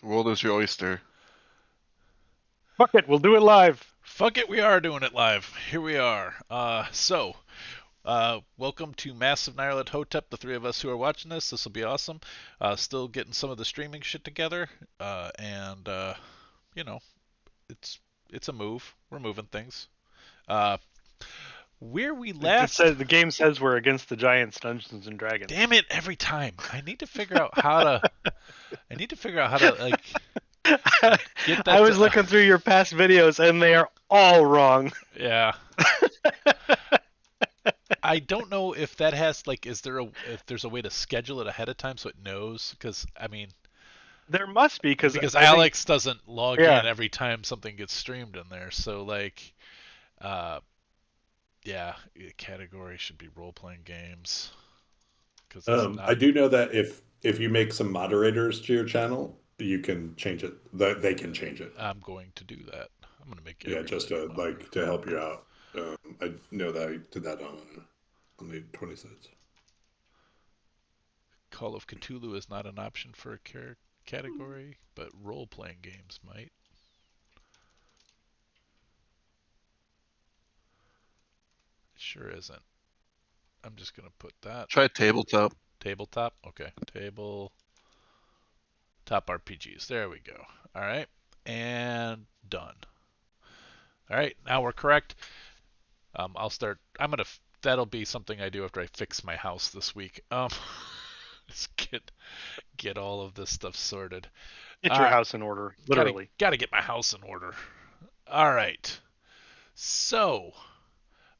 The world is your oyster. Fuck it, we'll do it live. Fuck it, we are doing it live. Here we are. Welcome to Massive Nyarlathotep, the three of us who are watching this. This will be awesome. Still getting some of the streaming shit together, and you know, it's it's a move. We're moving things. Uh, where we It last, says the game says we're against the giants, Dungeons and Dragons. damn it, every time. I need to figure out how to. I need to figure out how to get I that. was looking through your past videos and they are all wrong. Yeah. I don't know if that has is there if there's a way to schedule it ahead of time so it knows? Because I mean, There must be because I think Alex doesn't log in yeah. every time something gets streamed in there. So uh, yeah, category should be role playing games because it's I not. do know that if you make some moderators to your channel, you can change it. That they can change it. I'm going to do that. I'm going to make Yeah, just everybody a to moderator. to help you out. I know that I did that on the 26th. Call of Cthulhu is not an option for a category, but role playing games might. It sure isn't. I'm just going to put that Try tabletop. tabletop. Okay, table top RPGs. There we go. All right. And done. All right. Now we're correct. I'll start. That'll be something I do after I fix my house this week. Just get all of this stuff sorted. Get All your right. house in order, Gotta literally. gotta get my house in order. All right. So,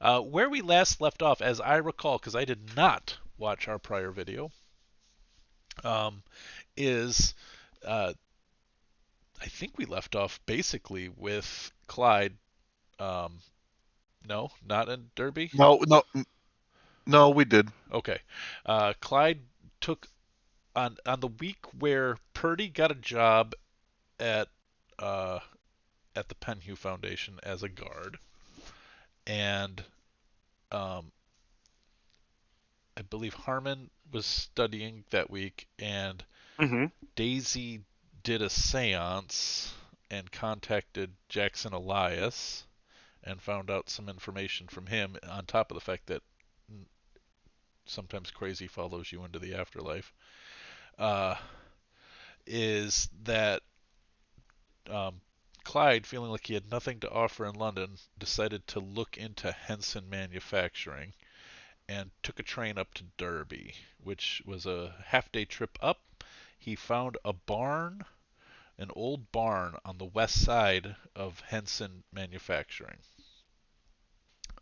where we last left off, as I recall, because I did not watch our prior video, um, is I think we left off basically with Clyde. Um, no, not in Derby. No, we did. Okay, Clyde took on the week where Purdy got a job at uh, at the Penhew Foundation as a guard, and um, I believe Harmon was studying that week, and Mm-hmm. Daisy did a séance and contacted Jackson Elias and found out some information from him on top of the fact that sometimes crazy follows you into the afterlife, uh, is that um, Clyde, feeling like he had nothing to offer in London, decided to look into Henson Manufacturing and took a train up to Derby, which was a half day trip up. He found a barn, an old barn on the west side of Henson Manufacturing.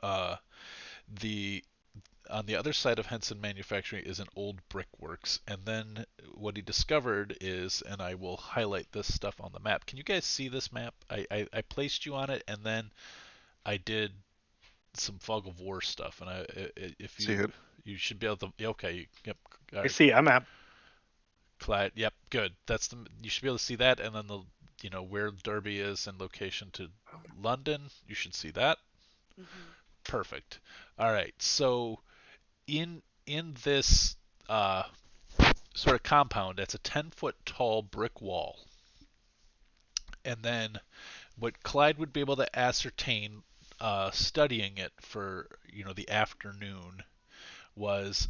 Uh, the on the other side of Henson Manufacturing is an old brickworks, and then what he discovered is, and I will highlight this stuff on the map. Can you guys see this map? I placed you on it, and then I did some fog of war stuff, and if See you it. you should be able to. Okay, yep. All I right, see. I'm at. Clyde. Yep, good. That's the you should be able to see that, and then the where Derby is in location to London. You should see that. Mm-hmm. Perfect. All right, so in this uh, sort of compound, it's a 10-foot tall brick wall, and then what Clyde would be able to ascertain, studying it for the afternoon, was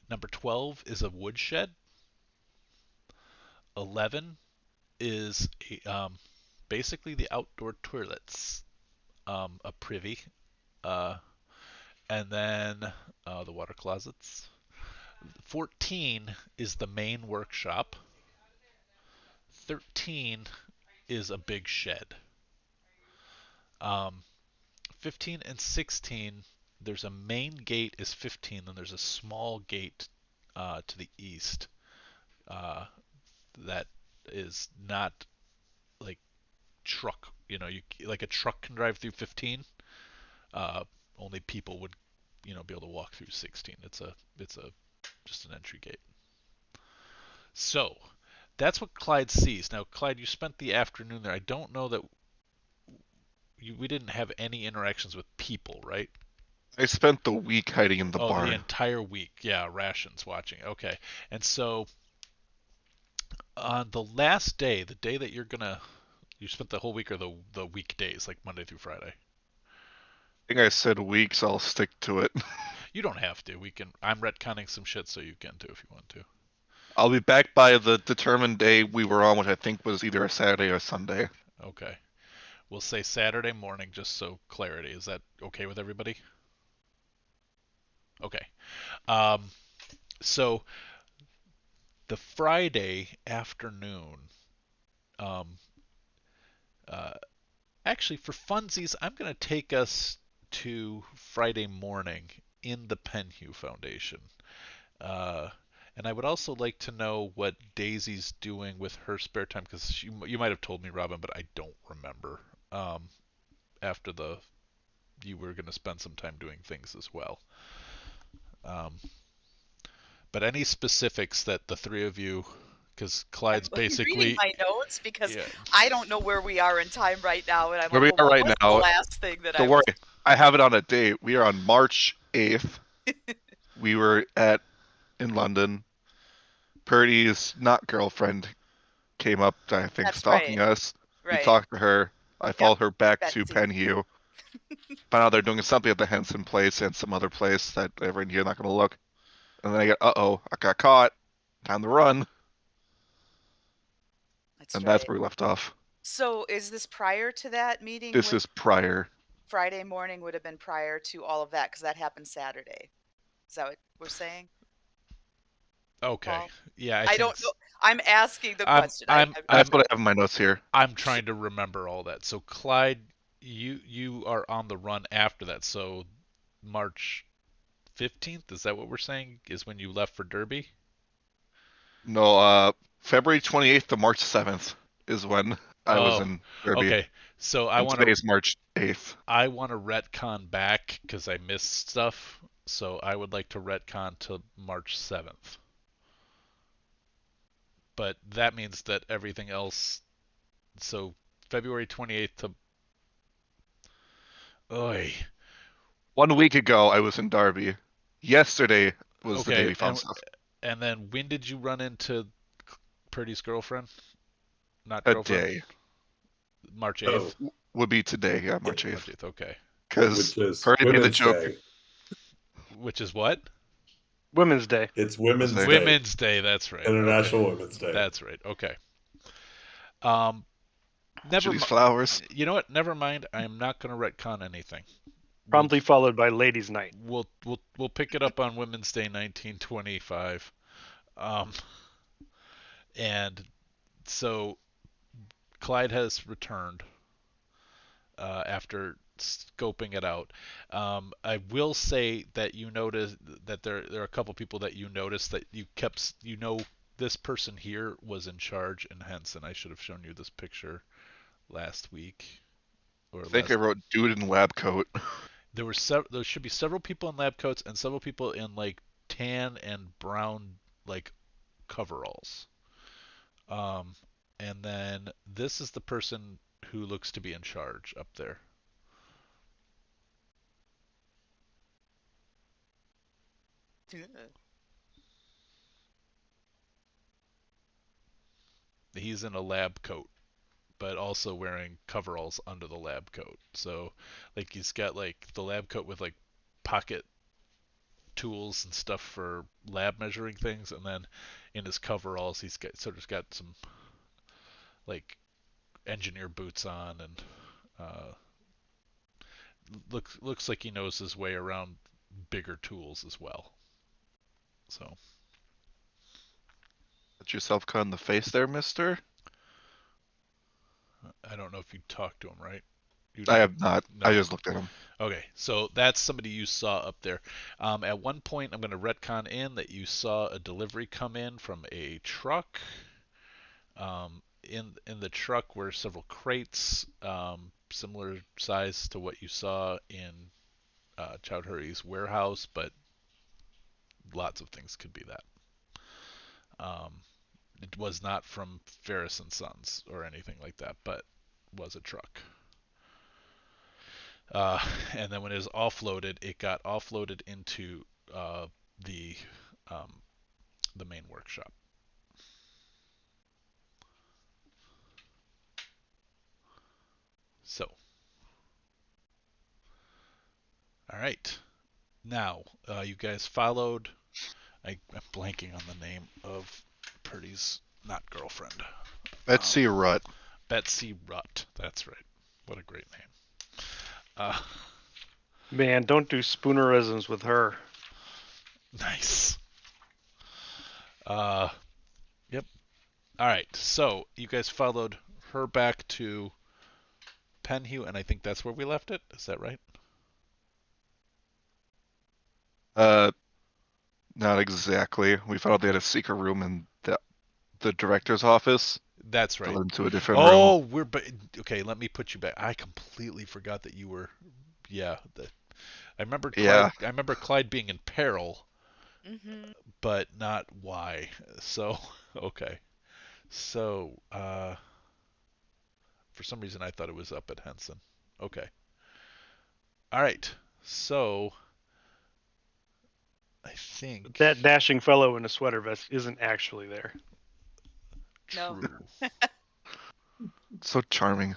number 12 is a woodshed, 11 is basically the outdoor toilets, a privy, uh, and then the water closets. 14 is the main workshop. 13 is a big shed. Um, 15 and 16, there's a main gate is 15, then there's a small gate to the east uh, that is not like truck. Like a truck can drive through 15. Uh, Only people would be able to walk through 16. It's a just an entry gate. So that's what Clyde sees. Now, Clyde, you spent the afternoon there. I don't know that we didn't have any interactions with people, right? I spent the week hiding in the Oh, the barn. entire week. Yeah, rations watching. Okay. And so On the last day, the day that you spent the whole week or the weekdays, like Monday through Friday. I think I said weeks. I'll stick to it. You don't have to. I'm retconning some shit, so you can too if you want to. I'll be back by the determined day we were on, which I think was either a Saturday or Sunday. Okay. We'll say Saturday morning, just so clarity. Is that okay with everybody? Okay. Um, so the Friday afternoon, um, uh, actually, for funsies, I'm going to take us to Friday morning in the Penhew Foundation. Uh, and I would also like to know what Daisy's doing with her spare time, because you might have told me, Robin, but I don't remember. Um, after you were going to spend some time doing things as well. Um, but any specifics that the three of you, because Clyde's I'm reading basically, my notes because yeah, I don't know where we are in time right now, and I'm Where like, we well, are what right was now, the last thing that I don't was? worry. I have it on a date. We are on March 8th. We were in London. Purdy's not girlfriend came up, I think, That's right. stalking us. We Right. talked to her. I followed her back to Betsy. Penhew. Found out they're doing something at the Henson place and some other place that over in here, not going to look. And then I got, I got caught. Time to run. That's And that's right. where we left off. So is this prior to that meeting This with is prior. Friday morning would have been prior to all of that because that happened Saturday. Is that what we're saying? okay, Paul? yeah, I I think don't know. I'm asking the I'm question. I'm That's I'm what I have in my notes here. I'm trying to remember all that. So Clyde, you are on the run after that. So March 15th, is that what we're saying? Is when you left for Derby? No, February 28th to March 7th is when I was Oh, in Derby. okay. So And today's March 8th. I want to retcon back because I missed stuff. So I would like to retcon to March 7th. But that means that everything else. So February 28th to. Oy. 1 week ago, I was in Derby. Yesterday was the day Okay, we found stuff. and then when did you run into Purdy's girlfriend? Not A girlfriend. day March Oh, 8th. would be today, yeah, March March 8th. 8th. Okay. Because which is Purdy made the Women's joke. Day. Which is what? Women's Day. It's Women's Day. Day. Women's Day. That's right. International Okay. Women's Day. That's right. Okay. Um, never. Julie's flowers. You know what? Never mind. I am not going to retcon anything. Promptly followed by Ladies' Night. We'll pick it up on Women's Day 1925. Um, and so Clyde has returned after scoping it out. I will say that you notice that there are a couple people that you noticed that this person here was in charge in Henson. I should have shown you this picture last week or I think I last. wrote dude in lab coat. There should be several people in lab coats and several people in like tan and brown like coveralls. Um, and then this is the person who looks to be in charge up there. He's in a lab coat, but also wearing coveralls under the lab coat. So, like, he's got like the lab coat with like pocket tools and stuff for lab measuring things, and then in his coveralls, he's got some like engineer boots on, and looks like he knows his way around bigger tools as well. So, Got yourself cut in the face there, mister? I don't know if you talked to him, right? You I didn't. have not. No. I just looked at him. Okay, so that's somebody you saw up there. At one point, I'm going to retcon in that you saw a delivery come in from a truck. In the truck were several crates, similar size to what you saw in Chowdhury's warehouse, but lots of things could be that. Um, it was not from Ferris and Sons or anything like that, but was a truck. And then when it was offloaded, it got offloaded into the um, the main workshop. All right. Now, you guys followed. I'm blanking on the name of Purdy's not girlfriend. Betsy Rutt. Betsy Rutt. That's right. What a great name. Man, don't do spoonerisms with her. Nice. Yep. All right. So you guys followed her back to Penhue, and I think that's where we left it. Is that right? Not exactly. We found out they had a secret room in the director's office. That's That right. led into a different room. Oh, okay. Let me put you back. I completely forgot that you were. Yeah. I remember Clyde. Yeah. I remember Clyde being in peril, Mm-hmm. but not why. So okay. So for some reason I thought it was up at Henson. Okay. All right. So I think That dashing fellow in a sweater vest isn't actually there. No. true. So charming.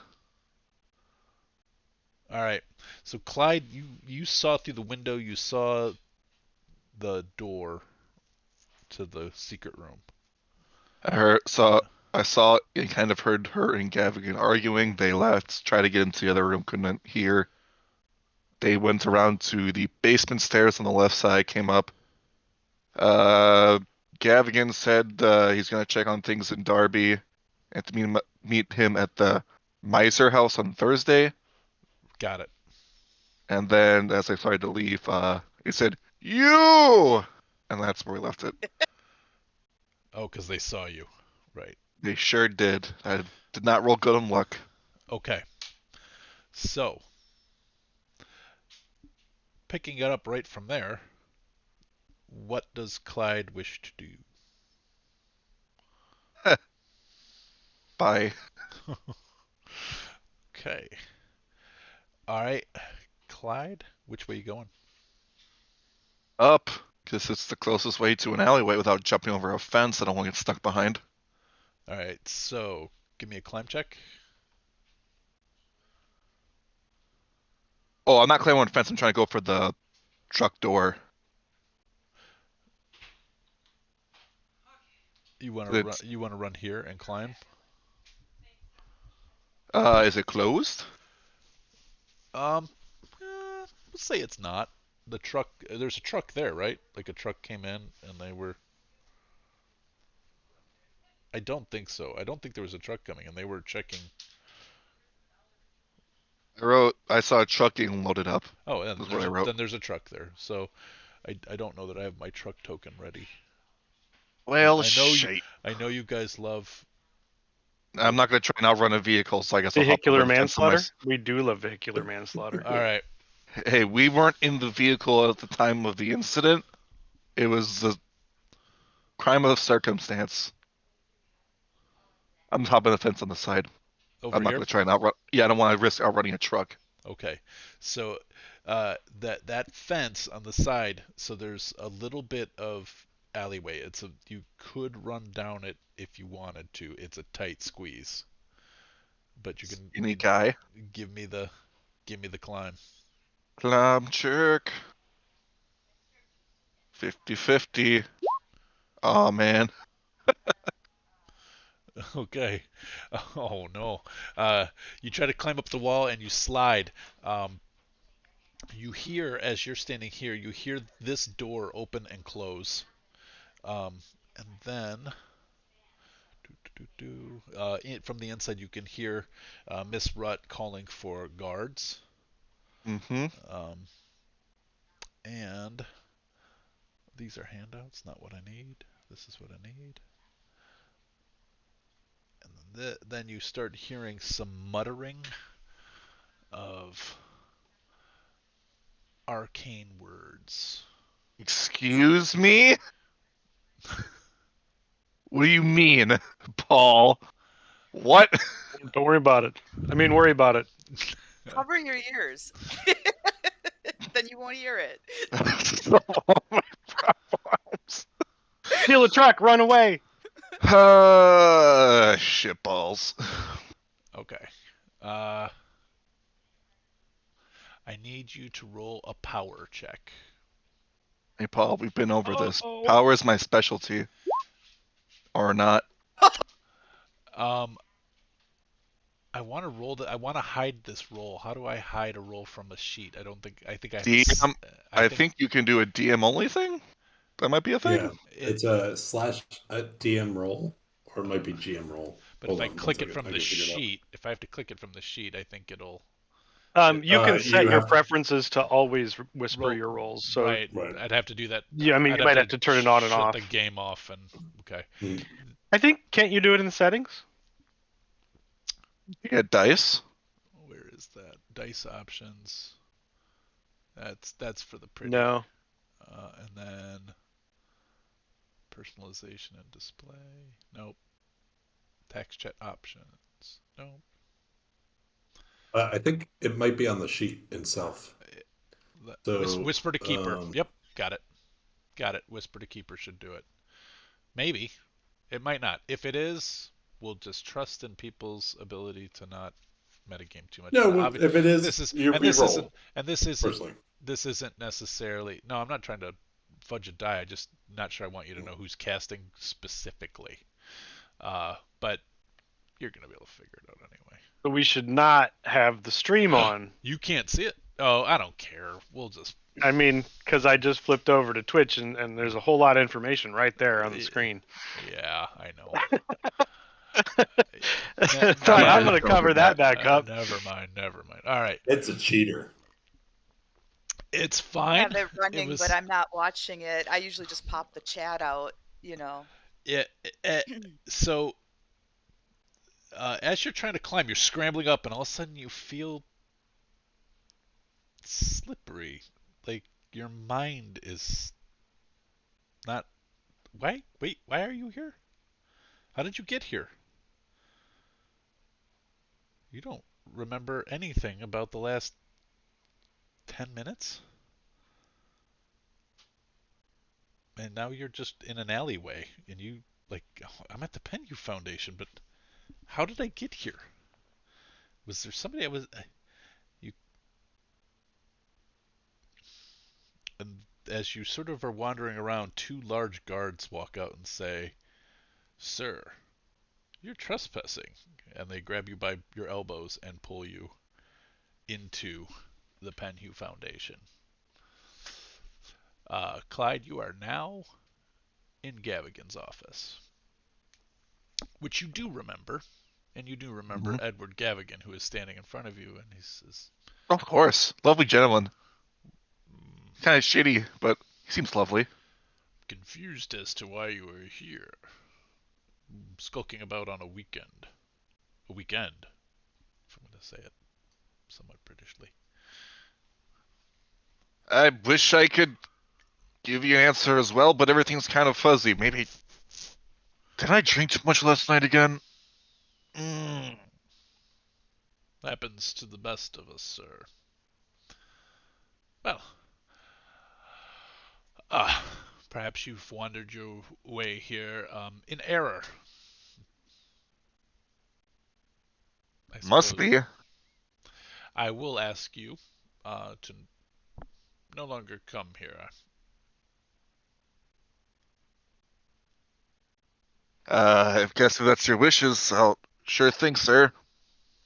All right. So Clyde, you saw through the window. You saw the door to the secret room. I saw and kind of heard her and Gavigan arguing. They left, tried to get into the other room, couldn't hear. They went around to the basement stairs on the left side, came up. Gavigan said he's gonna check on things in Derby and to meet him at the Miser house on Thursday. Got it. And then as I started to leave, he said, "You!" And that's where we left it. Oh, because they saw you. Right. They sure did. I did not roll good on luck. Okay. So, picking it up right from there, what does Clyde wish to do? Bye. Okay. All right. Clyde, which way you going? Up, because it's the closest way to an alleyway without jumping over a fence I don't want to get stuck behind. All right. So, give me a climb check. Oh, I'm not climbing on a fence. I'm trying to go for the truck door. You want to run? It's, You want to run here and climb? is it closed? Let's say it's not. The truck. There's a truck there, right? Like a truck came in and they were. I don't think so. I don't think there was a truck coming, and they were checking. I saw a truck getting loaded up. Oh, and That's what I wrote. then there's a truck there. So I don't know that I have my truck token ready. Well, I know shit. I know you guys love. I'm not going to try and outrun a vehicle, so I guess I'll hop over Vehicular the fence on my... manslaughter? We do love vehicular manslaughter. All right. Hey, we weren't in the vehicle at the time of the incident. It was a crime of circumstance. I'm hopping the fence on the side. Over I'm not here. going to try and outrun... Yeah, I don't want to risk outrunning a truck. Okay. So that fence on the side. So there's a little bit of alleyway. You could run down it if you wanted to. It's a tight squeeze. But you can Any guy. give me the climb. Climb check. 50-50. Oh, man. Okay. Oh no. You try to climb up the wall and you slide. You hear, as you're standing here, you hear this door open and close. And then, from the inside, you can hear Miss Rutt calling for guards. Mm-hmm. And these are handouts, not what I need. This is what I need. And then you start hearing some muttering of arcane words. Excuse me? What do you mean, Paul? What? Don't worry about it. Worry about it. Cover your ears. Then you won't hear it. All my problems. Steal a truck, run away. Shitballs. Okay. I need you to roll a power check. Hey, Paul, we've been over this. Uh-oh. Power is my specialty. Or not. Um, I want to roll I want to hide this roll. How do I hide a roll from a sheet? I think I have to. DM. I I think think you can do a DM only thing. That might be a thing. Yeah, it, it's a /DM roll, or it might be GM roll. but if Hold I on one click it second. from I the can figure it out. sheet, if I have to click it from the sheet, I think it'll. You can set You your have to- preferences to always whisper Well, your rolls. So right. Right. I'd have to do that. yeah, I mean, I'd you might have to turn it on and shut off. the game off and okay. Mm. I think can't you do it in the settings? You get dice. Where is that? Dice options. That's for the pretty. No. And then personalization and display. Nope. Text chat options. Nope. I think it might be on the sheet itself. So, Whisper to keeper. Yep, got it. Got it. Whisper to keeper should do it. Maybe. It might not. If it is, we'll just trust in people's ability to not metagame too much. no, But if it is, this is you and this re-roll, isn't and personally. this isn't necessarily. No, I'm not trying to fudge a die. I just not sure I want you to know who's casting specifically. But you're gonna be able to figure it out anyway. But we should not have the stream on. You can't see it. Oh, I don't care. We'll just. I mean, because I just flipped over to Twitch and there's a whole lot of information right there on the screen. Yeah, I know. Thought I'm going to cover that back up. Never mind. All right. It's a cheater. It's I fine. have it running, but I'm not watching it. I usually just pop the chat out, you know. Yeah. So, as you're trying to climb, you're scrambling up, and all of a sudden you feel slippery. Like your mind is not. Why? Wait. Why are you here? How did you get here? You don't remember anything about the last 10 minutes? And now you're just in an alleyway, and you, like, I'm at the Penn Foundation, but how did I get here? Was there somebody you, and as you sort of are wandering around, two large guards walk out and say, "Sir, you're trespassing," and they grab you by your elbows and pull you into the Penn Foundation. Clyde, you are now in Gavigan's office, which you do remember, and you do remember Edward Gavigan, who is standing in front of you, and he says, Of course. Lovely gentleman. Kind of shitty, but he seems lovely. confused as to why you are here. Skulking about on a weekend. A weekend, if I'm going to say it somewhat Britishly. I wish I could give you an answer as well, but everything's kind of fuzzy. Maybe. Did I drink too much last night again? Happens to the best of us, sir. Well, perhaps you've wandered your way here in error. Must be. I will ask you to no longer come here. I guess if that's your wishes, I'll sure think, sir.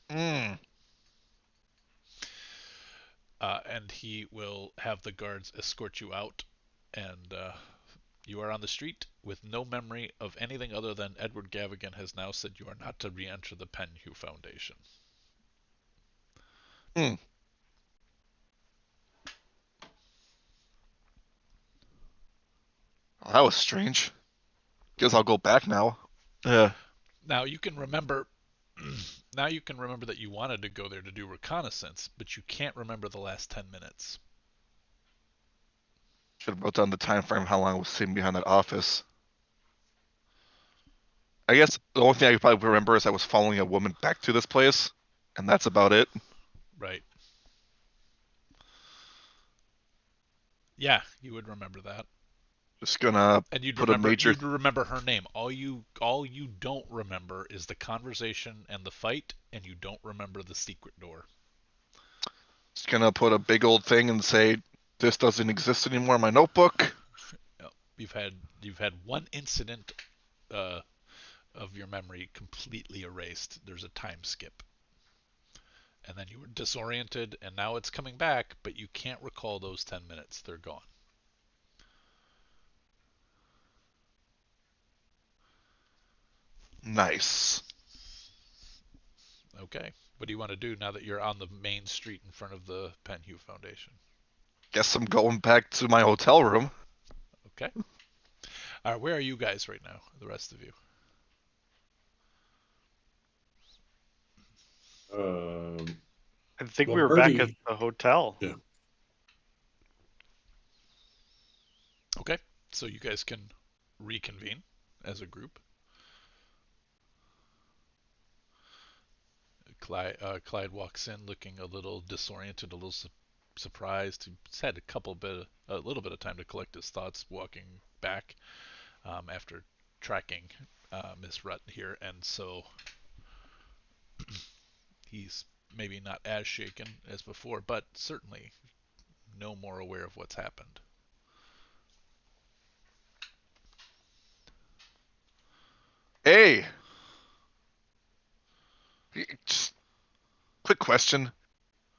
And he will have the guards escort you out, and you are on the street with no memory of anything other than Edward Gavigan has now said you are not to re-enter the Penn Foundation. Well, that was strange. Guess I'll go back now. Now you can remember. Now you can remember that you wanted to go there to do reconnaissance, but you can't remember the last 10 minutes. Should have wrote down the time frame, how long I was sitting behind that office. I guess the only thing I could probably remember is I was following a woman back to this place, and that's about it. Right. Yeah, you would remember that. Just gonna and you'd put remember a major. you'd remember her name. All you don't remember is the conversation and the fight, and you don't remember the secret door. Just gonna put a big old thing and say, this doesn't exist anymore in my notebook. You've had one incident of your memory completely erased. There's a time skip. And then you were disoriented, and now it's coming back, but you can't recall those 10 minutes. They're gone. Nice. Okay. What do you want to do now that you're on the main street in front of the Penhew Foundation? Guess I'm going back to my hotel room. Okay. All right, where are you guys right now, the rest of you? I think Well, we were back at Birdie- the hotel. Yeah. Okay. So you guys can reconvene as a group. Clyde walks in looking a little disoriented, a little surprised. He's had a little bit of time to collect his thoughts walking back after tracking Miss Rutt here, and so he's maybe not as shaken as before, but certainly no more aware of what's happened. Hey! Just quick question.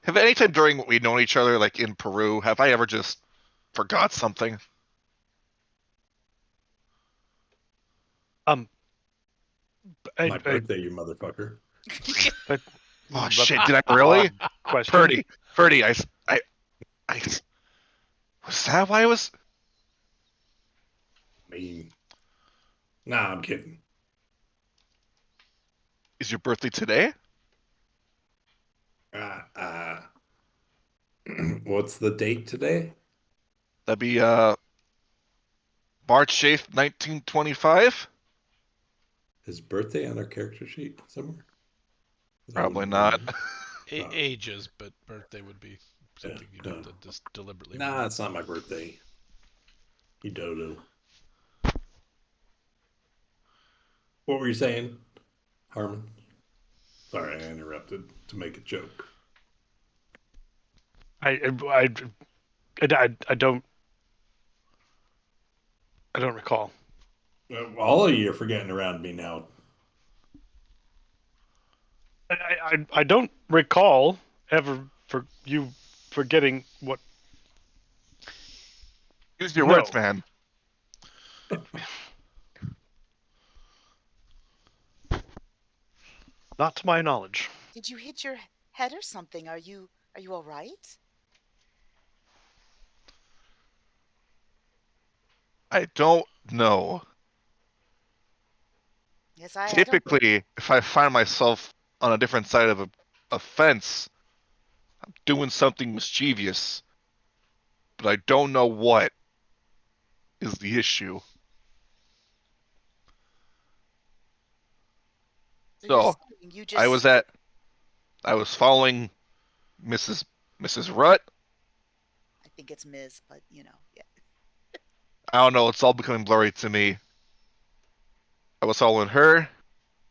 Have any time during we've known each other, like in Peru, have I ever just forgot something? My birthday, you motherfucker. Oh shit! Did I really? Question. Purdy, was that why I was? I mean, nah, I'm kidding. Is your birthday today? What's the date today? That'd be March 8th, 1925. His birthday on our character sheet somewhere? Probably not. Ages, but birthday would be something you'd have to just deliberately. Nah, it's not my birthday. You dodo. What were you saying, Harmon? Sorry, I interrupted to make a joke. I don't recall. All of you are forgetting around me now. I don't recall ever forgetting what. Use your No. words, man. Not to my knowledge. Did you hit your head or something? Are you all right? I don't know. Yes, I don't. Typically, if I find myself on a different side of a fence, I'm doing something mischievous, but I don't know what is the issue. So you I was following Mrs. Rutt. I think it's Ms., but yeah. I don't know. It's all becoming blurry to me. I was following her.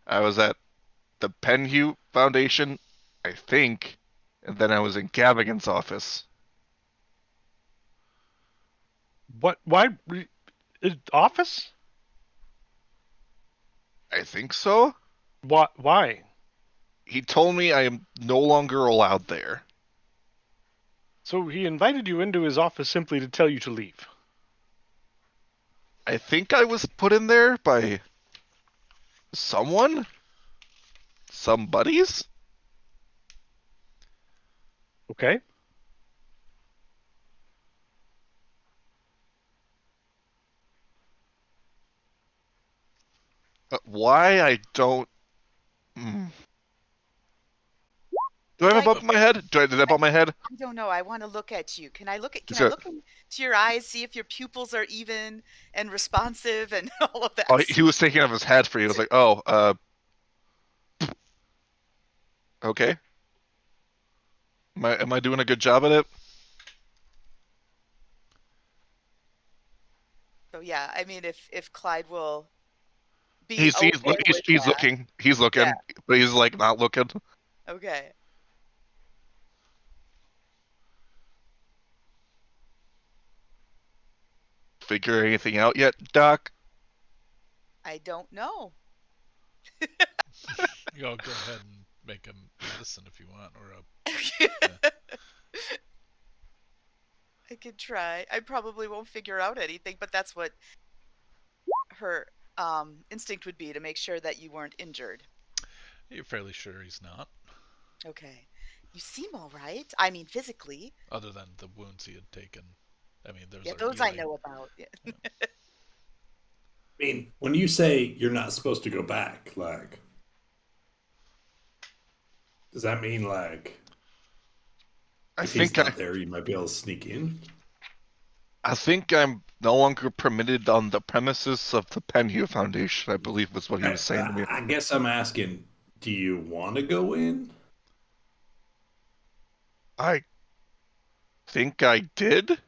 I was at the Penhew Foundation, I think, and then I was in Gavigan's office. What? Why? Office? I think so. What? Why? He told me I am no longer allowed there. So he invited you into his office simply to tell you to leave. I think I was put in there by someone? Somebody's? Okay. Why I don't. Do I have a bump in my head? Did I bump my head? I don't know. I want to look at you. Can I look Sure. into your eyes, see if your pupils are even and responsive and all of that? Oh, he was taking off his hat for you. I was like, oh, okay. Am I doing a good job at it? So yeah, I mean, if Clyde will be He's okay with that. looking. He's looking, Yeah. but he's like not looking. Okay. figure anything out yet, Doc? I don't know. Go ahead and make a medicine if you want, or a. I could try. I probably won't figure out anything, but that's what her instinct would be, to make sure that you weren't injured. You're fairly sure he's not, Okay. You seem all right. I mean, physically. other than the wounds he had taken. I mean, those Yeah, are those I healing. know about. Yeah. I mean, when you say you're not supposed to go back, like, does that mean like I if he's think I, not there, you might be able to sneak in? I think I'm no longer permitted on the premises of the Penhue Foundation, I believe was what he was saying to me. I guess I'm asking, do you want to go in? I think I did.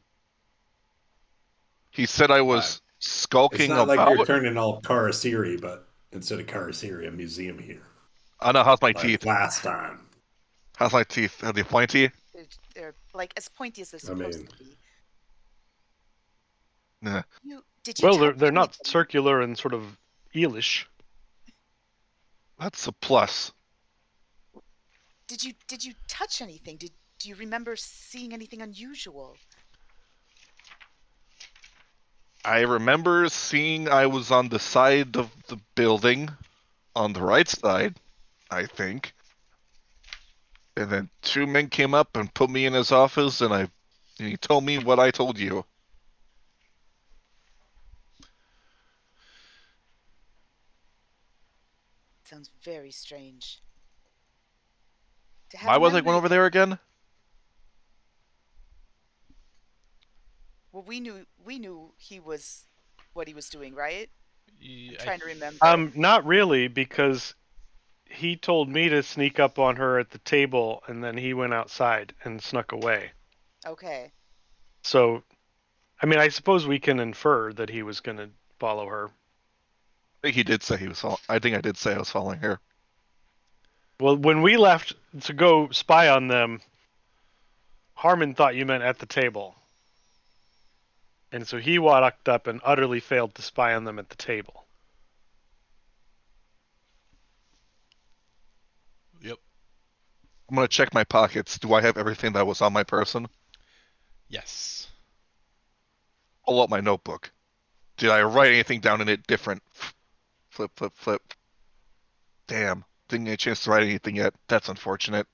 He said I was It's skulking not like you're about. turning all Karasiri, but instead of Karasiri, a museum here. I know, how's my Like teeth? last time. How's my teeth? Are they pointy? They're like as pointy as they're I supposed mean, to be. Nah. Did you Well, touch they're not anything? circular and sort of eelish. That's a plus. Did you touch anything? Do you remember seeing anything unusual? I remember seeing I was on the side of the building, on the right side, I think. And then two men came up and put me in his office, and he told me what I told you. Sounds very strange. To have Why a was I going memory over there again? Well, we knew he was what he was doing, right? I'm Yeah, trying to remember. Not really, because he told me to sneak up on her at the table, and then he went outside and snuck away. Okay. So, I mean, I suppose we can infer that he was going to follow her. I think he did say he was. I think I did say I was following her. Well, when we left to go spy on them, Harmon thought you meant at the table. And so he walked up and utterly failed to spy on them at the table. Yep. I'm gonna check my pockets. Do I have everything that was on my person? Yes. Pull out my notebook. Did I write anything down in it different? Flip, flip, flip. Damn. Didn't get a chance to write anything yet. That's unfortunate.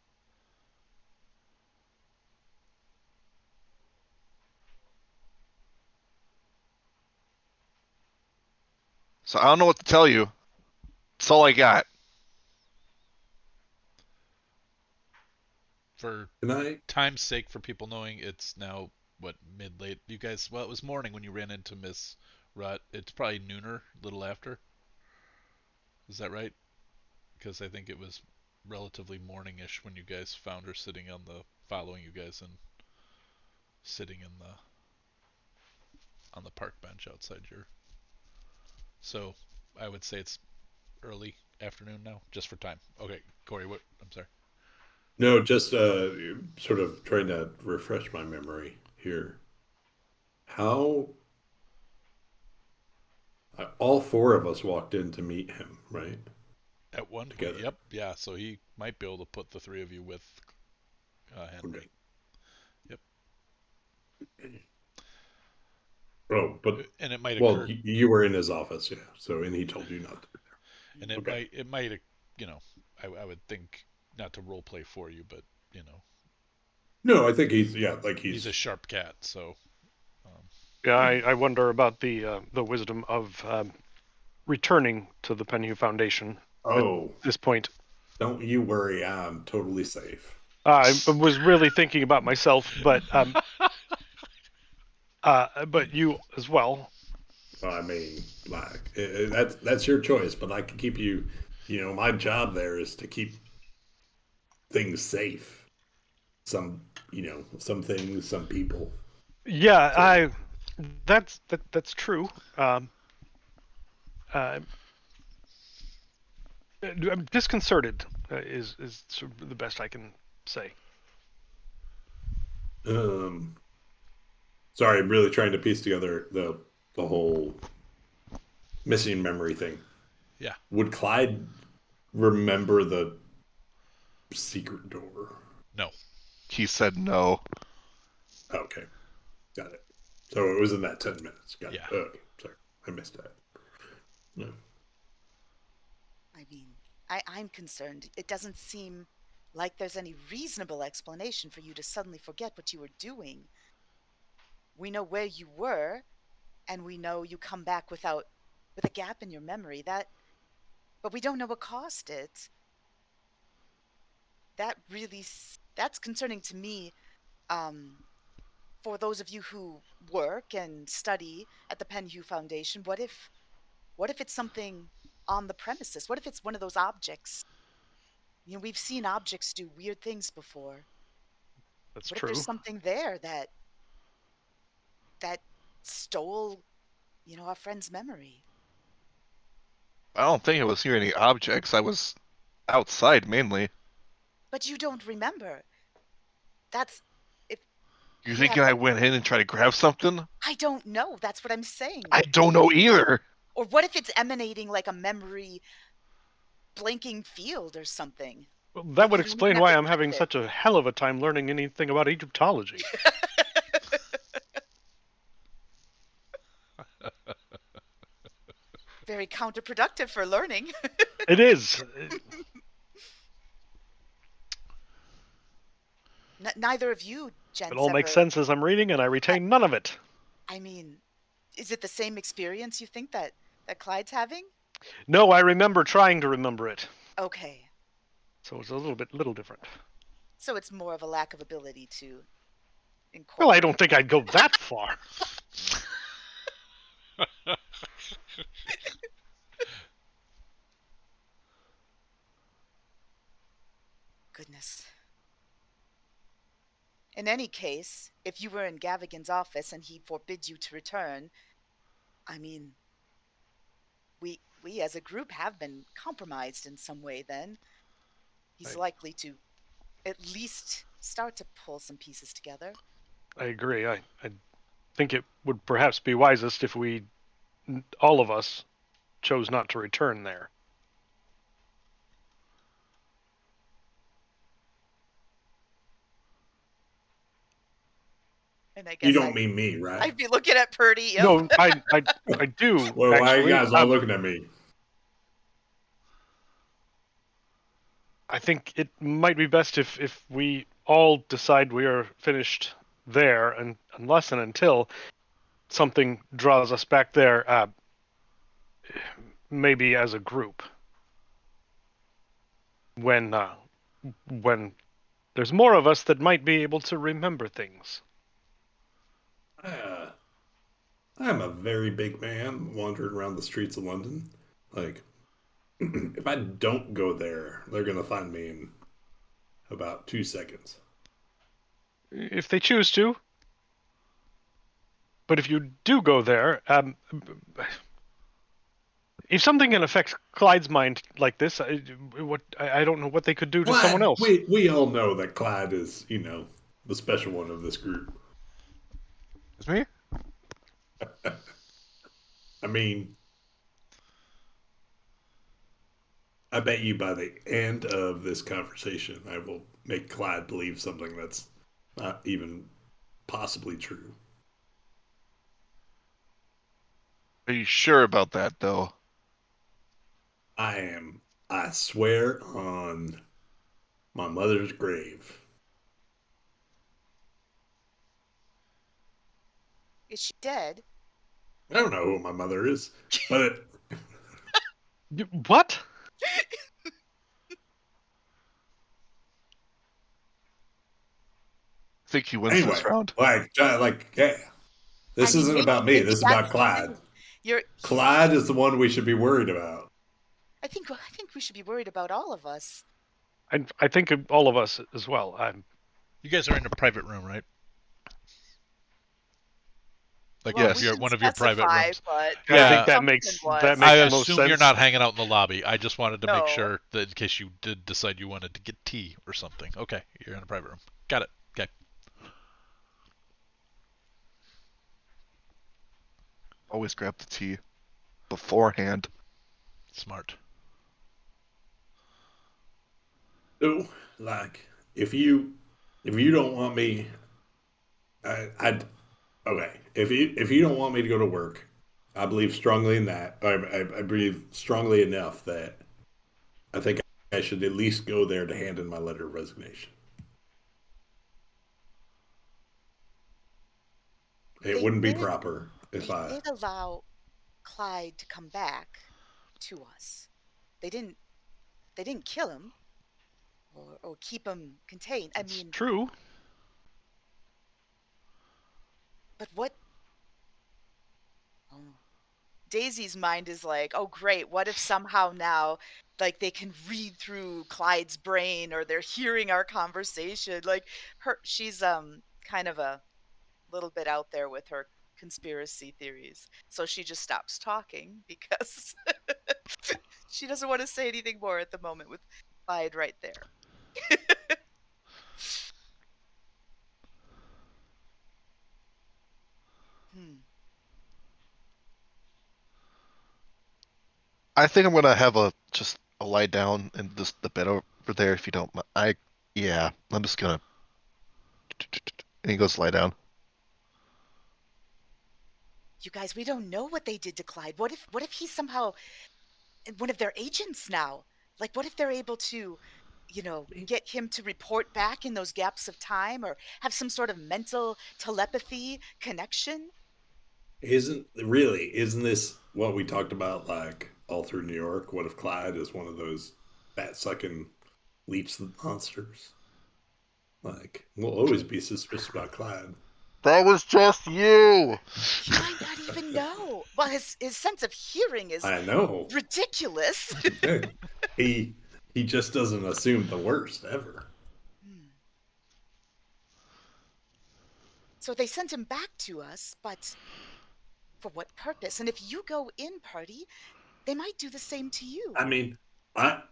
So I don't know what to tell you. That's all I got. For can I? time's sake, for people knowing, it's now what, mid late. You guys, well, it was morning when you ran into Miss Rutt. It's probably nooner, a little after. Is that right? Because I think it was relatively morningish when you guys found her sitting on the, following you guys and sitting in the on the park bench outside your. So I would say it's early afternoon now, just for time. Okay, Corey, what? I'm sorry. No, just sort of trying to refresh my memory here. How all four of us walked in to meet him, right? At one point, Together. yep, yeah. So he might be able to put the three of you with Henry. Okay. Yep. Oh, but And it might well, occur, you were in his office, yeah. So, and he told you not to. and Okay. it might, you know, I would think not to role play for you, but you know, No, I think like he's a he's. sharp cat, so Yeah, I wonder about the wisdom of returning to the Penhue Foundation at Oh, this point. don't you worry, I'm totally safe. I was really thinking about myself, but you as well. I mean, like that's your choice, but I can keep you. You know, my job there is to keep things safe. Some, some things, some people. Yeah, So, that's true. Uh, I'm disconcerted. Is sort of the best I can say. um, sorry, I'm really trying to piece together the the whole missing memory thing. Yeah. Would Clyde remember the secret door? No. He said no. Okay, got it. So it was in that 10 minutes. Got Yeah. it. Okay, sorry, I missed that. No. I mean, I'm concerned. It doesn't seem like there's any reasonable explanation for you to suddenly forget what you were doing. We know where you were, and we know you come back with a gap in your memory. But we don't know what caused it. That's concerning to me. Um, for those of you who work and study at the Penhew Foundation, what if it's something on the premises? What if it's one of those objects? You know, we've seen objects do weird things before. That's What if there's true. something there that stole, our friend's memory? I don't think I was near any objects. I was outside mainly. But you don't remember. That's if You you have thinking I like went in and tried to grab something? I don't know. That's what I'm saying. I don't know either. Or what if it's emanating like a memory blinking field or something? Well, that Maybe would you don't even explain have why to I'm having touch such a hell of a time learning anything about Egyptology. it. Very counterproductive for learning. It is. Neither of you, It gents, all makes ever. sense as I'm reading, and I retain none of it. I mean, is it the same experience you think that Clyde's having? No, I remember trying to remember it, Okay, so it's a little different. so it's more of a lack of ability to Well, I incorporate. don't think I'd go that far. Goodness. In any case, if you were in Gavigan's office and he forbids you to return, I mean, we as a group have been compromised in some way. Then he's Right. likely to at least start to pull some pieces together. I agree. I think it would perhaps be wisest if all of us, chose not to return there. And I You guess don't mean me, right? I'd be looking at Purdy. Yep. No, I do Well, why are you actually. guys all looking at me? I think it might be best if we all decide we are finished there, and unless and until something draws us back there, maybe as a group. When there's more of us that might be able to remember things. Uh, I'm a very big man wandering around the streets of London. Like, if I don't go there, they're gonna find me in about 2 seconds. If they choose to. But if you do go there, if something can affect Clyde's mind like this, I don't know what they could do to someone Clyde, else. we all know that Clyde is, the special one of this group. It's me? I mean, I bet you by the end of this conversation, I will make Clyde believe something that's not even possibly true. Are you sure about that, though? I am, I swear on my mother's grave. Is she dead? I don't know who my mother is, but What? I think he wins anyway, this round. yeah, I this mean, isn't about me. maybe This is that's about the Clyde. thing. He's Clyde is the one we should be worried about. I think we should be worried about all of us. I think of all of us as well. You guys are in a private room, right? Like Well, Yes. we your didn't one of your private specify, rooms. but I Yeah. think that something makes was. that I makes the most assume you're sense. not hanging out in the lobby. I just wanted to make No. sure that in case you did decide you wanted to get tea or something. Okay, you're in a private room. Got it. Okay. Always grab the tea beforehand. Smart. So, like, if you don't want me, I okay. If you don't want me to go to work, I believe strongly in that. I believe strongly enough that I think I should at least go there to hand in my letter of resignation. It They wouldn't be did. proper if They I. did allow Clyde to come back to us. They didn't. They didn't kill him or keep him contained. I It's mean, true. but what? Oh. Daisy's mind is like, oh great, what if somehow now like they can read through Clyde's brain or they're hearing our conversation. Like she's kind of a little bit out there with her conspiracy theories. So she just stops talking because she doesn't want to say anything more at the moment with Clyde right there. Hmm. I think I'm gonna have a lie down in the bed over there if you don't mind. Yeah, I'm just gonna. And he goes lie down. You guys, we don't know what they did to Clyde. What if he's somehow one of their agents now? Like what if they're able to, get him to report back in those gaps of time or have some sort of mental telepathy connection? Isn't this what we talked about like all through New York? What if Clyde is one of those fat sucking leech monsters? Like, we'll always be suspicious about Clyde. That was just you. He might not even know. Well, his sense of hearing is I know. ridiculous. he he just doesn't assume the worst ever. Hmm. So they sent him back to us, but for what purpose? And if you go in, Party, they might do the same to you. I mean, I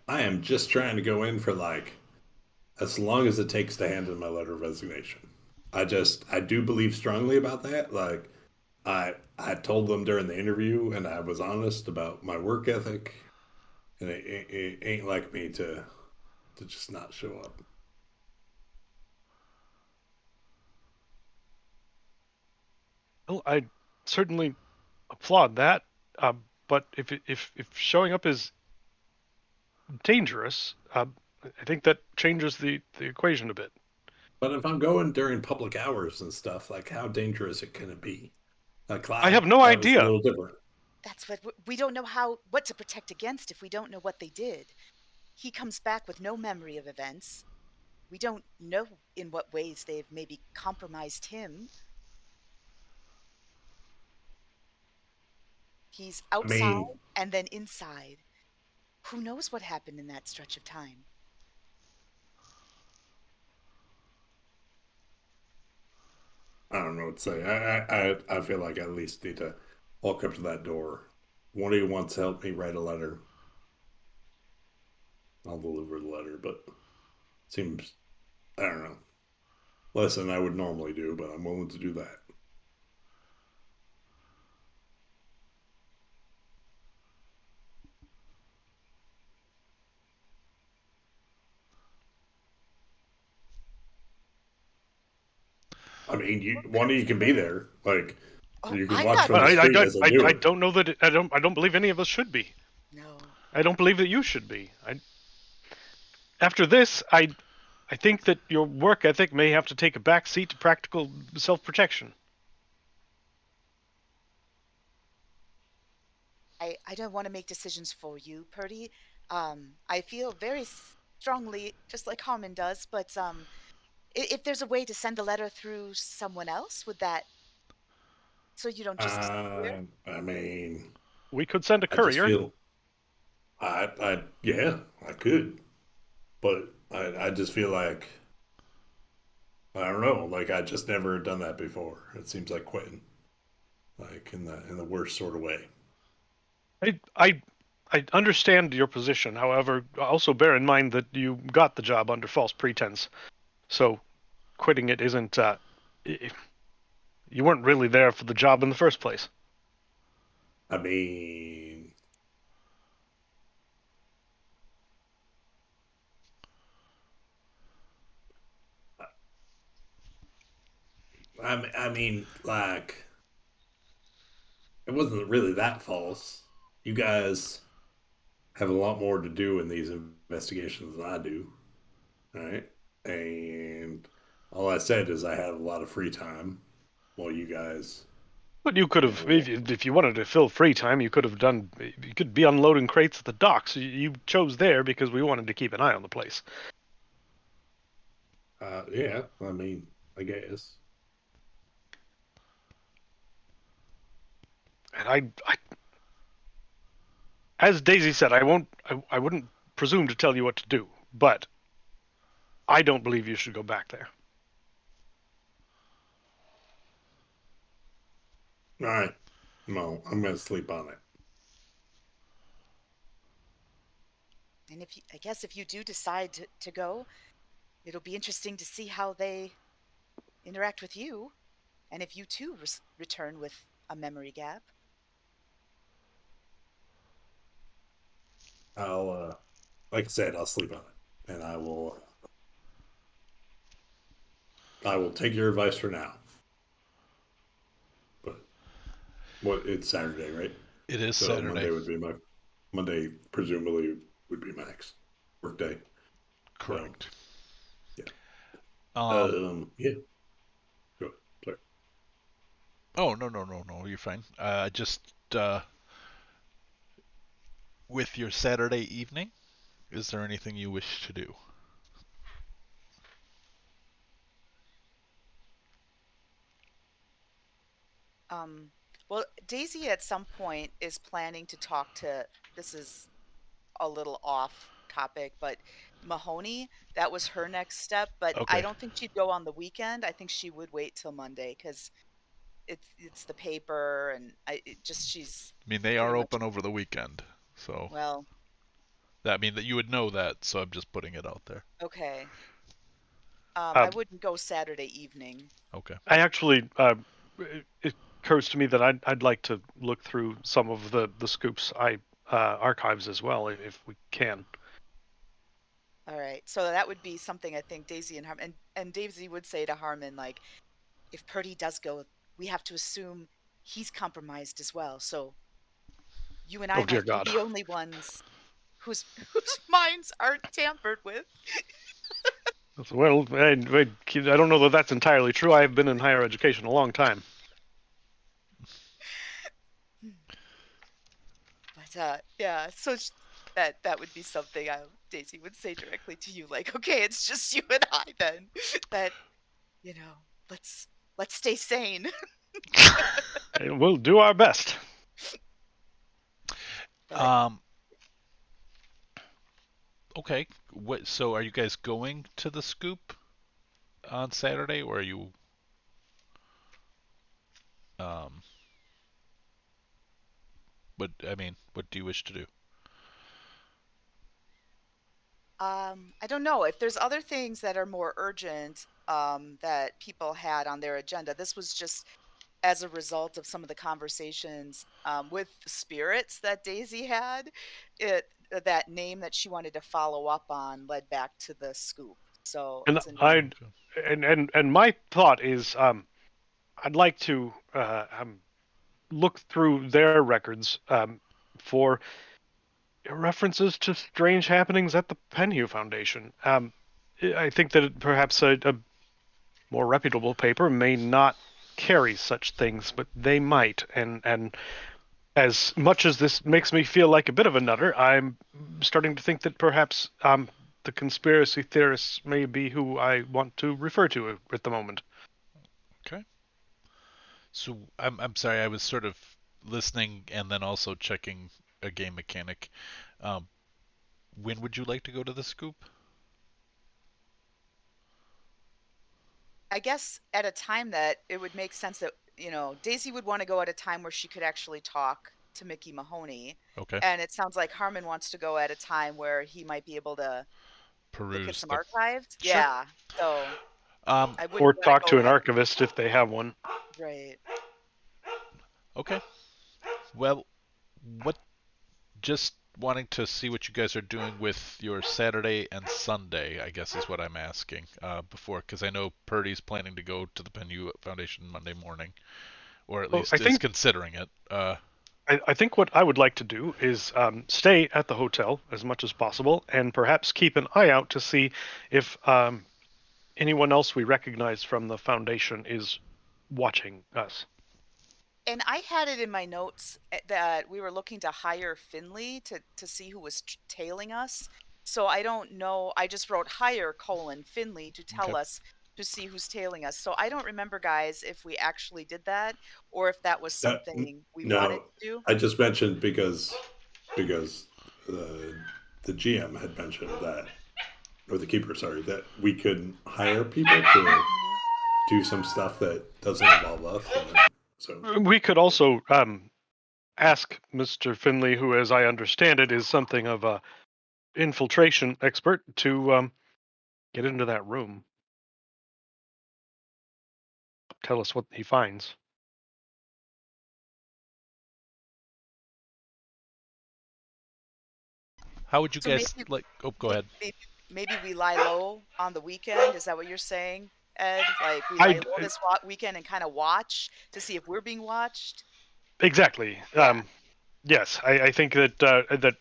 am just trying to go in for like as long as it takes to hand in my letter of resignation. I do believe strongly about that. Like I told them during the interview, and I was honest about my work ethic, and it ain't like me to just not show up. Well, I certainly applaud that. But if showing up is dangerous, I think that changes the equation a bit. But if I'm going during public hours and stuff, like how dangerous it can it be? Like I Clyde, have no that was a idea. little different. That's what we don't know what to protect against if we don't know what they did. He comes back with no memory of events. We don't know in what ways they've maybe compromised him. He's I outside mean, and then inside. Who knows what happened in that stretch of time? I don't know what to say. I feel like I at least need to walk up to that door. One of you wants to help me write a letter. I'll deliver the letter, but seems I don't know less than I would normally do, but I'm willing to do that. I mean, you one of you can be there, like Oh, you can I'm watch not from But the I street I, as I I, do I it. don't know that I don't believe any of us should be. no. I don't believe that you should be. After this, I think that your work ethic may have to take a back seat to practical self-protection. I don't want to make decisions for you, Purdy. I feel very strongly, just like Harmon does, but if there's a way to send a letter through someone else, would that so you don't just disappear? I mean, We could send a I just courier. feel yeah, I could, but I just feel like I don't know, like I just never done that before. It seems like quitting, like in the worst sort of way. I I I understand your position. However, also bear in mind that you got the job under false pretense. So quitting it isn't. You weren't really there for the job in the first place. I mean, I mean, like, it wasn't really that false. You guys have a lot more to do in these investigations than I do. All right. And all I said is I had a lot of free time while you guys, But you could you have, know, if you wanted to fill free time, you could have done. You could be unloading crates at the docks. You chose there because we wanted to keep an eye on the place. yeah, I mean, I guess. And as Daisy said, I wouldn't presume to tell you what to do, but I don't believe you should go back there. All right. No, I'm going to sleep on it. And if you, I guess if you do decide to go, it'll be interesting to see how they interact with you, and if you too return with a memory gap. Like I said, I'll sleep on it. And I will take your advice for now. But what, it's Saturday, right? It is So Saturday. Monday presumably would be my next work day. So, Correct. yeah. Yeah. Go. Sorry. Oh, no, you're fine. Just with your Saturday evening, is there anything you wish to do? Um, well, Daisy at some point is planning to talk to. This is a little off topic, but Mahoney, that was her next step. But I Okay. don't think she'd go on the weekend. I think she would wait till Monday because it's the paper, and she's I mean, they pretty are much open over the weekend, so well. that mean that you would know that. So I'm just putting it out there. Okay. I Um, wouldn't go Saturday evening. Okay. I actually, it occurs to me that I'd like to look through some of the scoops archives as well, if we can. All right. So that would be something I think Daisy and Harmon and Daisy would say to Harmon, like, if Purdy does go, we have to assume he's compromised as well. So you and I Oh dear might be God. the only ones whose whose minds aren't tampered with. Well, I don't know that that's entirely true. I've been in higher education a long time. But yeah, so that would be something Daisy would say directly to you, like, okay, it's just you and I then. That you know, let's let's stay sane. We'll do our best. But Um. Okay. What? So are you guys going to the scoop on Saturday, or are you? Um. What? I mean, what do you wish to do? I don't know if there's other things that are more urgent that people had on their agenda. This was just as a result of some of the conversations with the spirits that Daisy had. It that name that she wanted to follow up on led back to the scoop. So And it's a new. I Okay. and my thought is, I'd like to look through their records for references to strange happenings at the Penhew Foundation. I think that perhaps a more reputable paper may not carry such things, but they might. And as much as this makes me feel like a bit of a nutter, I'm starting to think that perhaps the conspiracy theorists may be who I want to refer to at the moment. Okay. So I'm sorry. I was sort of listening and then also checking a game mechanic. Um. When would you like to go to the scoop? I guess at a time that it would make sense that Daisy would want to go at a time where she could actually talk to Mickey Mahoney, Okay. and it sounds like Harmon wants to go at a time where he might be able to look at Peruse some the. archives. Sure. Yeah. So Um. I wouldn't Or want to talk to go an at archivist if they have one. right. Okay. Well, what just wanting to see what you guys are doing with your Saturday and Sunday, I guess is what I'm asking before, because I know Purdy's planning to go to the Penn Foundation Monday morning, or at Well, I least is think considering it. I think what I would like to do is stay at the hotel as much as possible, and perhaps keep an eye out to see if anyone else we recognize from the foundation is watching us. And I had it in my notes that we were looking to hire Finley to see who was tailing us. So I don't know. I just wrote hire colon Finley to Okay. tell us to see who's tailing us. So I don't remember, guys, if we actually did that or if that was something we wanted No, to do. I just mentioned because the GM had mentioned that, or the keeper, sorry, that we could hire people to Mhm. do some stuff that doesn't involve us, and then, so We could also ask Mr. Finley, who, as I understand it, is something of a infiltration expert, to get into that room. Tell us what he finds. How would you So guys like? Oh, go ahead. maybe we lie low on the weekend. Is that what you're saying, Ed? Like we lie I low this weekend and kind of watch to see if we're being watched? exactly. Yeah. Yes, I think that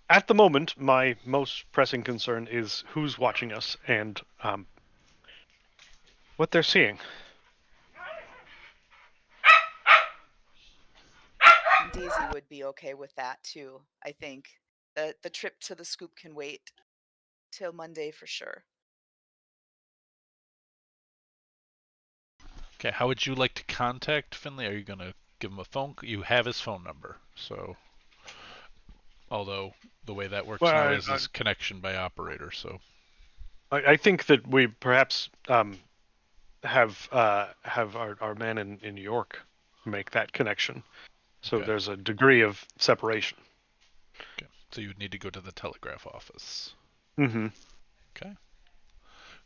at the moment, my most pressing concern is who's watching us and what they're seeing. And Daisy would be okay with that too. I think the trip to the scoop can wait till Monday for sure. Okay, how would you like to contact Finley? Are you gonna give him a phone? You have his phone number, so although the way that works now Well, is his connection by operator. So I think that we perhaps have our man in New York make that connection. So okay, there's a degree of separation. okay. So you would need to go to the telegraph office. Mm-hmm. Okay.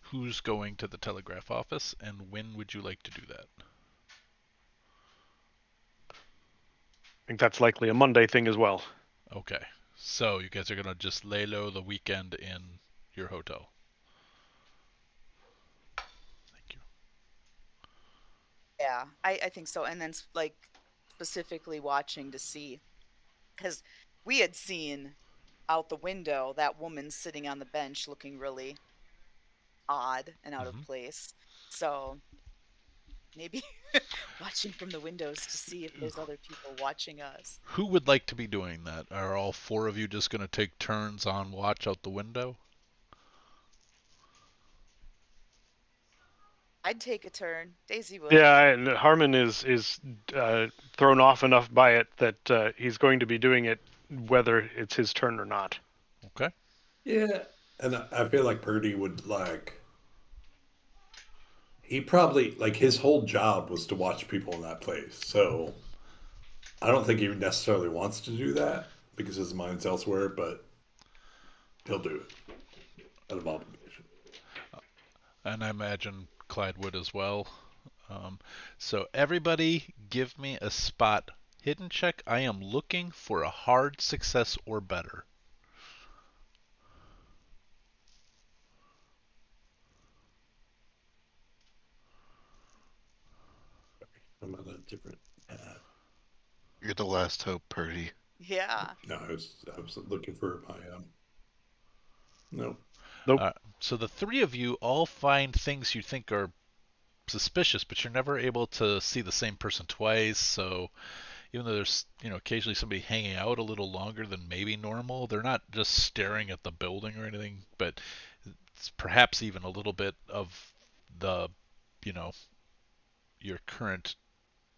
Who's going to the telegraph office, and when would you like to do that? I think that's likely a Monday thing as well. Okay. So you guys are gonna just lay low the weekend in your hotel. Thank you. Yeah, I think so. And then like specifically watching to see because we had seen out the window that woman sitting on the bench looking really odd and out of Mm-hmm. place. So maybe watching from the windows to see if there's other people watching us. Who would like to be doing that? Are all four of you just gonna take turns on watch out the window? I'd take a turn. Daisy would. Yeah, and Harmon is thrown off enough by it that he's going to be doing it whether it's his turn or not. Okay. yeah. And I feel like Purdy would like he probably like his whole job was to watch people in that place, so I don't think he necessarily wants to do that because his mind's elsewhere, but he'll do it out of obligation. And I imagine Clyde would as well. So everybody, give me a spot hidden check. I am looking for a hard success or better. I'm on a different tab. You're the last hope, Purdy. Yeah. No, I was looking for my no. Nope. So the three of you all find things you think are suspicious, but you're never able to see the same person twice. So even though there's occasionally somebody hanging out a little longer than maybe normal, they're not just staring at the building or anything, but it's perhaps even a little bit of the you know your current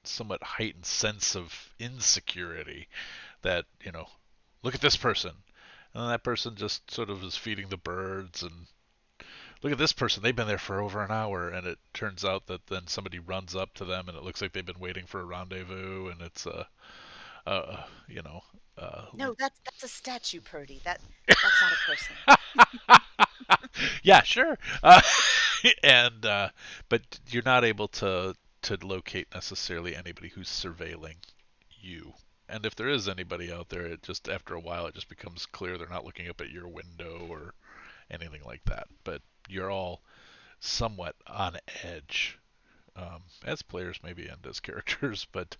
somewhat heightened sense of insecurity that look at this person, and then that person just sort of is feeding the birds, and look at this person, they've been there for over an hour, and it turns out that then somebody runs up to them and it looks like they've been waiting for a rendezvous, and it's uh you know uh No, that's a statue, Purdy. That's not a person. yeah, sure. And but you're not able to locate necessarily anybody who's surveilling you And if there is anybody out there, it just after a while it just becomes clear they're not looking up at your window or anything like that. But you're all somewhat on edge, as players maybe and as characters, but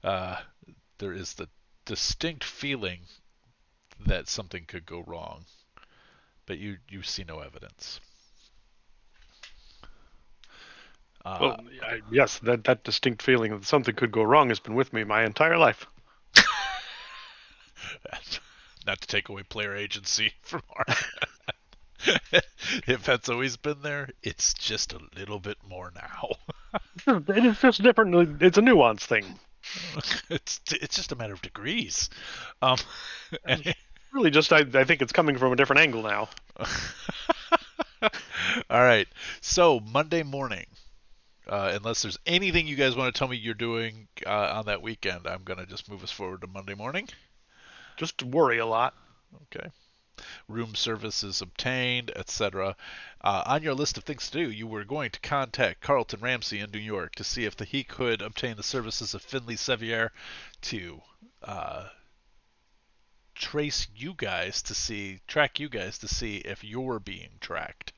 uh, there is the distinct feeling that something could go wrong, but you see no evidence. Well, yes, that distinct feeling that something could go wrong has been with me my entire life. Not to take away player agency from Arm. If that's always been there, it's just a little bit more now. It is just different. It's a nuance thing. It's just a matter of degrees. Really, just I think it's coming from a different angle now. All right. So Monday morning, unless there's anything you guys want to tell me you're doing on that weekend, I'm gonna just move us forward to Monday morning. Just worry a lot. Okay. Room service is obtained, etc. On your list of things to do, you were going to contact Carlton Ramsey in New York to see if he could obtain the services of Finley Sevier to track you guys to see if you're being tracked.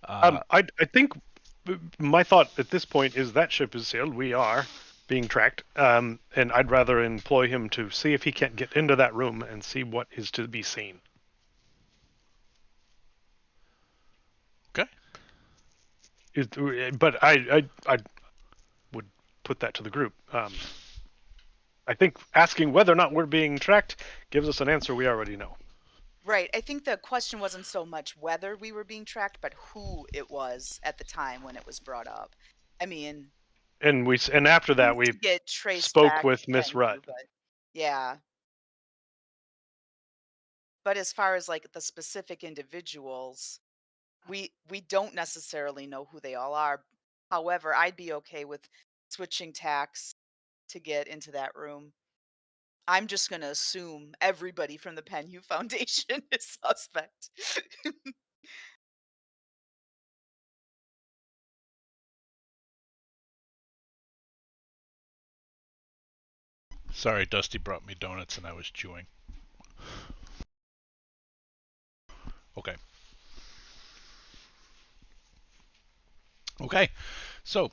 I think my thought at this point is that ship is sailed. We are being tracked, and I'd rather employ him to see if he can't get into that room and see what is to be seen. Okay. But I would put that to the group. I think asking whether or not we're being tracked gives us an answer we already know. Right. I think the question wasn't so much whether we were being tracked, but who it was at the time when it was brought up. I mean, And after that we to get traced spoke back with to Miss Rudd. Penview, but yeah. But as far as like the specific individuals, we don't necessarily know who they all are. However, I'd be okay with switching tacks to get into that room. I'm just going to assume everybody from the Penhew Foundation is suspect. Sorry, Dusty brought me donuts and I was chewing. Okay. Okay. So,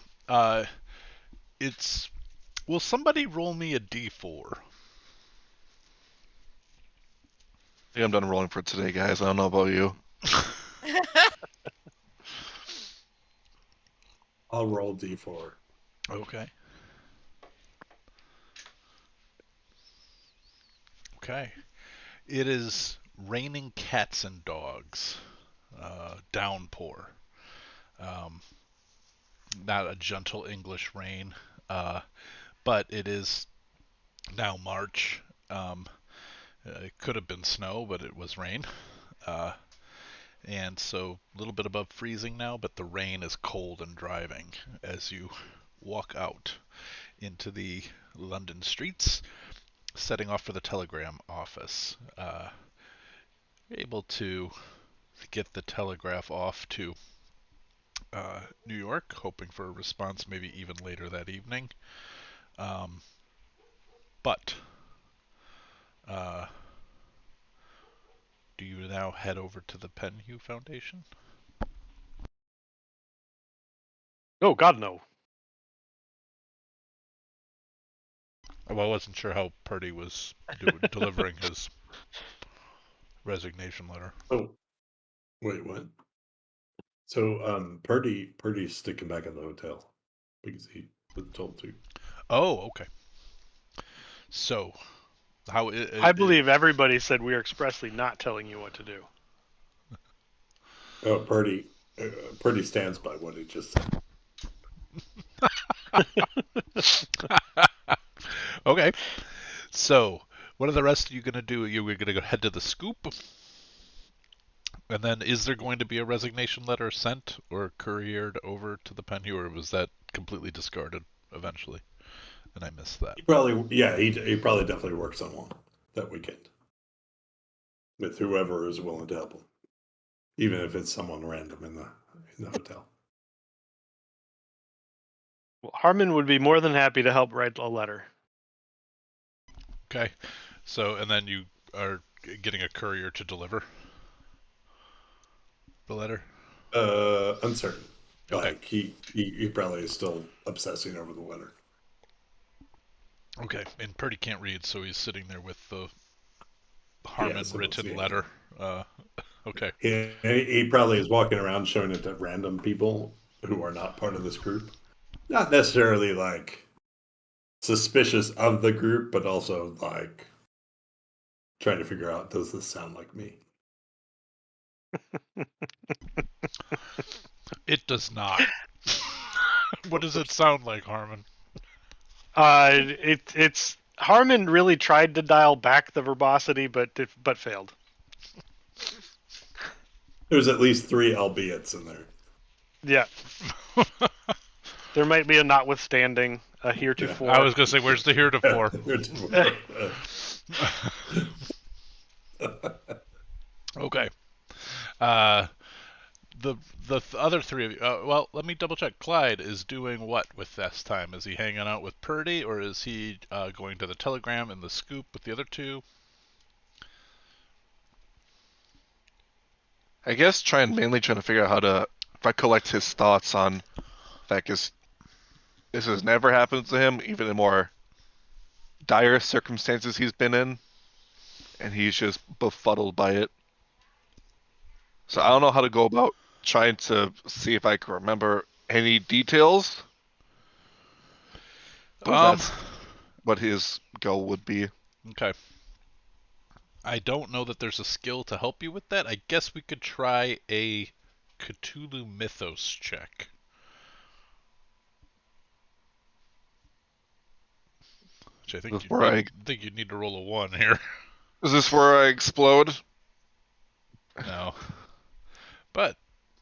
it's. Will somebody roll me a d4? I think I'm done rolling for today, guys. I don't know about you. I'll roll D4. Okay. Okay. It is raining cats and dogs. Downpour. Um, Not a gentle English rain, but it is now March. It could have been snow, but it was rain. Uh, and so a little bit above freezing now, but the rain is cold and driving as you walk out into the London streets, setting off for the telegram office. Able to get the telegraph off to New York, hoping for a response maybe even later that evening. But do you now head over to the Penhew Foundation? Oh God, no. Well, I wasn't sure how Purdy was delivering his resignation letter. Oh, wait, what? So, Purdy's sticking back at the hotel because he was told to. Oh, okay. So, how I believe everybody said we are expressly not telling you what to do. Oh, Purdy stands by what he just said. Okay. So, what are the rest of you going to do? You're going to go head to the scoop? And then is there going to be a resignation letter sent or couriered over to the Penhew, or was that completely discarded eventually? And I missed that. He probably definitely works on one that weekend with whoever is willing to help him, even if it's someone random in the hotel. Well, Harmon would be more than happy to help write a letter. Okay. So, and then you are getting a courier to deliver the letter? Uncertain. Okay. Like he probably is still obsessing over the letter. Okay. And Purdy can't read, so he's sitting there with the Yeah, so don't Harmon-written see letter. anything. Okay. He probably is walking around showing it to random people who are not part of this group. Not necessarily like suspicious of the group, but also like trying to figure out, does this sound like me? It does not. What does it sound like, Harmon? It's Harmon really tried to dial back the verbosity, but failed. There's at least 3 albeits in there. Yeah, there might be a notwithstanding, a Yeah. I heretofore. was gonna say, where's the heretofore? Okay. Uh, the other three of you. Well, let me double check. Clyde is doing what with this time? Is he hanging out with Purdy, or is he going to the Telegram and the Scoop with the other two? I guess mainly trying to figure out how to, if I collect his thoughts on that, because this has never happened to him, even in more dire circumstances he's been in, and he's just befuddled by it. So I don't know how to go about trying to see if I can remember any details, but Um. that's what his goal would be. Okay. I don't know that there's a skill to help you with that. I guess we could try a Cthulhu Mythos check. Which I think This is where I you'd need to roll a 1 here. is this where I explode? No. But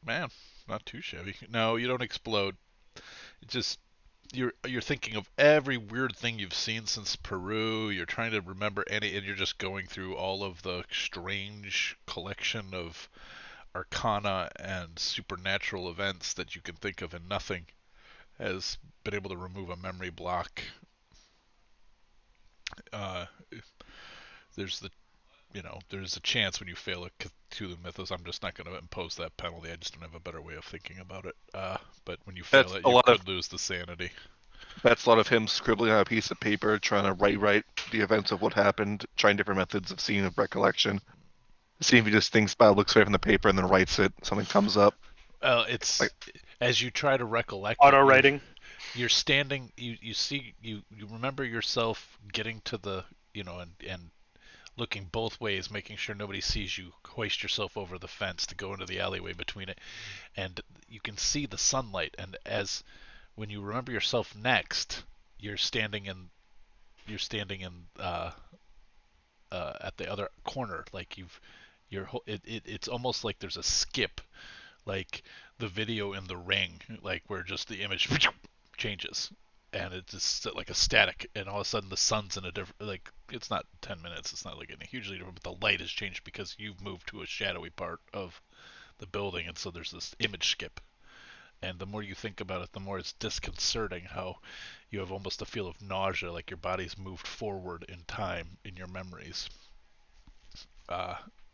man, not too shabby. No, you don't explode. It just you're thinking of every weird thing you've seen since Peru. You're trying to remember any, and you're just going through all of the strange collection of arcana and supernatural events that you can think of, and nothing has been able to remove a memory block. Uh, there's the there's a chance when you fail a Cthulhu Mythos. I'm just not going to impose that penalty. I just don't have a better way of thinking about it. But when you fail That's it, a you lot of could lose the sanity. that's a lot of him scribbling on a piece of paper, trying to write the events of what happened, trying different methods of seeing of recollection. See if he just thinks about it, looks right from the paper, and then writes it. Something comes up. It's Like, as you try to recollect it, Auto writing. you're standing. You see you remember yourself getting to the and looking both ways, making sure nobody sees you. Hoist yourself over the fence to go into the alleyway between it, and you can see the sunlight. And as when you remember yourself next, you're standing in you're standing in at the other corner, like it's almost like there's a skip, like the video in The Ring, like where just the image changes and it's just like a static, and all of a sudden the sun's in a different, like it's not 10 minutes, it's not like any hugely different, but the light has changed because you've moved to a shadowy part of the building, and so there's this image skip. And the more you think about it, the more it's disconcerting how you have almost a feel of nausea, like your body's moved forward in time in your memories.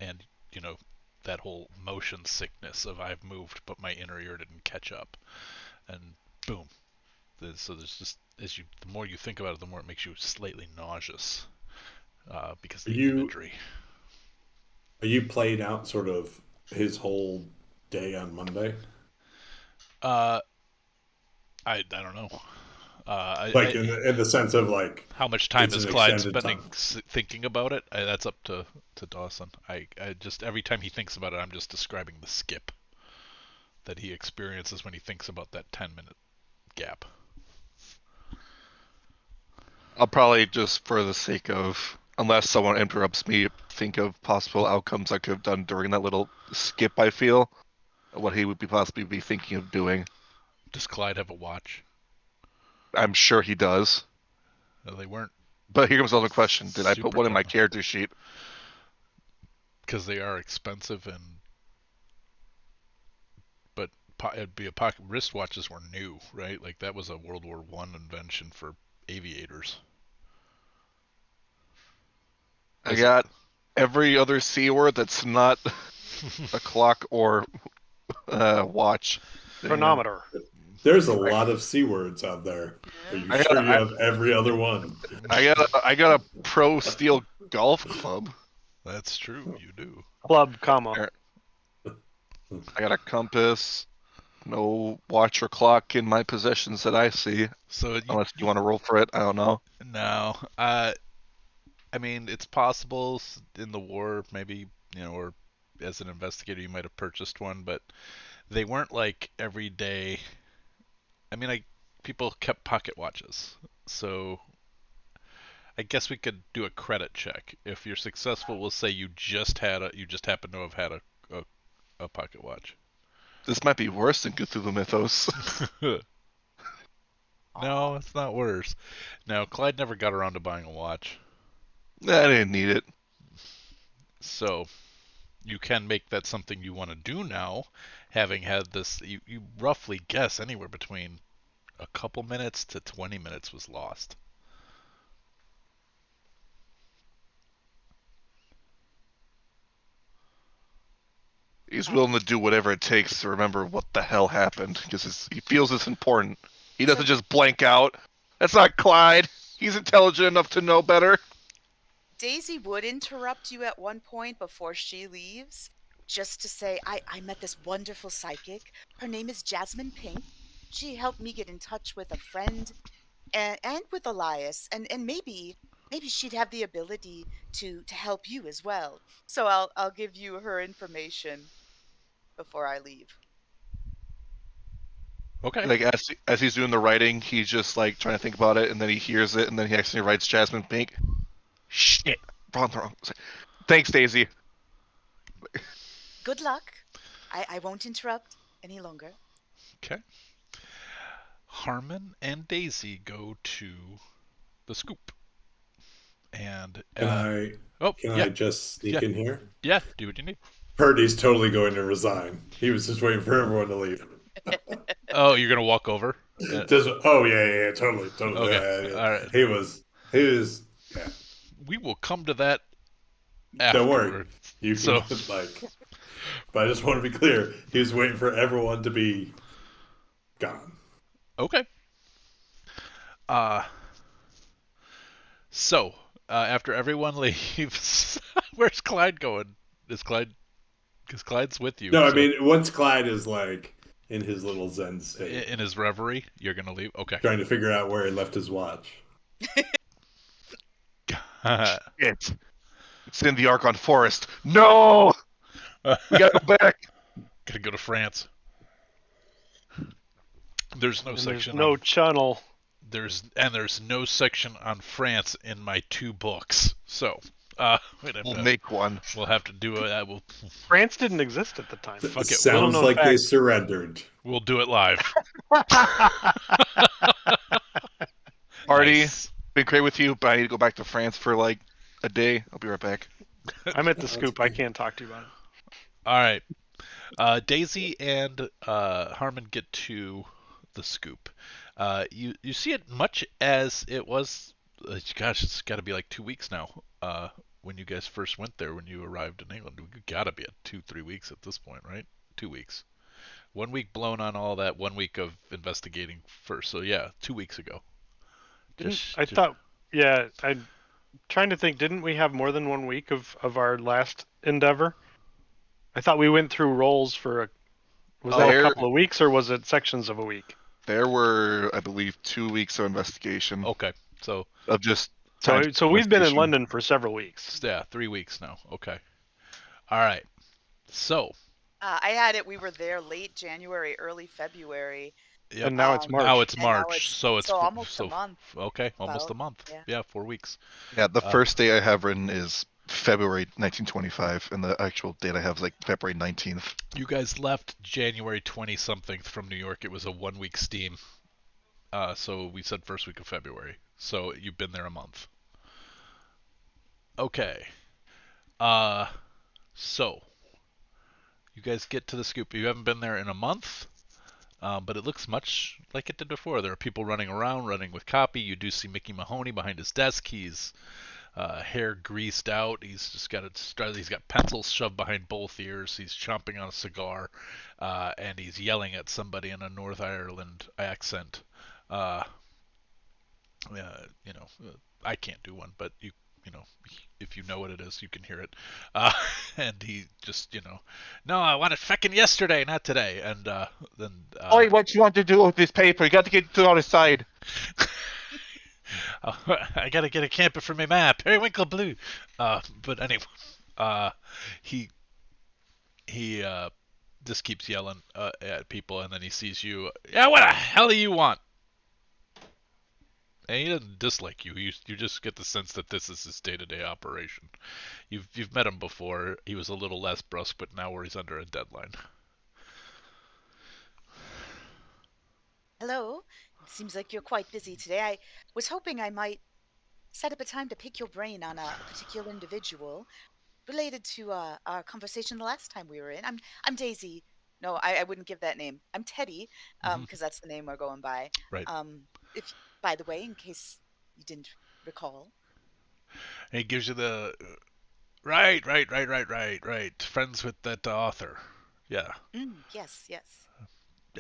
And you know that whole motion sickness of I've moved, but my inner ear didn't catch up, and boom. So there's just the more you think about it, the more it makes you slightly nauseous because Are of the you imagery. are you playing out sort of his whole day on Monday? Uh, I don't know. Like in the sense of like How much time it's is an Clyde extended spending time. thinking about it? That's up to Dawson. I just every time he thinks about it, I'm just describing the skip that he experiences when he thinks about that 10-minute gap. I'll probably just, for the sake of, unless someone interrupts me, think of possible outcomes I could have done during that little skip. I feel what he would be possibly be thinking of doing. Does Clyde have a watch? I'm sure he does. No, they weren't But here comes another question: did I put super one in my technical character sheet? because they are expensive, and but it'd be a pocket. Wristwatches were new, right? Like that was a World War I invention for aviators. I got every other C word that's not a clock or watch. Chronometer. There's a lot of C words out there. Are Yeah. you I sure got you have every other one? I got a pro steel golf club. That's true. You do. Club, comma. I got a compass. No watch or clock in my possessions that I see, So unless you want to roll for it. I don't know. no. I mean, it's possible in the war, maybe, or as an investigator, you might have purchased one, but they weren't like every day. I mean, people kept pocket watches, so I guess we could do a credit check. If you're successful, we'll say you just happen to have had a pocket watch. This might be worse than Cthulhu Mythos. No, it's not worse. Now, Clyde never got around to buying a watch, I didn't need it. so you can make that something you want to do now, having had this. You roughly guess anywhere between a couple minutes to 20 minutes was lost. He's willing to do whatever it takes to remember what the hell happened because he feels it's important. He doesn't just blank out. That's not Clyde. He's intelligent enough to know better. Daisy would interrupt you at one point before she leaves, just to say, I met this wonderful psychic. Her name is Jasmine Pink. She helped me get in touch with a friend and with Elias, and maybe she'd have the ability to help you as well. So I'll give you her information before I leave. Okay. Like as he's doing the writing, he's just like trying to think about it, and then he hears it, and then he accidentally writes Jasmine Pink. Shit, wrong. Thanks, Daisy. Good luck. I won't interrupt any longer. Okay. Harmon and Daisy go to the scoop. And Can I oh can yeah, I just sneak yeah, in here? yeah. Do what you need. Purdy's totally going to resign. He was just waiting for everyone to leave. Oh, you're gonna walk over. Just yeah, totally. Okay. All right. He was yeah. We will come to that Don't worry. afterward. You So can like, but I just want to be clear. He was waiting for everyone to be gone. okay. Uh so after everyone leaves, where's Clyde going? Is Clyde? Because Clyde's with you. No, I So mean once Clyde is like in his little Zen state, in his reverie, you're gonna leave. Okay. trying to figure out where he left his watch. Shit. It's in the Archon Forest. No! We gotta go back. Gotta go to France. There's no And section. there's no channel. There's no section on France in my 2 books. So We'll make one. we'll have to do it. We'll France didn't exist at the time. Fuck it. Sounds Little known like they fact. surrendered. we'll do it live. Party. Nice. Been great with you, but I need to go back to France for like a day. I'll be right back. I'm at the scoop. I can't talk to you about it. All right. Daisy and Harmon get to the scoop. You see it much as it was. Gosh, it's got to be like 2 weeks now. When you guys first went there, when you arrived in England, we got to be at 2-3 weeks at this point, right? 2 weeks. 1 week blown on all that. 1 week of investigating first. So yeah, 2 weeks ago. thought, yeah, I'm trying to think. Didn't we have more than 1 week of our last endeavor? I thought we went through rolls for was that a couple of weeks or was it sections of a week? There were, I believe, 2 weeks of investigation. Okay, so Of just So time we've been in investigation. London for several weeks. yeah, 3 weeks now. Okay. All right. So I had it. We were there late January, early February. yep. And now it's March. Now it's And now March, so it's almost a month. Okay, almost a About, month. yeah. Yeah, 4 weeks. Yeah, the first day I have written is February 1925, and the actual date I have is like February 19th. You guys left January 20 something from New York. It was a 1 week steam. So we said first week of February. So you've been there a month. Okay. So you guys get to the scoop. You haven't been there in a month. But it looks much like it did before. There are people running around, running with copy. You do see Mickey Mahoney behind his desk. He's hair greased out. He's just he's got pencils shoved behind both ears. He's chomping on a cigar, and he's yelling at somebody in a North Ireland accent. Uh, I can't do one, but you know, if you know what it is, you can hear it. And he just, no, I want it feckin' yesterday, not today. And then. Oi, what you want to do with this paper? You got to get it to the other side. I gotta get a camper for my ma, Periwinkle Blue. But anyway, he just keeps yelling at people, and then he sees you. Yeah, what the hell do you want? And he doesn't dislike you. You just get the sense that this is his day-to-day operation. You've met him before. He was a little less brusque, but now he's under a deadline. Hello. It seems like you're quite busy today. I was hoping I might set up a time to pick your brain on a particular individual related to our conversation the last time we were in. I'm Daisy. No, I wouldn't give that name. I'm Teddy, because that's the name we're going by. Right. If by the way, in case you didn't recall. And he gives you the right. Friends with that author. Yeah. Yes.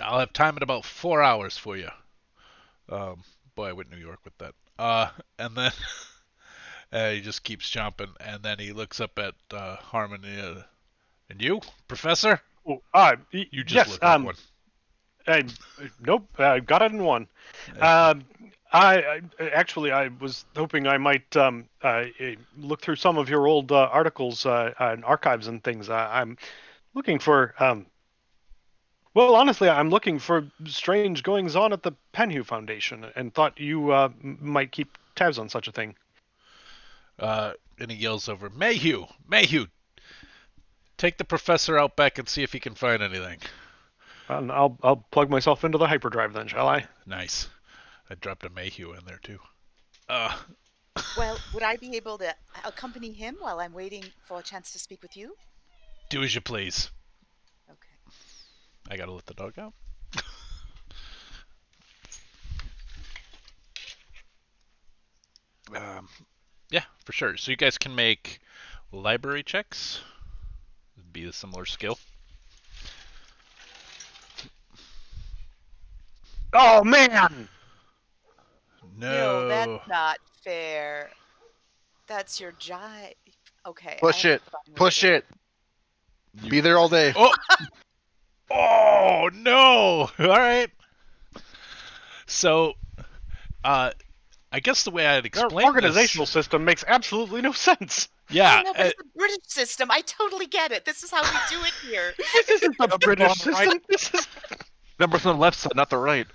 I'll have time in about 4 hours for you. Boy, I went to New York with that. And then he just keeps chomping, and then he looks up at Harmon. And you, Professor? Oh, You just yes. look like one. Nope. I got it in one. I was hoping I might look through some of your old articles and archives and things. I'm looking for. Well, honestly, I'm looking for strange goings on at the Penhew Foundation, and thought you might keep tabs on such a thing. And he yells over, Mayhew, take the professor out back and see if he can find anything. And I'll plug myself into the hyperdrive then, shall I? Nice. I dropped a Mayhew in there too. Well, would I be able to accompany him while I'm waiting for a chance to speak with you? Do as you please. Okay. I gotta let the dog out. Yeah, for sure. So you guys can make library checks. It'd be a similar skill. Oh man! No, No. that's not fair. That's your jive. Okay. Push I have it. to find Push ways it. Be there all day. Oh! Oh no! All right. So, I guess the way I'd Their explain organizational this, system makes absolutely no sense. yeah, I know, but it's a British system. I totally get it. This is how we do it here. This isn't the British Right. system. This is. Numbers on the left side, not the right.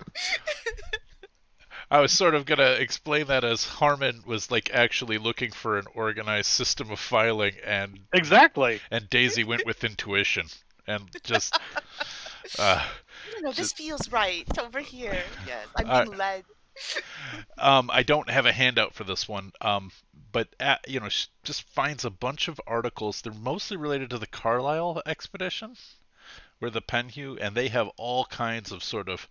I was sort of gonna explain that as Harmon was like actually looking for an organized system of filing, and Exactly. Daisy went with intuition and just. No, this feels right. It's over here. Yes, I'm being led. I don't have a handout for this one, but she just finds a bunch of articles. They're mostly related to the Carlisle expedition, where the Penhew, and they have all kinds of sort of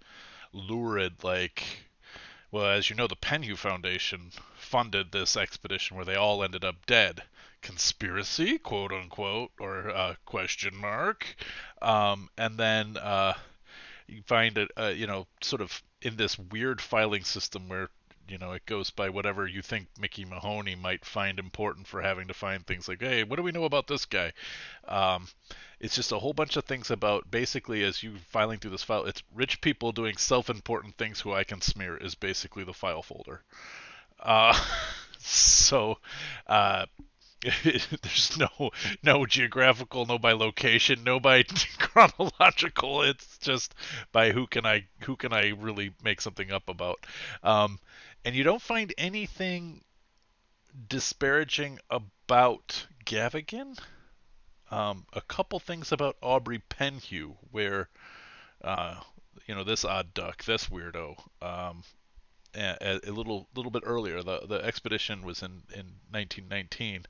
lurid, like, well, as you know, the Penhew Foundation funded this expedition where they all ended up dead. Conspiracy, quote unquote, or question mark. And then you find it, sort of in this weird filing system where, it goes by whatever you think Mickey Mahoney might find important for having to find things like, hey, what do we know about this guy? It's just a whole bunch of things about, basically, as you filing through this file, it's rich people doing self-important things who I can smear is basically the file folder. So there's no geographical, no by location, no by chronological. It's just by who can I really make something up about. And you don't find anything disparaging about Gavigan. A couple things about Aubrey Penhew, where this odd duck, this weirdo. A little bit earlier. The expedition was in 1919,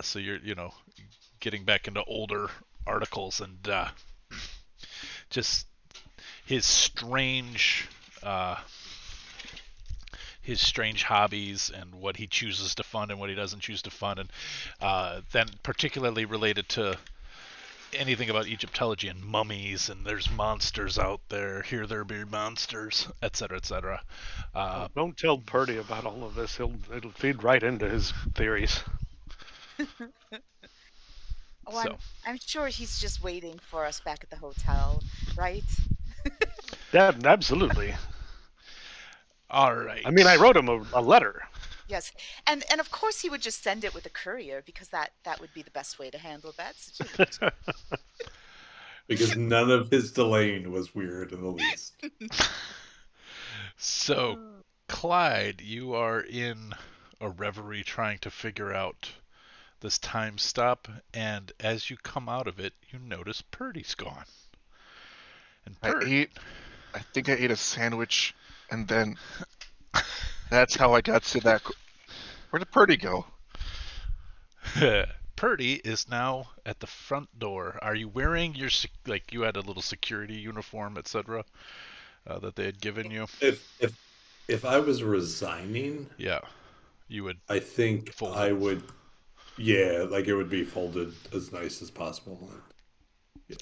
so you're getting back into older articles, and just his strange his strange hobbies and what he chooses to fund and what he doesn't choose to fund, and then particularly related to anything about Egyptology and mummies, and there's monsters out there. Here there be monsters, etc., etc. Don't tell Purdy about all of this. It'll feed right into his theories. Oh, So, I'm sure he's just waiting for us back at the hotel, right? Yeah, absolutely. all right. I mean, I wrote him a letter. Yes, and of course he would just send it with a courier because that would be the best way to handle that situation. Because none of his delaying was weird in the least. So, Clyde, you are in a reverie trying to figure out this time stop, and as you come out of it, you notice Purdy's gone. And I think I ate a sandwich, and then that's how I got to that. Where did Purdy go? Purdy is now at the front door. Are you wearing your like you had a little security uniform, etc., that they had given you? If I was resigning, Yeah, you would I think fold I it. would. Yeah, like it would be folded as nice as possible. Yeah.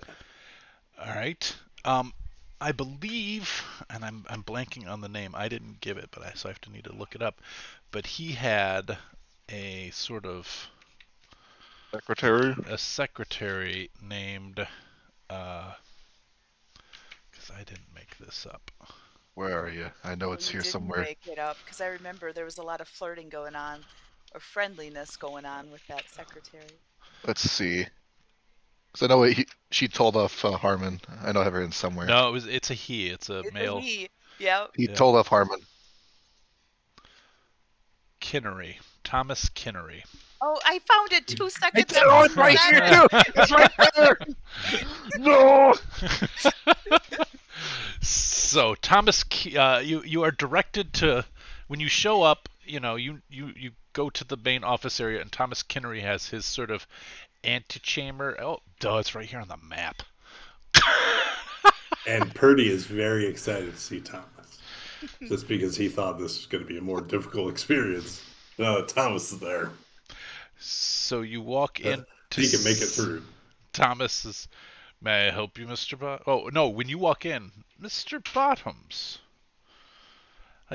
All right. I believe, and I'm blanking on the name. I didn't give it, but so I have to need to look it up. But he had a sort of Secretary? a secretary named, because I didn't make this up. Where are you? I know Well, it's you here didn't somewhere. make it up because I remember there was a lot of flirting going on, or friendliness going on with that secretary. Let's see. Because I know she told off Harmon. I know I have her in somewhere. No, it's a he. It's a It's a male. he. Yep. He Yeah. told off Harmon. Kinnery. Thomas Kinnery. Oh, I found it 2 seconds It's after you right said here it. too. It's right there. No. So Thomas, you are directed to when you show up. You go to the main office area, and Thomas Kinnery has his sort of antechamber. Oh, duh, it's right here on the map. And Purdy is very excited to see Thomas, just because he thought this was going to be a more difficult experience. No, Thomas is there. So you walk in to He can make it through. Thomas. May I help you, Mr. Bot? Oh no, when you walk in, Mr. Bottoms.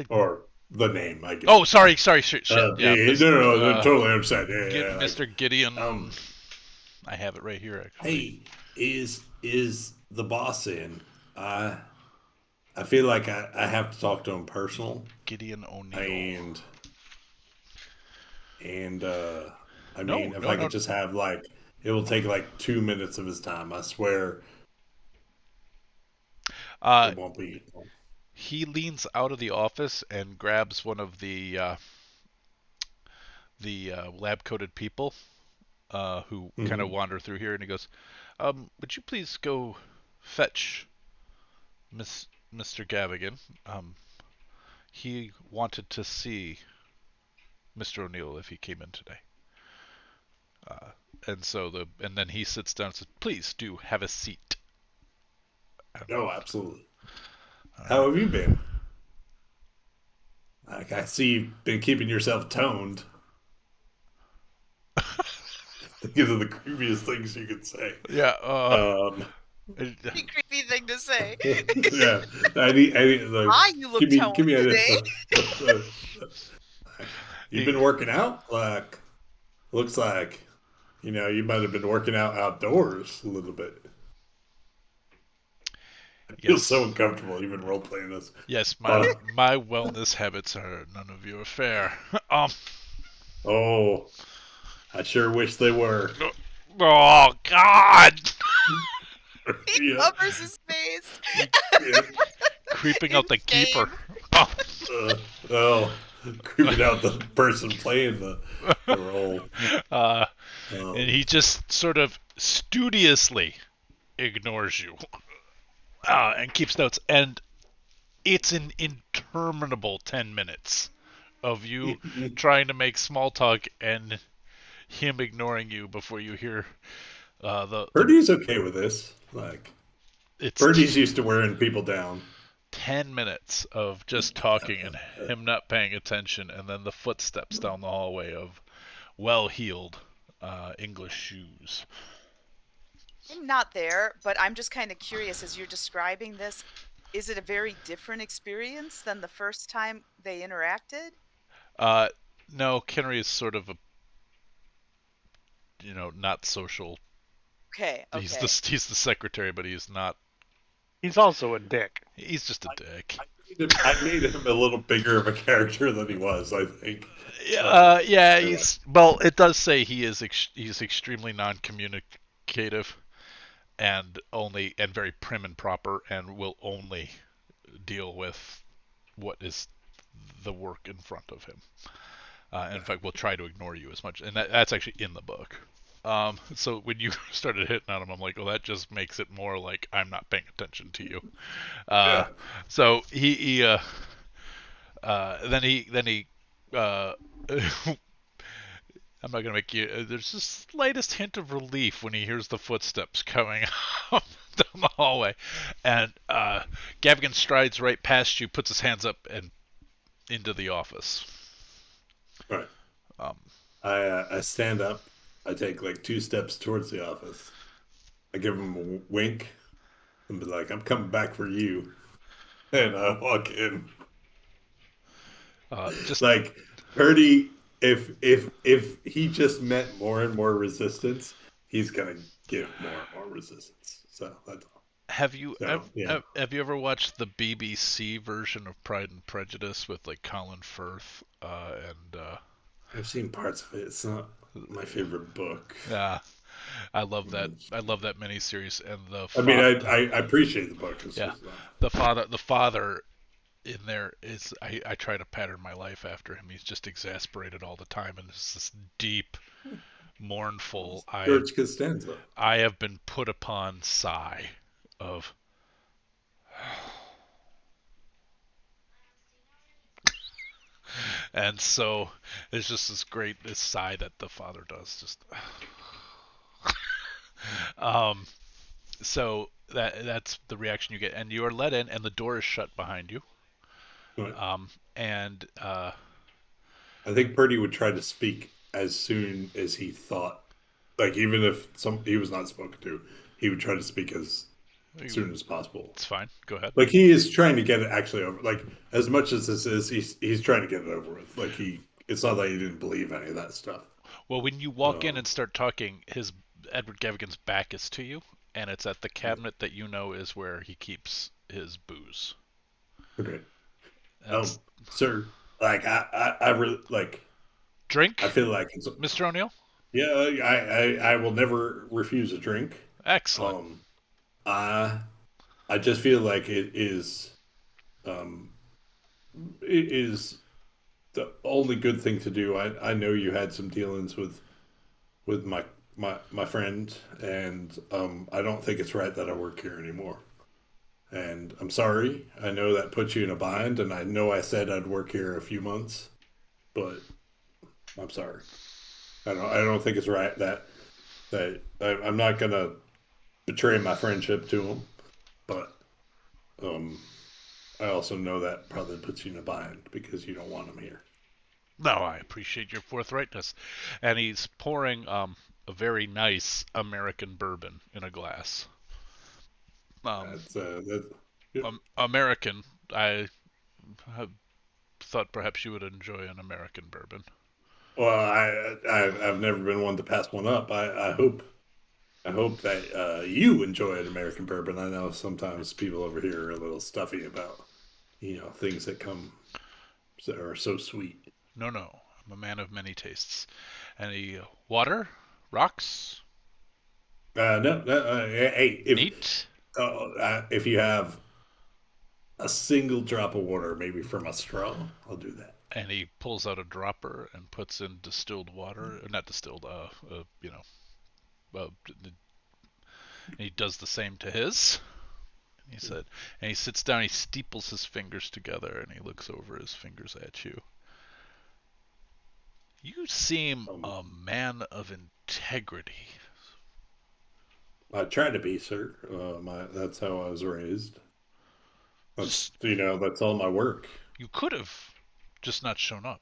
Or the name, I guess. Oh, sorry, shit. Yeah, no, totally understand. Mr. Gideon. Um, I have it right here, actually. Hey, is the boss in? I feel like I have to talk to him personal. Gideon O'Neill. And I No, mean, if no, I no. could just have it will take 2 minutes of his time. I swear. It won't be. He leans out of the office and grabs one of the lab-coated people who kind of wander through here, and he goes, "Would you please go fetch Mr. Gavigan? He wanted to see Mr. O'Neill if he came in today." And then he sits down and says, "Please do have a seat." Oh, absolutely. How have you been? I see you've been keeping yourself toned. These are the creepiest things you could say. Yeah. Pretty creepy thing to say. Yeah, I need You look toned give me today. You've been working out? Looks like, you might have been working out outdoors a little bit. I feel so uncomfortable even role playing this. Yes, my wellness habits are none of your affair. Oh, I sure wish they were. Oh God! He covers his face. Yeah. Creeping out the Shame. keeper. Creeping out the person playing the role. And he just sort of studiously ignores you and keeps notes. And it's an interminable 10 minutes of you trying to make small talk and him ignoring you before you hear Birdie's okay with this. it's Birdie's used to wearing people down. 10 minutes of just talking and him not paying attention, and then the footsteps down the hallway of well-heeled English shoes. I'm not there, but I'm just kind of curious as you're describing this. Is it a very different experience than the first time they interacted? Uh, no, Kenry is sort of a, not social. Okay, okay. He's the secretary, but he's not. He's also a dick. He's just a dick. I made him a little bigger of a character than he was, I think. Yeah, he's well. It does say he's extremely non-communicative and very prim and proper, and will only deal with what is the work in front of him. In fact, we'll try to ignore you as much, and that's actually in the book. So when you started hitting on him, I'm like, well, that just makes it more like I'm not paying attention to you. Yeah. So then he I'm not gonna make you. There's the slightest hint of relief when he hears the footsteps coming up down the hallway, and Gavigan strides right past you, puts his hands up, and into the office. All right. Um, I stand up. I take like 2 steps towards the office. I give him a wink and be like, "I'm coming back for you." And I walk in. just Like Purdy, if he just met more and more resistance, he's gonna give more and more resistance. So that's all. have you So ever yeah, have you ever watched the BBC version of Pride and Prejudice with like Colin Firth and I've seen parts of it. It's not my favorite book. yeah, I love that. I love that miniseries and the I mean, I appreciate the book. It's yeah, just not. the father in there is I try to pattern my life after him. He's just exasperated all the time, and it's this deep, mournful. George Costanza. I have been put upon sigh of. And so there's just this sigh that the father does. Just um, so that's the reaction you get, and you are let in, and the door is shut behind you. Right. And I think Purdy would try to speak as soon as he thought, like even if he was not spoken to, he would try to speak as soon as possible. it's fine. Go ahead. Like he is trying to get it actually over. Like as much as this is, he's trying to get it over with. Like it's not like he didn't believe any of that stuff. Well, when you walk in and start talking, his Edward Gavigan's back is to you, and it's at the cabinet that you know is where he keeps his booze. Okay. That's, Sir, like I really like. drink, I feel like it's. Mr. O'Neill. Yeah, I will never refuse a drink. Excellent. I just feel like um it is the only good thing to do. I know you had some dealings with my friend, and I don't think it's right that I work here anymore. And I'm sorry. I know that puts you in a bind, and I know I said I'd work here a few months, but I'm sorry. I don't think it's right I'm not gonna betray my friendship to him, but um I also know that probably puts you in a bind because you don't want him here. No, I appreciate your forthrightness. And he's pouring a very nice American bourbon in a glass. That's American. I have thought perhaps you would enjoy an American bourbon. well, I've never been one to pass one up. I hope that you enjoy an American bourbon. I know sometimes people over here are a little stuffy about things that are so sweet. No, no. I'm a man of many tastes. Any water? Rocks? No, no. Hey, Neat? if you have a single drop of water, maybe from a straw, I'll do that. And he pulls out a dropper and puts in distilled water. Not distilled, he does the same to his. He said, and he sits down, he steeples his fingers together, and he looks over his fingers at you. You seem a man of integrity. I try to be, sir. That's how I was raised. That's that's all my work. You could have just not shown up.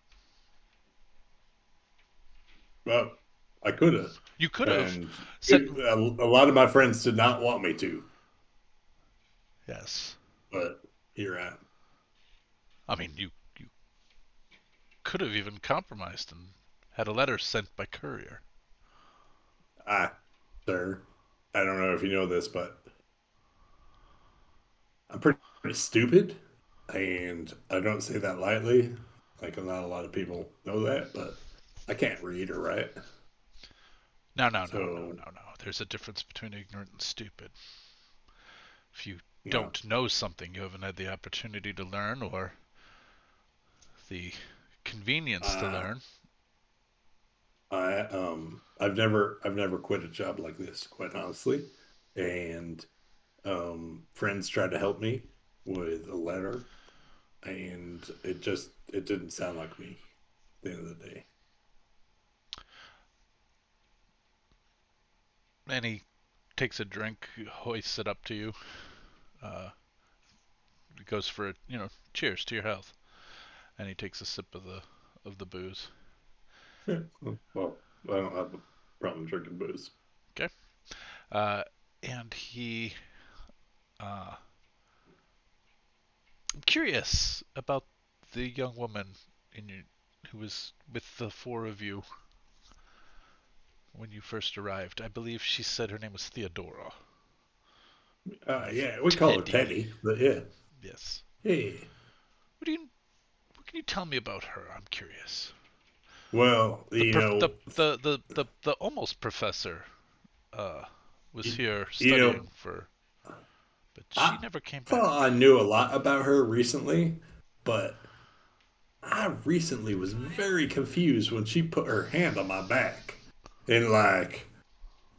Well, I could have, You could have and said a lot of my friends did not want me to, yes. but here I am. I mean, you could have even compromised and had a letter sent by courier. Sir, I don't know if you know this, but I'm pretty stupid, and I don't say that lightly. Like, not a lot of people know that, but I can't read or write. No, no, no, no, So, no, no. There's a difference between ignorant and stupid. If you you know, don't know something, you haven't had the opportunity to learn or the convenience to uh, learn. I've never quit a job like this, quite honestly, and friends tried to help me with a letter, and it didn't sound like me at the end of the day. And he takes a drink, hoists it up to you. Uh, goes for a, cheers to your health. And he takes a sip of the booze. Yeah, well, I don't have a problem drinking booze. Okay. Uh, and he, I'm curious about the young woman in your, who was with the four of you when you first arrived. I believe she said her name was Theodora. With Yeah, we call her Teddy. Teddy, but yeah, Yes. yeah. What can you tell me about her? I'm curious. Well, The prof- the almost professor was you, here you know, studying for, but she I never came thought back. I knew a lot about her recently, but I recently was very confused when she put her hand on my back in like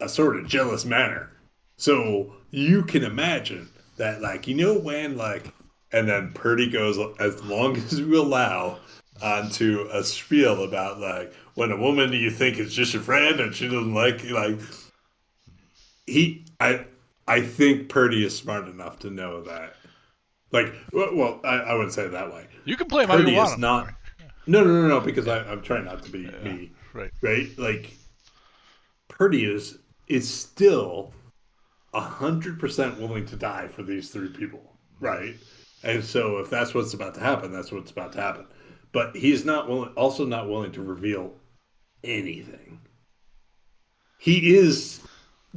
a sort of jealous manner. So you can imagine that, like, when, like, and then Purdy goes as long as you allow onto a spiel about, like, when a woman you think is just your friend and she doesn't like you, like, he, I think Purdy is smart enough to know that. Like, I wouldn't say it that way. You can play him how you Purdy want is him, not. Mike. No, because Yeah, I'm trying not to be yeah, me, right. right? Like, Purdy is still 100% willing to die for these three people, right? And so if that's what's about to happen, that's what's about to happen. But he's not willing, also not willing to reveal anything. He is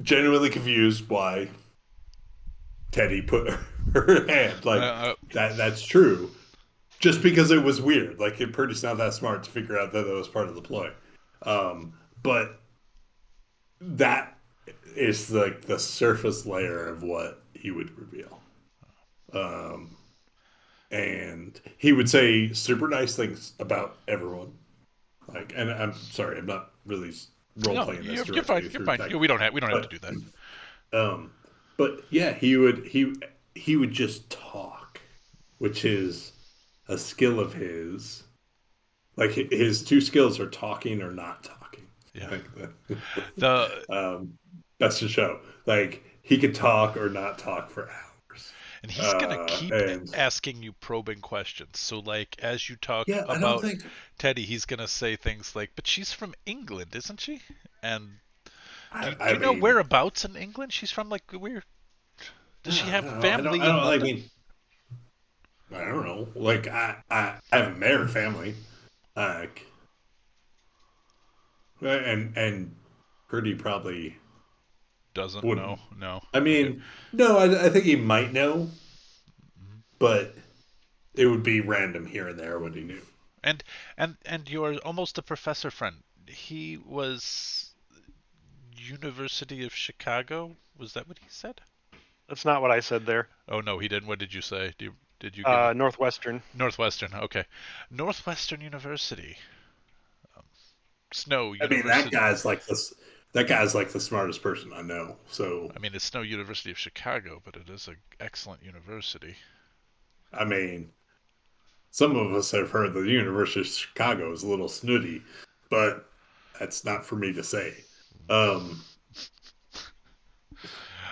genuinely confused why Teddy put her hand. Like Uh, that's true. Just because it was weird. Like Purdy's not that smart to figure out that that was part of the ploy. But that is like the surface layer of what he would reveal. Um, and he would say super nice things about everyone. Like, and I'm sorry, I'm not really role no, playing this you're fine. directly You're through fine. text, We don't have to but do that. um, but yeah, he would just talk, which is a skill of his. Like his two skills are talking or not talking. Yeah. Like The that's the show. Like he could talk or not talk for hours. and he's gonna keep And asking you probing questions. So like as you talk yeah, I don't about think Teddy, he's gonna say things like, "But she's from England, isn't she?" And do I you know mean, whereabouts in England she's from? Like where does she have no, family I in don't. I London? mean, I don't know. Like I have a married family. Like and Purdy probably Doesn't wouldn't. know. No. I Okay. mean, no, I think he might know, Mhm. but it would be random here and there what he knew. And and you're almost a professor friend. He was University of Chicago. Was that what he said? That's not what I said there. Oh no, he didn't. What did you say? Did you give it? Northwestern. Northwestern. Okay. Northwestern University. Um, Snow I mean, University. that guy's like the smartest person I know. So, I mean, it's no University of Chicago, but it is an excellent university. I mean, some of us have heard the University of Chicago is a little snooty, but that's not for me to say. Um,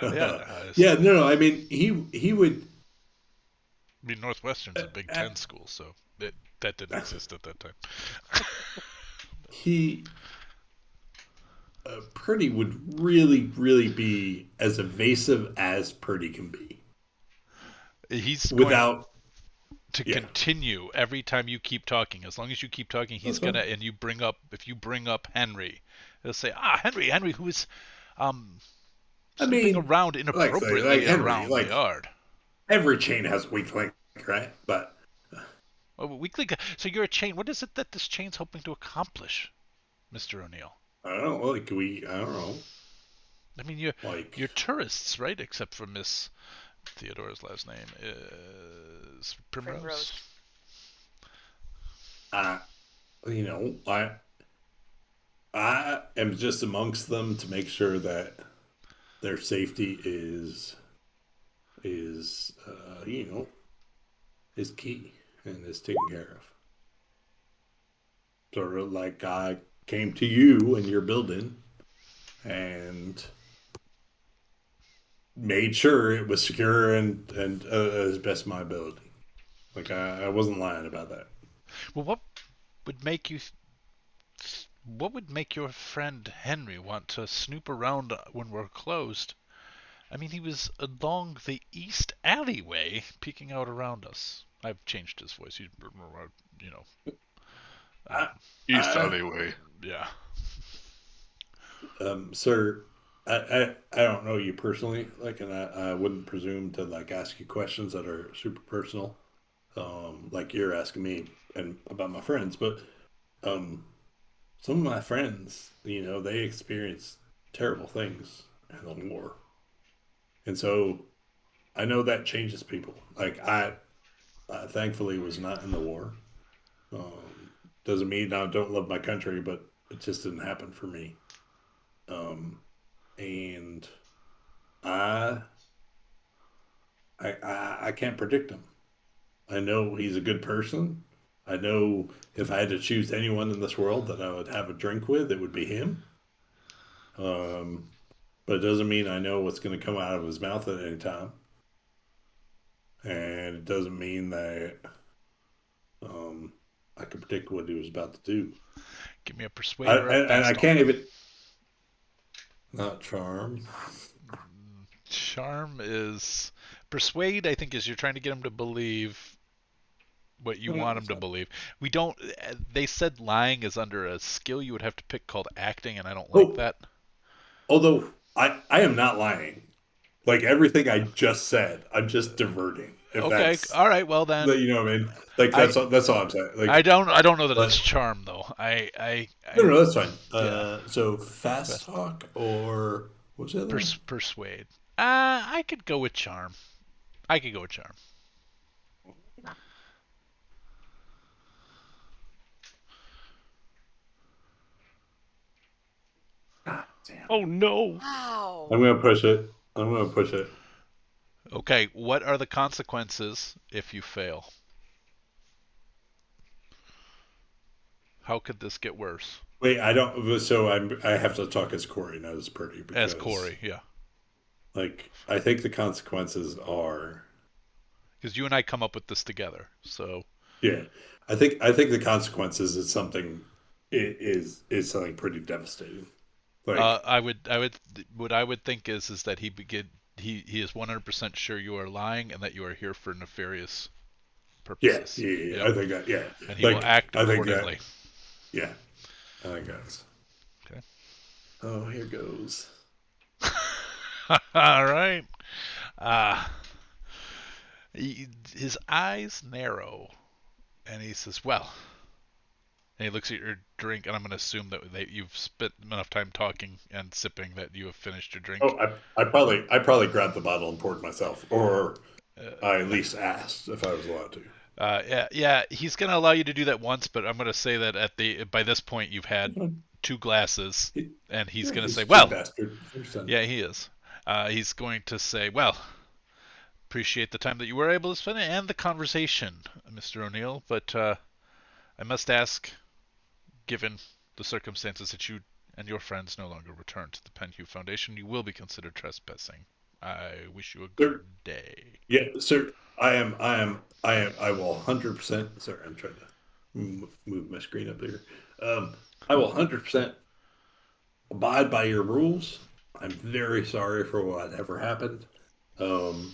Yeah, yeah, no, I mean, he would I mean, Northwestern's a Big uh, Ten school, so that didn't exist at that time. he Purdy would really, really be as evasive as Purdy can be He's going without, to yeah, continue every time you keep talking. As long as you keep talking, he's that's gonna. fine. And if you bring up Henry, he'll say, Henry, who is um I snooping mean, around like inappropriately Henry, around my like yard. every chain has a weak link, right? But Oh, weekly. So you're a chain. What is it that this chain's hoping to accomplish, Mr. O'Neill? I don't know, like I don't know, I mean, you're like you're tourists, right? Except for Miss Theodore's last name is Primrose. Primrose. I, you know, I am just amongst them to make sure that their safety is is key and is taken care of. Sort of like I came to you in your building and made sure it was secure and as best of my ability. Like I wasn't lying about that. Well, would make you? What would make your friend Henry want to snoop around when we're closed? I mean, he was along the east alleyway, peeking out around us. I've changed his voice. You know, I, um, East I alleyway. yeah. Sir, I don't know you personally, like, and I wouldn't presume to like ask you questions that are super personal, like you're asking me and about my friends. But um, some of my friends, they experience terrible things in the war, and so I know that changes people. Like I thankfully was not in the war. Doesn't mean I don't love my country, but it just didn't happen for me. Um, and I I can't predict him. I know he's a good person. I know if I had to choose anyone in this world that I would have a drink with, it would be him. Um, but it doesn't mean I know what's going to come out of his mouth at any time, and it doesn't mean that um, I can predict what he was about to do. Give me a persuade or a And I fast can't talk. even not charm. Charm is persuade. I think is you're trying to get him to believe what you want him to believe. We don't. They said lying is under a skill you would have to pick called acting, and I don't like Oh, that. although I am not lying. Like everything I just said, I'm just diverting. If Okay, that's all right. Well then, what I mean. Like I that's all I'm saying. I Like, don't I don't know that it's but charm though. no, I no, that's fine. yeah. So fast Fast talk or what's the other one? persuade. I could go with charm. I could go with charm. God damn Oh it! no! Wow. I'm gonna push it. I'm gonna push it. Okay, what are the consequences if you fail? How could this get worse? Wait, I don't. So I have to talk as Corey, not as Purdy, As because Corey, yeah. like I think the consequences are Because you and I come up with this together. So yeah. I think the consequences is something is something pretty devastating. Like what I would think is that he is 100% sure you are lying and that you are here for nefarious yeah, purposes. yeah, yeah. Yep. I think that yeah. And he will Like act I think that accordingly. yeah. I think that's Okay. oh here goes. All right. Uh, his eyes narrow, and he says, "Well," and he looks at your drink, and I'm going to assume that you've spent enough time talking and sipping that you have finished your Oh, drink. I probably grabbed the bottle and poured myself, or I at Uh, least asked if I was allowed to. yeah, he's going to allow you to do that once, but I'm going to say that by this point you've had That's fine. two glasses, He, and he's yeah, going to he's say, a cheap "Well," bastard. I understand. yeah, he is. He's going to say, "Well, appreciate the time that you were able to spend and the conversation, Mr. O'Neill, but I must ask, given the circumstances that you and your friends no longer return to the Penhew Foundation, you will be considered trespassing. I wish you a good Sir, day." yeah, sir. I will 100%. Sorry, I'm trying to move my screen up there. I will 100% abide by your rules. I'm very sorry for whatever happened. Um,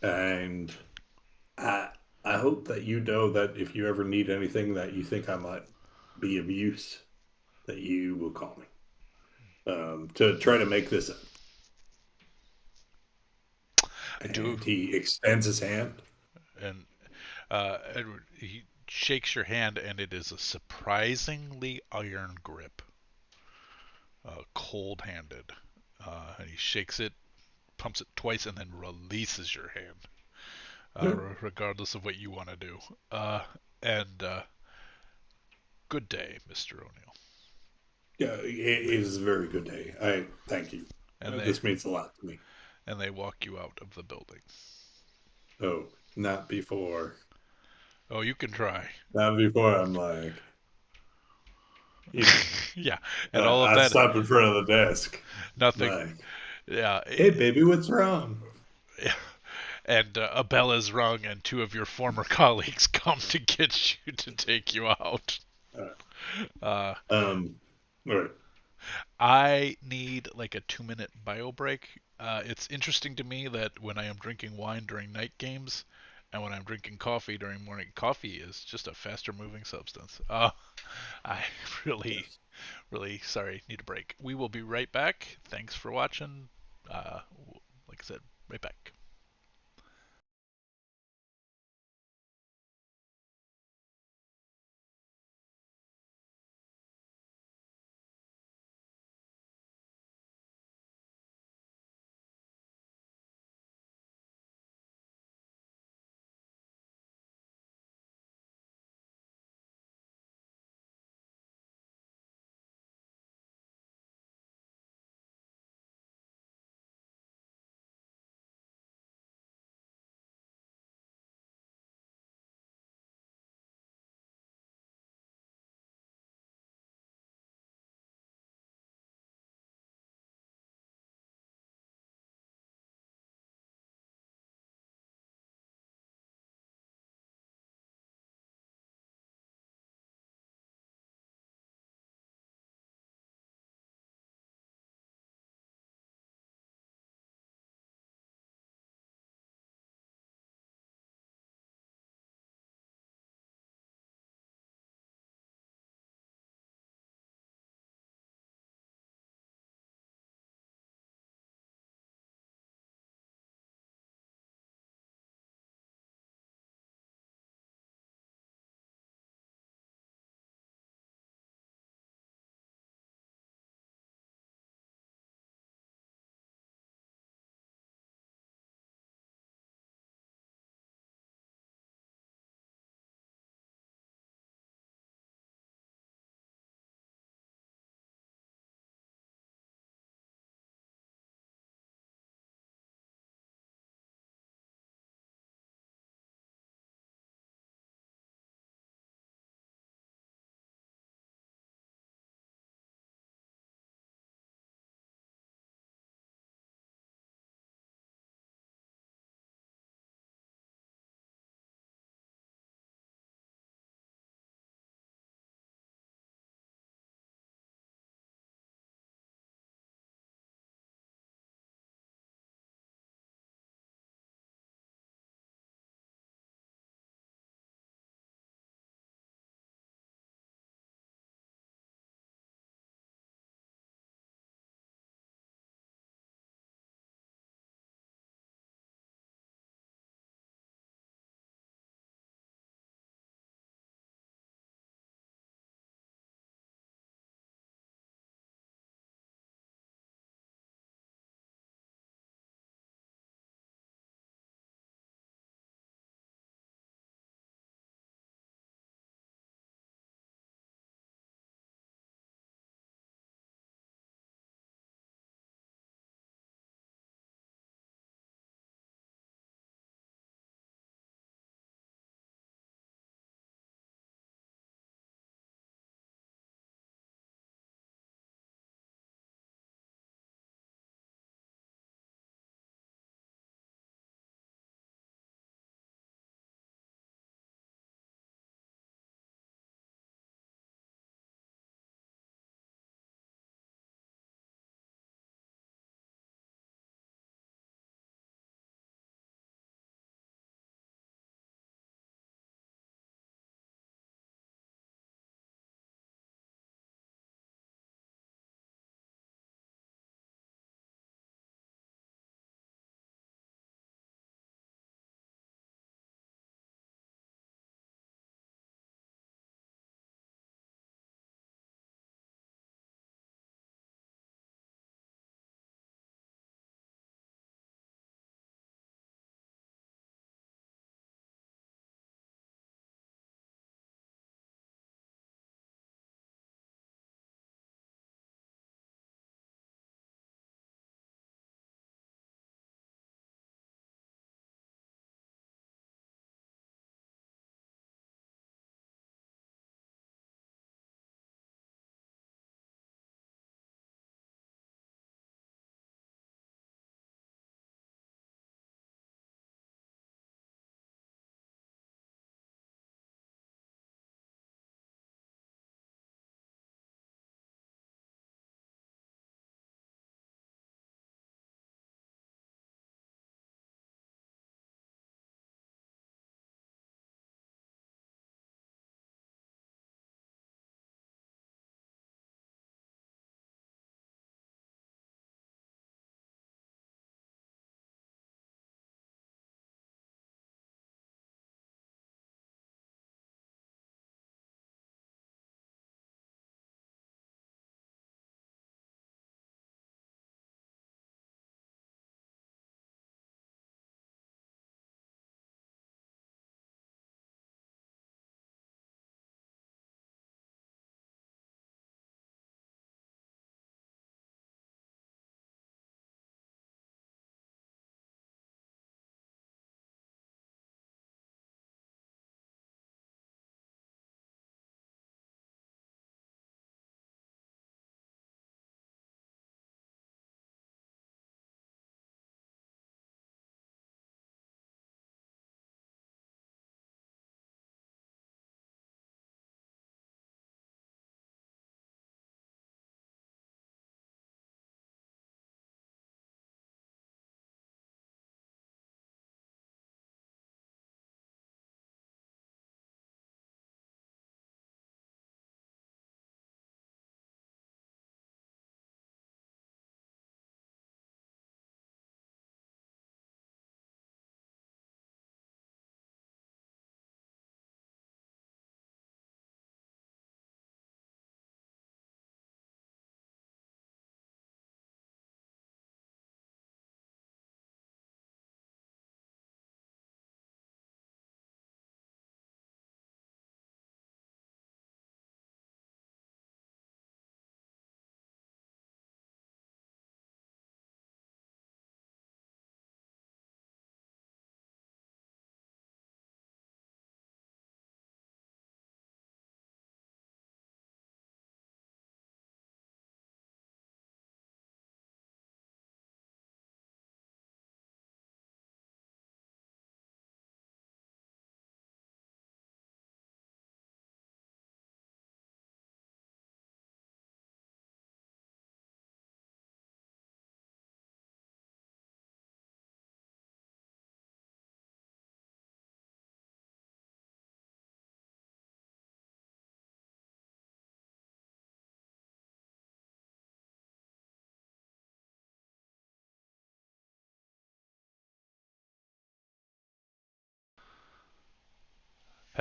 and I I hope that you know that if you ever need anything that you think I might be of use, that you will call me. To try to make this. I do, And he extends his hand. and Edward, he shakes your hand, and it is a surprisingly iron grip, cold-handed. And he shakes it, pumps it twice, and then releases your hand, regardless of what you want to do. And good day, Mr. O'Neill. Yeah, it is a very good day. I thank you. And they This means a lot to me. and they walk you out of the building. Oh, not before. Oh, you can try. Not before I'm like, you know, Yeah, and all of I that, stop in front of the desk. nothing. Like, Yeah, hey, baby, what's wrong? and a bell is rung, and two of your former colleagues come to get you to take you out. Uh, Uh, all right. I need like a 2 minute bio break. It's interesting to me that when I am drinking wine during night games, and when I'm drinking coffee during morning, coffee is just a faster moving substance. I really, Yes. really sorry, need a break. We will be right back. Thanks for watching. Uh, like I said, right back.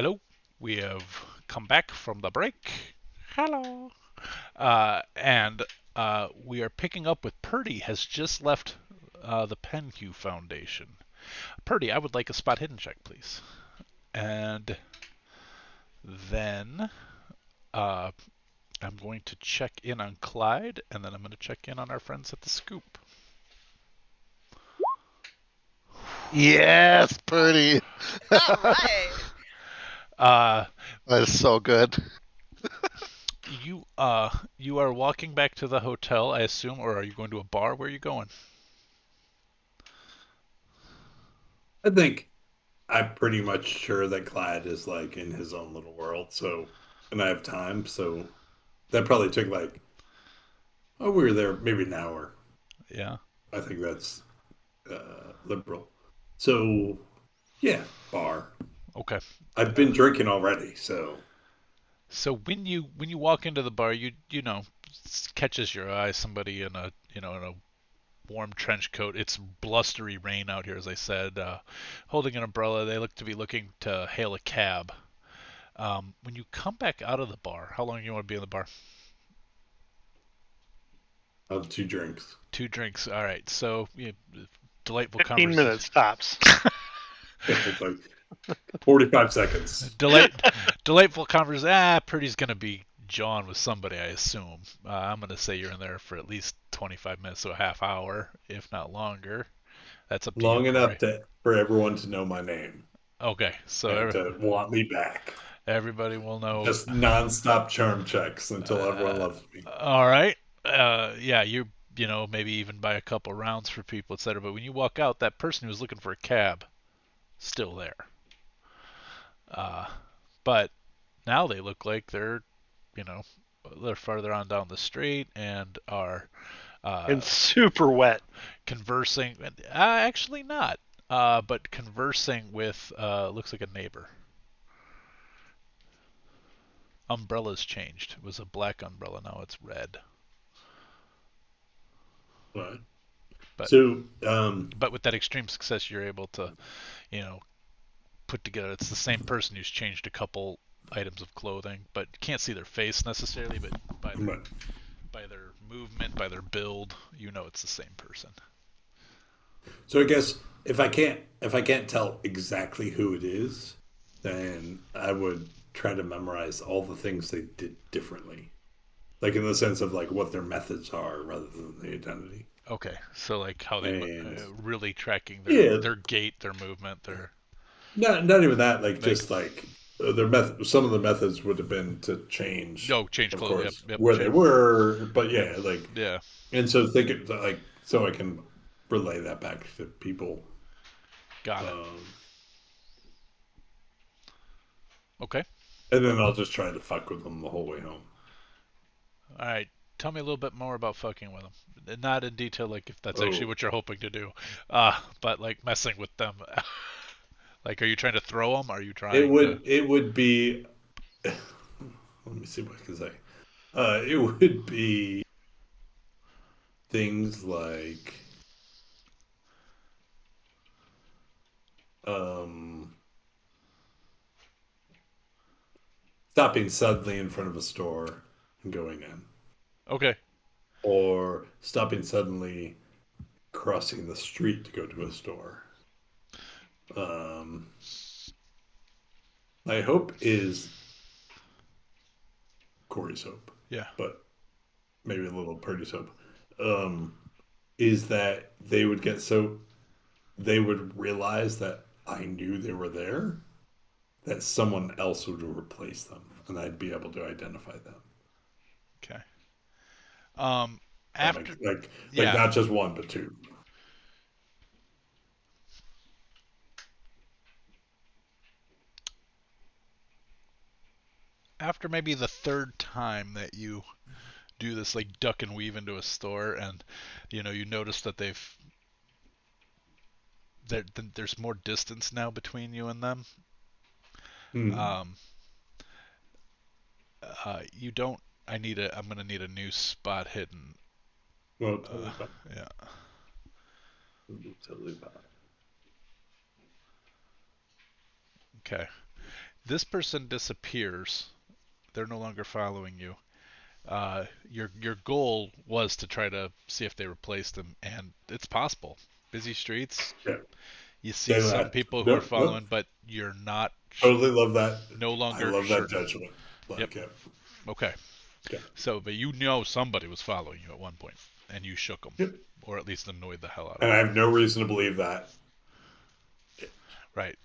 Hello. We have come back from the break. Hello. And we are picking up with Purdy has just left the Penhew Foundation. Purdy, I would like a spot hidden check, please. And then uh, I'm going to check in on Clyde, and then I'm going to check in on our friends at the Scoop. Yes, Purdy. All right. Uh, That is so good. you are walking back to the hotel, I assume, or are you going to a bar? Where are you going? I think I'm pretty much sure that Clyde is like in his own little world. So, and I have time. So that probably took like, oh, we were there maybe an hour. Yeah. I think that's liberal. So, yeah, bar. Okay. I've been drinking already. So, So when you walk into the bar, you know catches your eye somebody in a in a warm trench coat. It's blustery rain out here, as I said, holding an umbrella. They look to be looking to hail a cab. When you come back out of the bar, how long do you want to be in the bar? I'll have 2 drinks. 2 drinks. All right. So delightful 15 conversation. minutes tops. It's like 45 seconds. Delightful conversation. Purdy's gonna be jawing with somebody, I assume. I'm gonna say you're in there for at least 25 minutes to a half hour, if not longer. That's up to you, Long enough Corey. for everyone to know my name Okay, so and to want me back. everybody will know. Just nonstop charm checks until everyone Uh, loves me. all right. Yeah, you know maybe even buy a couple rounds for people, etc. But when you walk out, that person who was looking for a cab still there. Uh, but now they look like you know they're farther on down the street and are And uh, super wet. conversing. Actually, not. But conversing with looks like a neighbor. Umbrella's changed. It was a black umbrella. Now it's red. Right. But So, but with that extreme success, you're able to you know put together. It's the same person who's changed a couple items of clothing, but you can't see their face necessarily. But right. by their movement, by their build, you know it's the same person. So I guess if I can't tell exactly who it is, then I would try to memorize all the things they did differently. Like in the sense of like what their methods are rather than the identity. Okay, so like how they And really tracking yeah, their gait, their movement, their not even that, like like just like their method some of the methods would have been to change, no change of clothes. Yep, course, yep, where they change. were, but Yep, yeah, like yeah, and so think it like so I can relay that back to people. got it. Um Okay, and then I'll just try to fuck with them the whole way home. all right. Tell me a little bit more about fucking with them. Not in detail, like if that's actually Oh, what you're hoping to do, but like messing with them. Like, are you trying to throw them? Are you trying to? it would be let me see what I can say. It would be things like um stopping suddenly in front of a store and going in, Okay, or stopping suddenly crossing the street to go to a store. Um, my hope is Corey's hope, yeah, but maybe a little Purdy's hope, um, is that they would realize that I knew they were there, that someone else would replace them, and I'd be able to identify them. okay. Um, That after makes like yeah, not just one but two. after maybe the third time that you do this like duck and weave into a store and you notice that there's more distance now between you and them. Hmm. um you don't I'm gonna need a new spot hidden. Well, uh totally fine. yeah, Totally fine. okay. This person disappears. They're no longer following you. Your goal was to try to see if they replaced them, and it's possible. Busy streets, Yeah. you see Then some I, people who are no, no, following, but you're not totally love that. no I longer love that certain. judgment. Yep. Like, yeah. Okay. Okay. So, but you know somebody was following you at one point, and you shook them, Yep. or at least annoyed the hell out of And I them. have no reason to believe that. Right.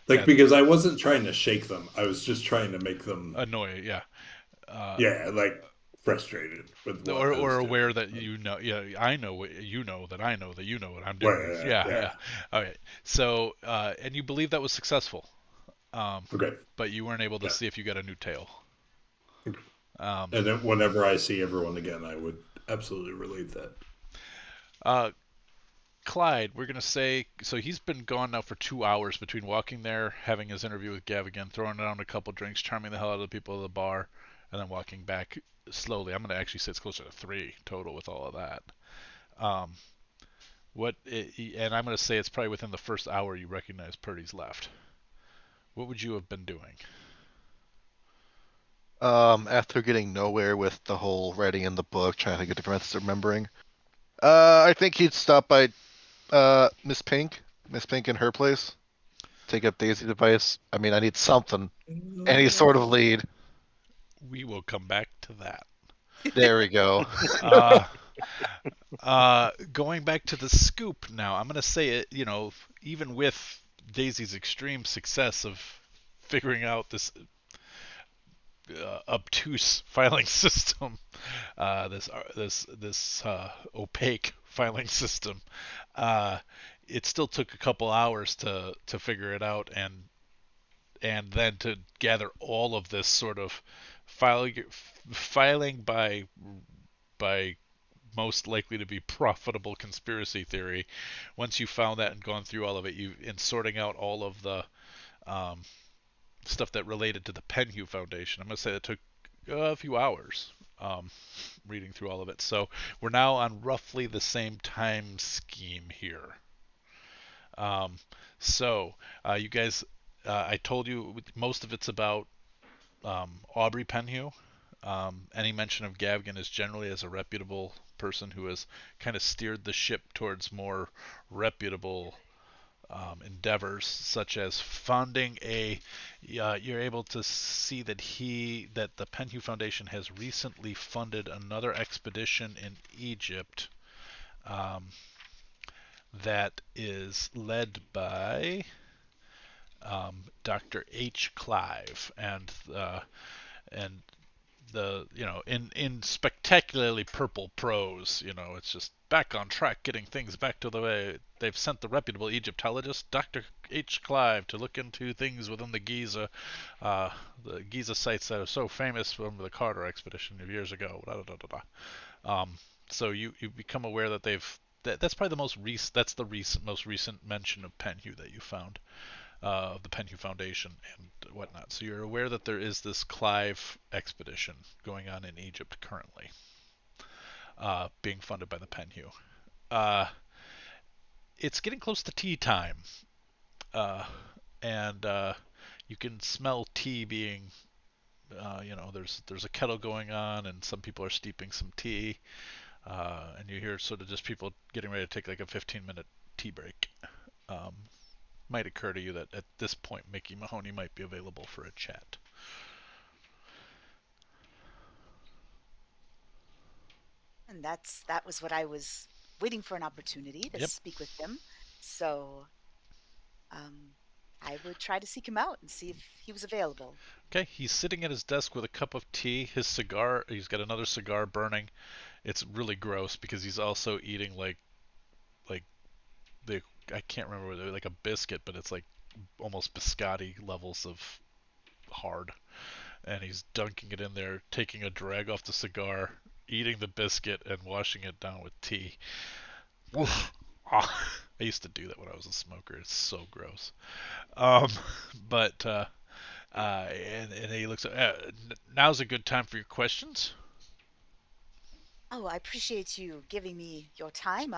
Like, Yeah. because I wasn't trying to shake them. I was just trying to make them, Annoy. Yeah. Uh, yeah, like frustrated with what I or was doing. aware that you know. Yeah. I know what you know that I know that you know what I'm Well, doing. yeah, Yeah. yeah. Yeah. All right. So, and you believe that was successful. Okay. But you weren't able to Yeah. see if you got a new tail. Okay. Um, And then whenever I see everyone again, I would absolutely relate that. uh, Clyde, we're gonna say so. He's been gone now for 2 hours between walking there, having his interview with Gav again, throwing down a couple drinks, charming the hell out of the people at the bar, and then walking back slowly. I'm gonna actually say it's closer to 3 total with all of that. Um, and I'm gonna say it's probably within the first hour you recognize Purdy's left. What would you have been doing? After getting nowhere with the whole writing in the book, trying to get different methods of remembering, I think he'd stop by Miss Pink in her place, take up Daisy's advice. I mean, I need something, any sort of lead. We will come back to that. There we go. Uh, Going back to the scoop now, I'm gonna say it. Even with Daisy's extreme success of figuring out this obtuse filing system, this opaque filing system, uh, it still took a couple hours to figure it out, and then to gather all of this sort of filing by most likely to be profitable conspiracy theory. Once you found that and gone through all of it, in sorting out all of the um, stuff that related to the Penhew Foundation, I'm going to say it took a few hours reading through all of it. So we're now on roughly the same time scheme here. Um, you guys, I told you most of it's about Aubrey Penhew. Any mention of Gavigan is generally as a reputable person who has kind of steered the ship towards more reputable endeavors, such as funding a. You're able to see that the Penhew Foundation has recently funded another expedition in Egypt um, that is led by Dr. H. Clive, and in spectacularly purple prose, it's just back on track, getting things back to the way. They've sent the reputable Egyptologist Dr. H. Clive to look into things within uh, the Giza sites that are so famous from the Carter expedition of years ago. Da, da, da, da, da. So you become aware that that's probably the most recent. That's the most recent mention of Penhew that you found, of the Penhew Foundation and whatnot. So you're aware that there is this Clive expedition going on in Egypt currently, being funded by the Penhew. Uh, it's getting close to tea time, uh, and you can smell tea being. There's a kettle going on, and some people are steeping some tea, and you hear sort of just people getting ready to take like a 15-minute tea break. Um, might occur to you that at this point Mickey Mahoney might be available for a chat. And that was what I was waiting for, an opportunity to Yep. speak with him. So I would try to seek him out and see if he was available. Okay, he's sitting at his desk with a cup of tea, his cigar. He's got another cigar burning. It's really gross because he's also eating like the I can't remember whether like a biscuit, but it's like almost biscotti levels of hard. And he's dunking it in there, taking a drag off the cigar, eating the biscuit, and washing it down with tea. Oof. Ah, I used to do that when I was a smoker. It's so gross. Um, but and he looks. Now's a good time for your questions. Oh, I appreciate you giving me your time.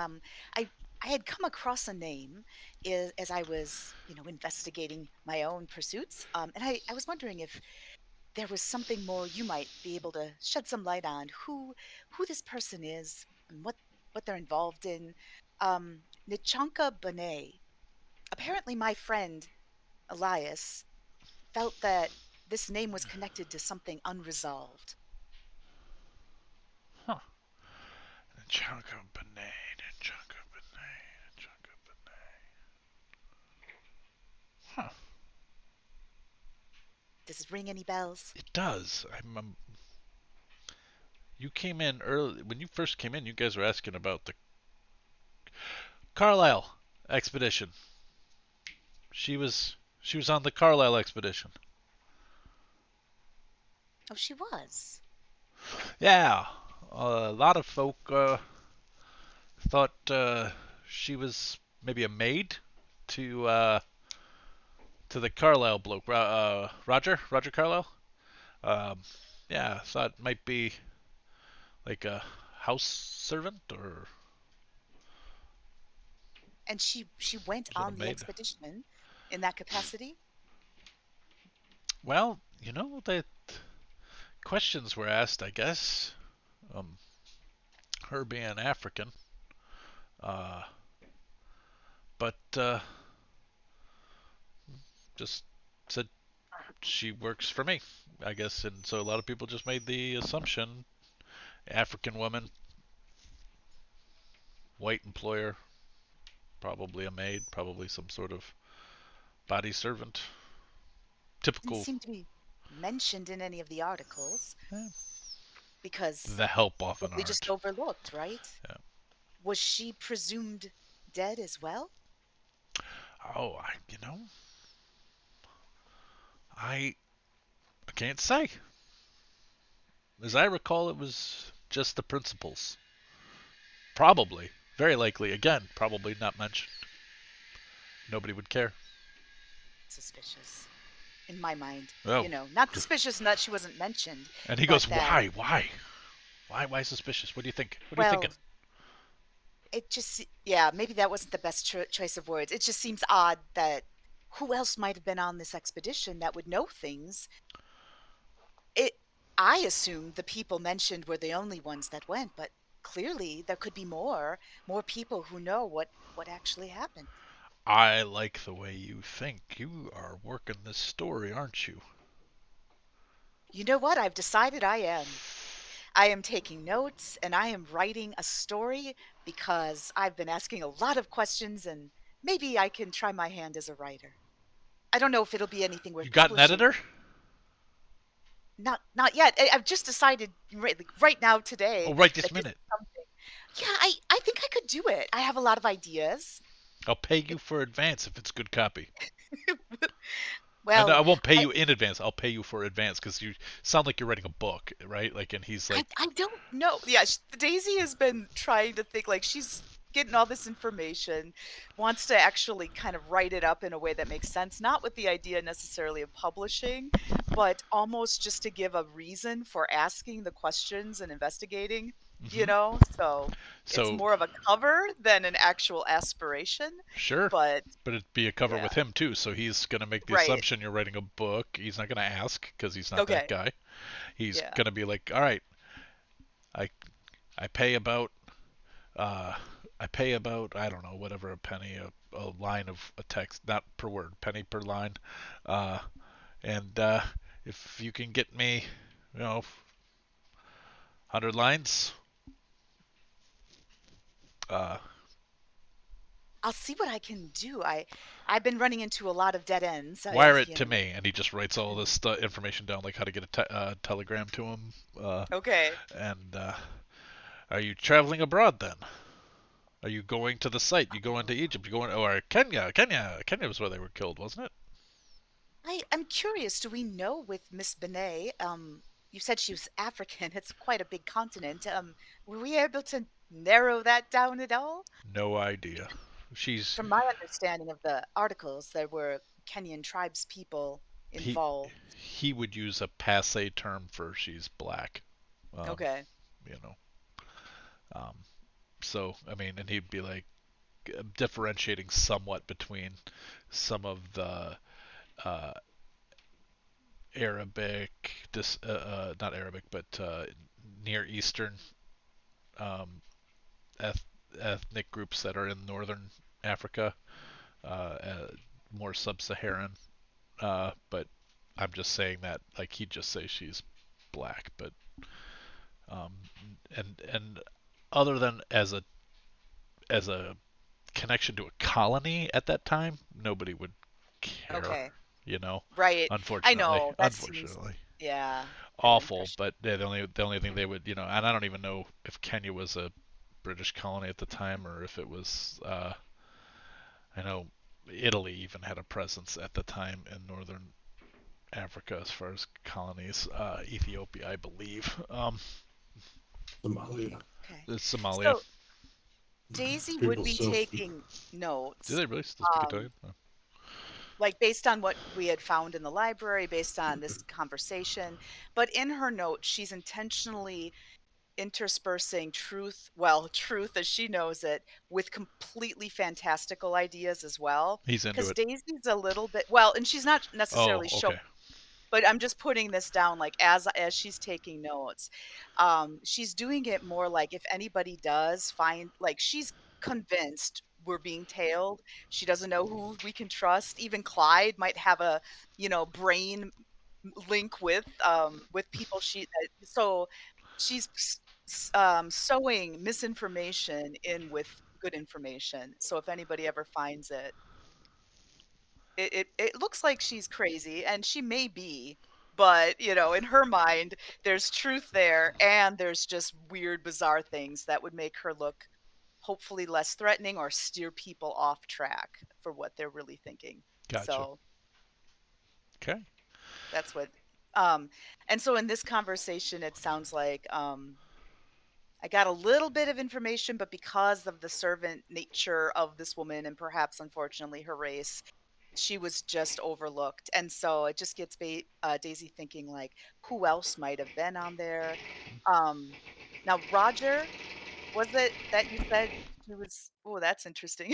I I had come across a name as I was, investigating my own pursuits. And I was wondering if there was something more you might be able to shed some light on who this person is and what they're involved in. Nichanka Bonet. Apparently, my friend Elias felt that this name was connected to something unresolved. Huh. Chunka Benet, Chunka Benet, Chunka Benet. Huh. Does it ring any bells? It does. You came in early. When you first came in, you guys were asking about the Carlisle expedition. She was on the Carlisle expedition. Oh, she was. Yeah, a lot of folk thought she was maybe a maid to uh, to the Carlisle bloke, Roger Carlisle. Um, yeah, thought it might be like a house servant or And she went was it a on the maid? expedition in that capacity? Well, the questions were asked, I guess. Um, her being African, uh, but just said she works for me, I guess, and so a lot of people just made the assumption African woman, white employer, probably a maid, probably some sort of body servant. Didn't Typical seem to be mentioned in any of the articles eh, because the help often probably just aren't. overlooked, right? Yeah. Was she presumed dead as well? Oh, I can't say. As I recall, it was just the principals. Probably, very likely. Again, probably not mentioned. Nobody would care. Suspicious. In my mind. Oh, Not suspicious in that she wasn't mentioned, and he but goes, that, why suspicious? What are you thinking? What are you thinking? well, yeah, maybe that wasn't the best choice of words. It just seems odd that who else might have been on this expedition that would know things? It, I assumed the people mentioned were the only ones that went, but clearly there could be more people who know what actually happened. I like the way you think. You are working this story, aren't you? You know what? I've decided I am. I am taking notes and I am writing a story because I've been asking a lot of questions and maybe I can try my hand as a writer. I don't know if it'll be anything You worth got an publishing. editor? Not yet. I've just decided right now Oh, today right this that this is minute. something. Yeah, I think I could do it. I have a lot of ideas. I'll pay you for advance if it's good copy. And Well, I won't pay I you in advance. I'll pay you for advance because you sound like you're writing a book, right? Like, and he's I like, I don't know. Yeah, Daisy has been trying to think like she's getting all this information, wants to actually kind of write it up in a way that makes sense, not with the idea necessarily of publishing, but almost just to give a reason for asking the questions and investigating, mm-hmm. So it's So more of a cover than an actual aspiration, sure, but but it'd be a cover yeah, with him too. So he's gonna make the right. assumption you're writing a book. He's not gonna ask because he's not that Okay. guy. He's Yeah. gonna be like, all right, I I pay about uh I pay about I don't know whatever a penny a line of a text, not per word, penny per line, uh, and if you can get me, 100 lines, uh, I'll see what I can do. I've been running into a lot of dead ends. wire I've, it to me, and he just writes all this information down, like how to get a telegram to him. Okay. And are you traveling abroad then? Are you going to the site? You go into Egypt? You going or Kenya? Kenya was where they were killed, wasn't it? I'm curious, do we know with Miss Benet, you said she was African, it's quite a big continent. Were we able to narrow that down at all? No idea. She's From my understanding of the articles, there were Kenyan tribes people he involved. he would use a passe term for she's black. Um, Okay. you know. Um, so I mean, and he'd be like, differentiating somewhat between some of the uh, Arabic, not Arabic, but Near Eastern um, eth- ethnic groups that are in northern Africa, more sub-Saharan. But I'm just saying that, like, he'd just say she's black, but um, and other than as a connection to a colony at that time, nobody would care, Okay. you know. Right. I Unfortunately, know. That seems, unfortunately, yeah, the awful. impression. But the only thing they would, and I don't even know if Kenya was a British colony at the time or if it was. I know Italy even had a presence at the time in northern Africa as far as colonies. Ethiopia, I believe. Somalia. Okay. It's Somalia. So Daisy would People be still speak. taking Do notes, they really still speak um, Italian? Oh. like based on what we had found in the library, based on this conversation. But in her notes, she's intentionally interspersing truth, well, truth as she knows it, with completely fantastical ideas as well. He's into Because it. Daisy's a little bit, well, and she's not Oh, necessarily showing, okay. but I'm just putting this down like as she's taking notes. She's doing it more like if anybody does find, like, she's convinced we're being tailed. She doesn't know who we can trust. Even Clyde might have a, brain link with people so she's sewing misinformation in with good information. So if anybody ever finds it, it looks like she's crazy, and she may be, but in her mind there's truth there, and there's just weird bizarre things that would make her look hopefully less threatening or steer people off track for what they're really thinking. Gotcha. So Okay. that's what um and so in this conversation it sounds like I got a little bit of information, but because of the servant nature of this woman and perhaps unfortunately her race, she was just overlooked. And so it just gets Daisy thinking, like, who else might have been on there? Um, Now, Roger, was it that you said he was? Oh, that's interesting.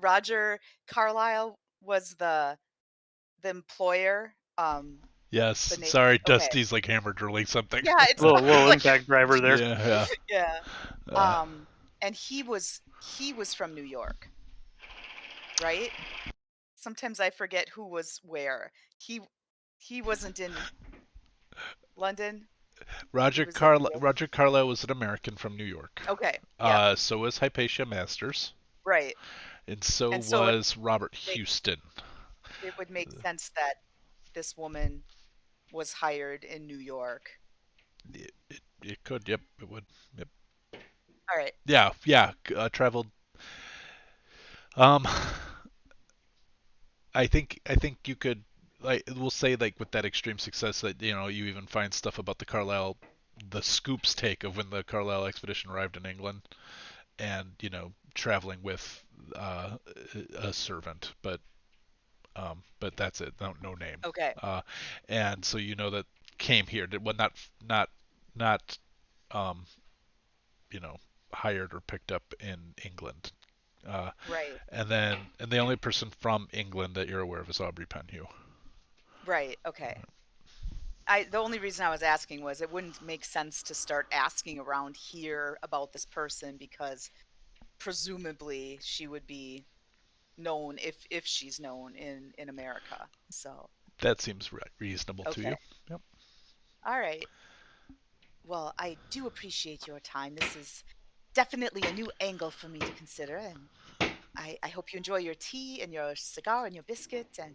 Roger Carlyle was the employer. The Yes. name. Sorry, Okay. Dusty's like hammer drilling something. Yeah, it's Little like impact driver there. Yeah. yeah. Yeah. And he was from New York, right? Sometimes I forget who was where. He wasn't in London. He was in New York. Roger Carlyle was an American from New York. Okay. Yep. So was Hypatia Masters, Right. and so And so was Robert makes Houston. it would make sense that this woman was hired in New York. It could. Yep. It would. Yep. All right. Yeah. Yeah. Traveled. Um. I think you could, like, we'll say, like, with that extreme success that you even find stuff about the Scoops take of when the Carlisle expedition arrived in England, and traveling with a servant, but that's it. No name. Okay. Uh, and so that came here. Well, not um, you know hired or picked up in England. Uh, Right. and the only person from England that you're aware of is Aubrey Penhew. Right. Okay. The only reason I was asking was it wouldn't make sense to start asking around here about this person because presumably she would be known if she's known in America. So, That seems reasonable to okay. you. Yep. All right. Well, I do appreciate your time. This is definitely a new angle for me to consider, and I hope you enjoy your tea and your cigar and your biscuit. And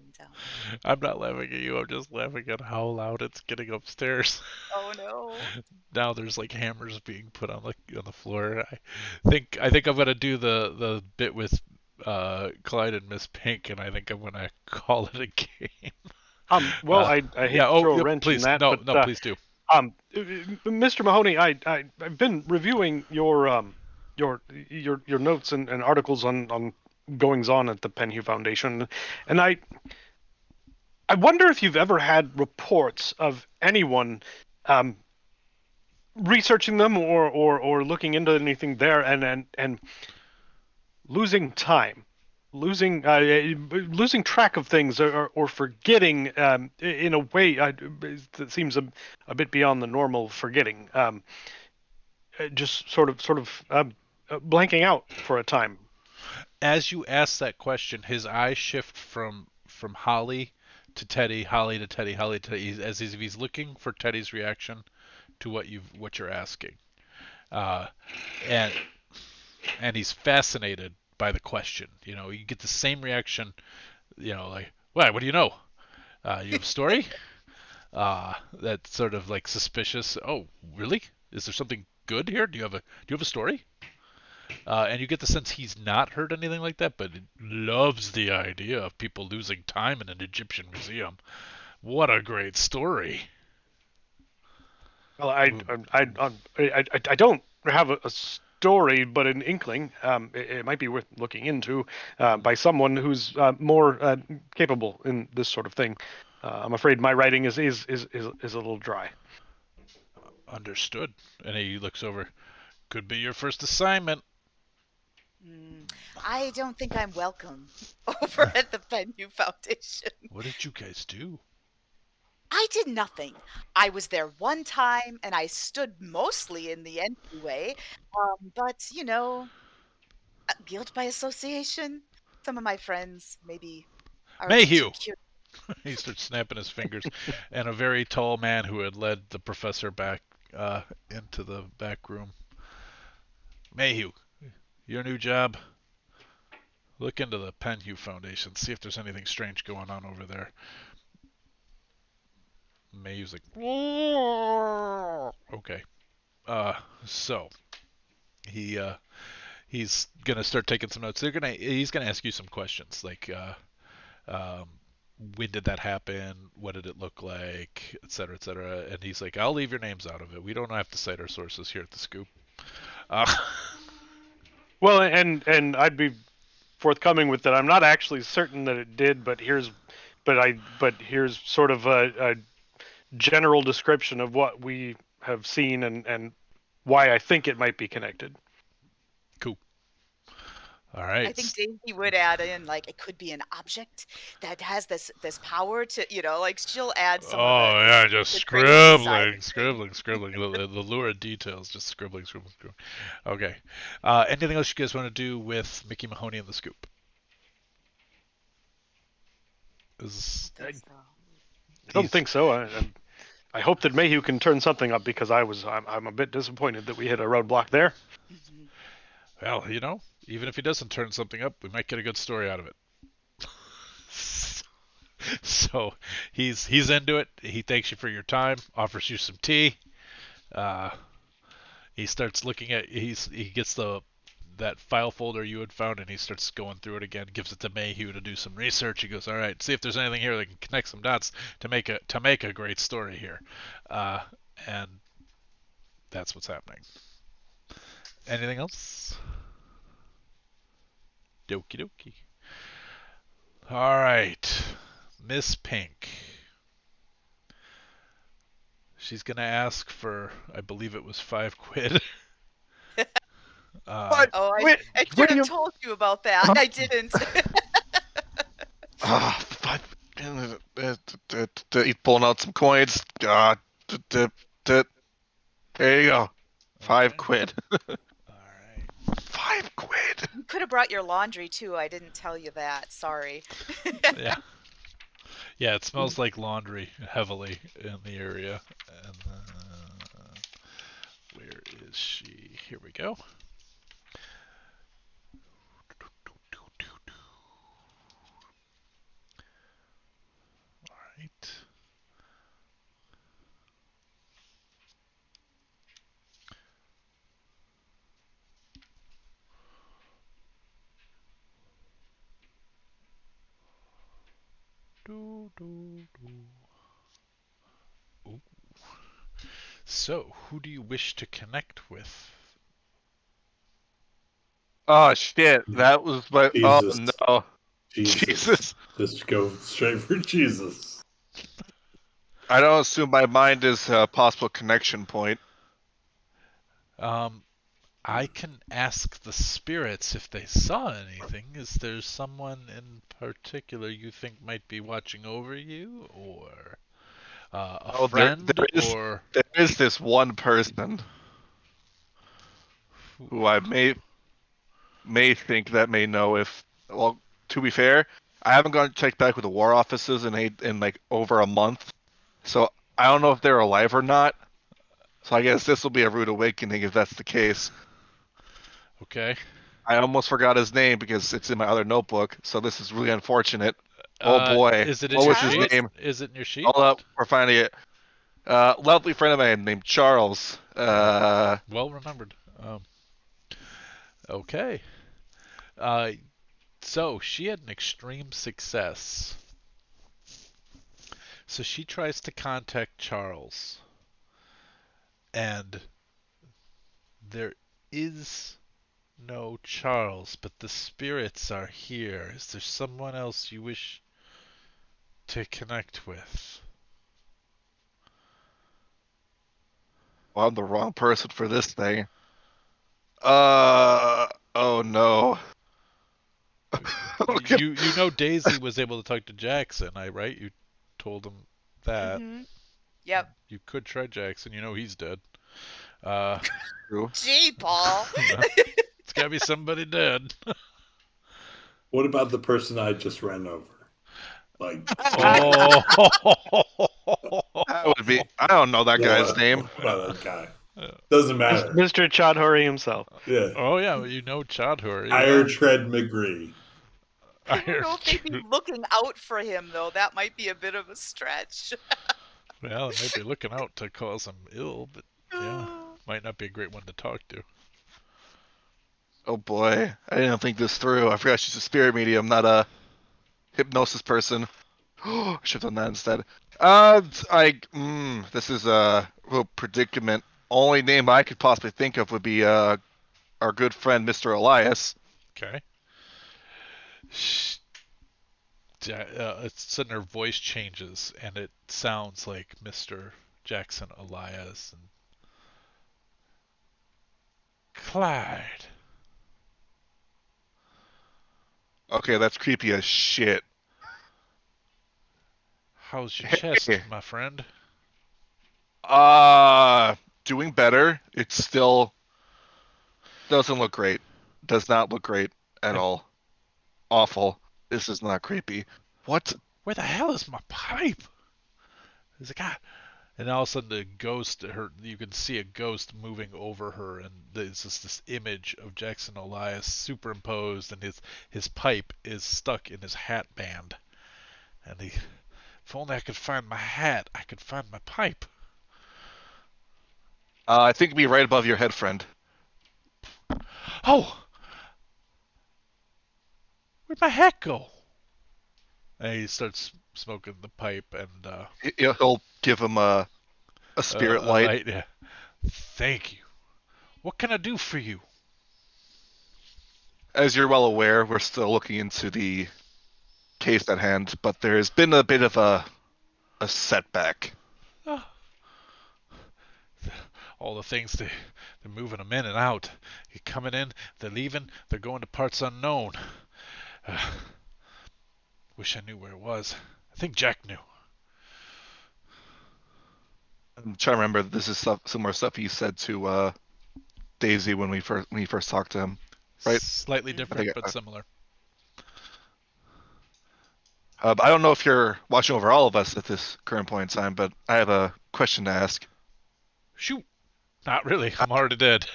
I'm not laughing at you. I'm just laughing at how loud it's getting upstairs. oh no. Now there's like hammers being put on the floor. I think I'm gonna do the bit with Clyde and Miss Pink, and I think I'm gonna call it a game. Well, I hate Yeah. to Oh, throw a yep. wrench in Please. that, No. but No. Please do. Mr. Mahoney, I've been reviewing your notes and articles on goings on at the Penhew Foundation, and I wonder if you've ever had reports of anyone researching them or looking into anything there, and losing time, losing track of things, or forgetting in a way that seems a bit beyond the normal forgetting. Just blanking out for a time. As you ask that question, his eyes shift from Holly to Teddy, Holly to Teddy, Holly to Teddy, as if he's looking for Teddy's reaction to what you're asking, uh, and he's fascinated by the question. You get the same reaction. Like, what do you know? You have a story? That's sort of like suspicious. Oh, really? Is there something good here? Do you have a story? And you get the sense he's not heard anything like that, but loves the idea of people losing time in an Egyptian museum. What a great story! Well, I don't have a story, but an inkling. It might be worth looking into by someone who's more capable in this sort of thing. I'm afraid my writing is a little dry. Understood. And he looks over. Could be your first assignment. I don't think I'm welcome over at the Venue Foundation. What did you guys do? I did nothing. I was there one time and I stood mostly in the entryway. But, guilt by association. Some of my friends maybe are a bit too Mayhew! curious. He starts snapping his fingers, and a very tall man who had led the professor back into the back room. Mayhew, your new job? Look into the Penhew Foundation, see if there's anything strange going on over there. Mayhew's like, okay. So he he's gonna start taking some notes. He's gonna ask you some questions like, um, when did that happen? What did it look like? Et cetera, et cetera. And he's like, I'll leave your names out of it. We don't have to cite our sources here at the Scoop. Uh, Well, and I'd be forthcoming with that. I'm not actually certain that it did, but here's sort of a general description of what we have seen and why I think it might be connected. cool. All I right. think Daisy would add in like it could be an object that has this power to, like she'll add some of Oh yeah, just the crazy side of scribbling, things. scribbling. The lurid details, just scribbling, scribbling, scribbling. Okay. Anything else you guys want to do with Mickey Mahoney and the Scoop? I Is don't think so. I don't he's think so. I hope that Mayhew can turn something up because I'm a bit disappointed that we hit a roadblock there. Mhm. well, even if he doesn't turn something up, we might get a good story out of it. So he's into it. He thanks you for your time, offers you some tea. Uh, he starts looking at he gets that file folder you had found and he starts going through it again. Gives it to Mayhew to do some research. He goes, all right, see if there's anything here that can connect some dots to make a great story here. Uh, and that's what's happening. Anything else? Dokie dokie. All right, Miss Pink. She's gonna ask for, I believe it was 5 quid. What? Oh, Wait, I where should do have you? told you about that. I didn't. Five. He's pulling out some coins. There you go. Okay. 5 quid. All right. 5 quid. You could have brought your laundry too. I didn't tell you that. Sorry. Yeah. Yeah, it smells like laundry heavily in the area. And where is she? Here we go. All right. Do, do, do. Ooh. So, who do you wish to connect with? Oh shit! That was my. Oh Jesus. no! Jesus. Jesus! Just go straight for Jesus. I don't assume my mind is a possible connection point. Um, I can ask the spirits if they saw anything. Is there someone in particular you think might be watching over you, or a Oh, there friend, or there is this one person who I may think that may know if. Well, to be fair, I haven't gone to check back with the war offices in like over a month, so I don't know if they're alive or not. So I guess this will be a rude awakening if that's the case. okay? I almost forgot his name because it's in my other notebook, so this is really unfortunate. Oh boy, Is it in what your was his sheet? Charles? name? Is it in your sheet? Hold up, we're finding it. Lovely friend of mine named Charles. Well remembered. Okay. Uh, so she had an extreme success. So she tries to contact Charles, and there is no Charles, but the spirits are here. Is there someone else you wish to connect with? Well, I'm the wrong person for this thing. Oh no. Okay. You know Daisy was able to talk to Jackson, right? You told him that. Mm-hmm. Yep. You could try Jackson. You know he's dead. Uh, Gee, Paul. well, it's gotta be somebody dead. What about the person I just ran over? Like, Oh. That would be. I don't know that guy's name. what about that guy? Doesn't matter. Mr. Chodhuri himself. Yeah. Oh yeah, well, you know Chodhuri. Iron Tread McGree. I don't know if they'd be looking out for him, though. That might be a bit of a stretch. Well, they might be looking out to cause him ill, but yeah, might not be a great one to talk to. Oh boy, I didn't think this through. I forgot she's a spirit medium, not a hypnosis person. I should have done that instead. This is a real predicament. Only name I could possibly think of would be our good friend Mr. Elias. Okay. Sudden her voice changes, and it sounds like Mr. Jackson Elias and Clyde. Okay, that's creepy as shit. How's your Hey. chest, my friend? Doing better. It still doesn't look great. Does not look great at And all. Awful. This is not creepy. What? where the hell is my pipe? There's a guy. And all of a sudden, the ghost, you can see a ghost moving over her, and there's just this image of Jackson Elias superimposed, and his pipe is stuck in his hat band. And if only I could find my hat, I could find my pipe. I think it'd be right above your head, friend. Oh! Where'd my hat go? And he starts smoking the pipe, and He'll give him a spirit light. yeah. Thank you. What can I do for you? As you're well aware, we're still looking into the case at hand, but there's been a bit of a setback. Oh. All the things they're moving them in and out. You're coming in, they're leaving, they're going to parts unknown. Wish I knew where it was. I think Jack knew. I'm trying to remember. This is similar stuff he said to Daisy when he first talked to him, right? Slightly different, but similar. But I don't know if you're watching over all of us at this current point in time, but I have a question to ask. Shoot. Not really. I'm already dead.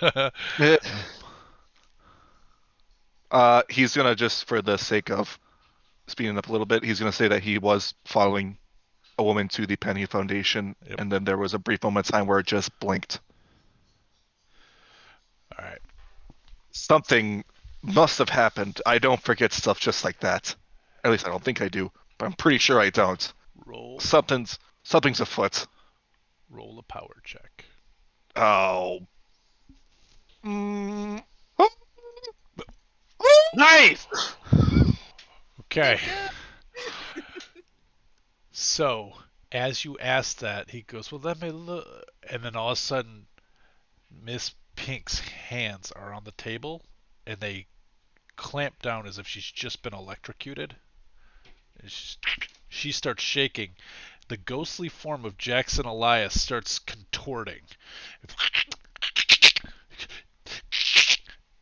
He's gonna, just for the sake of speeding up a little bit, he's gonna say that he was following a woman to the Penny Foundation, Yep. and then there was a brief moment of time where it just blinked. All right. Something must have happened. I don't forget stuff just like that. At least I don't think I do, but I'm pretty sure I don't. Roll Something's afoot. roll a power check. Oh. Nice! Okay. So, as you ask that, he goes, well, let me look. And then all of a sudden, Miss Pink's hands are on the table, and they clamp down as if she's just been electrocuted. She starts shaking. The ghostly form of Jackson Elias starts contorting.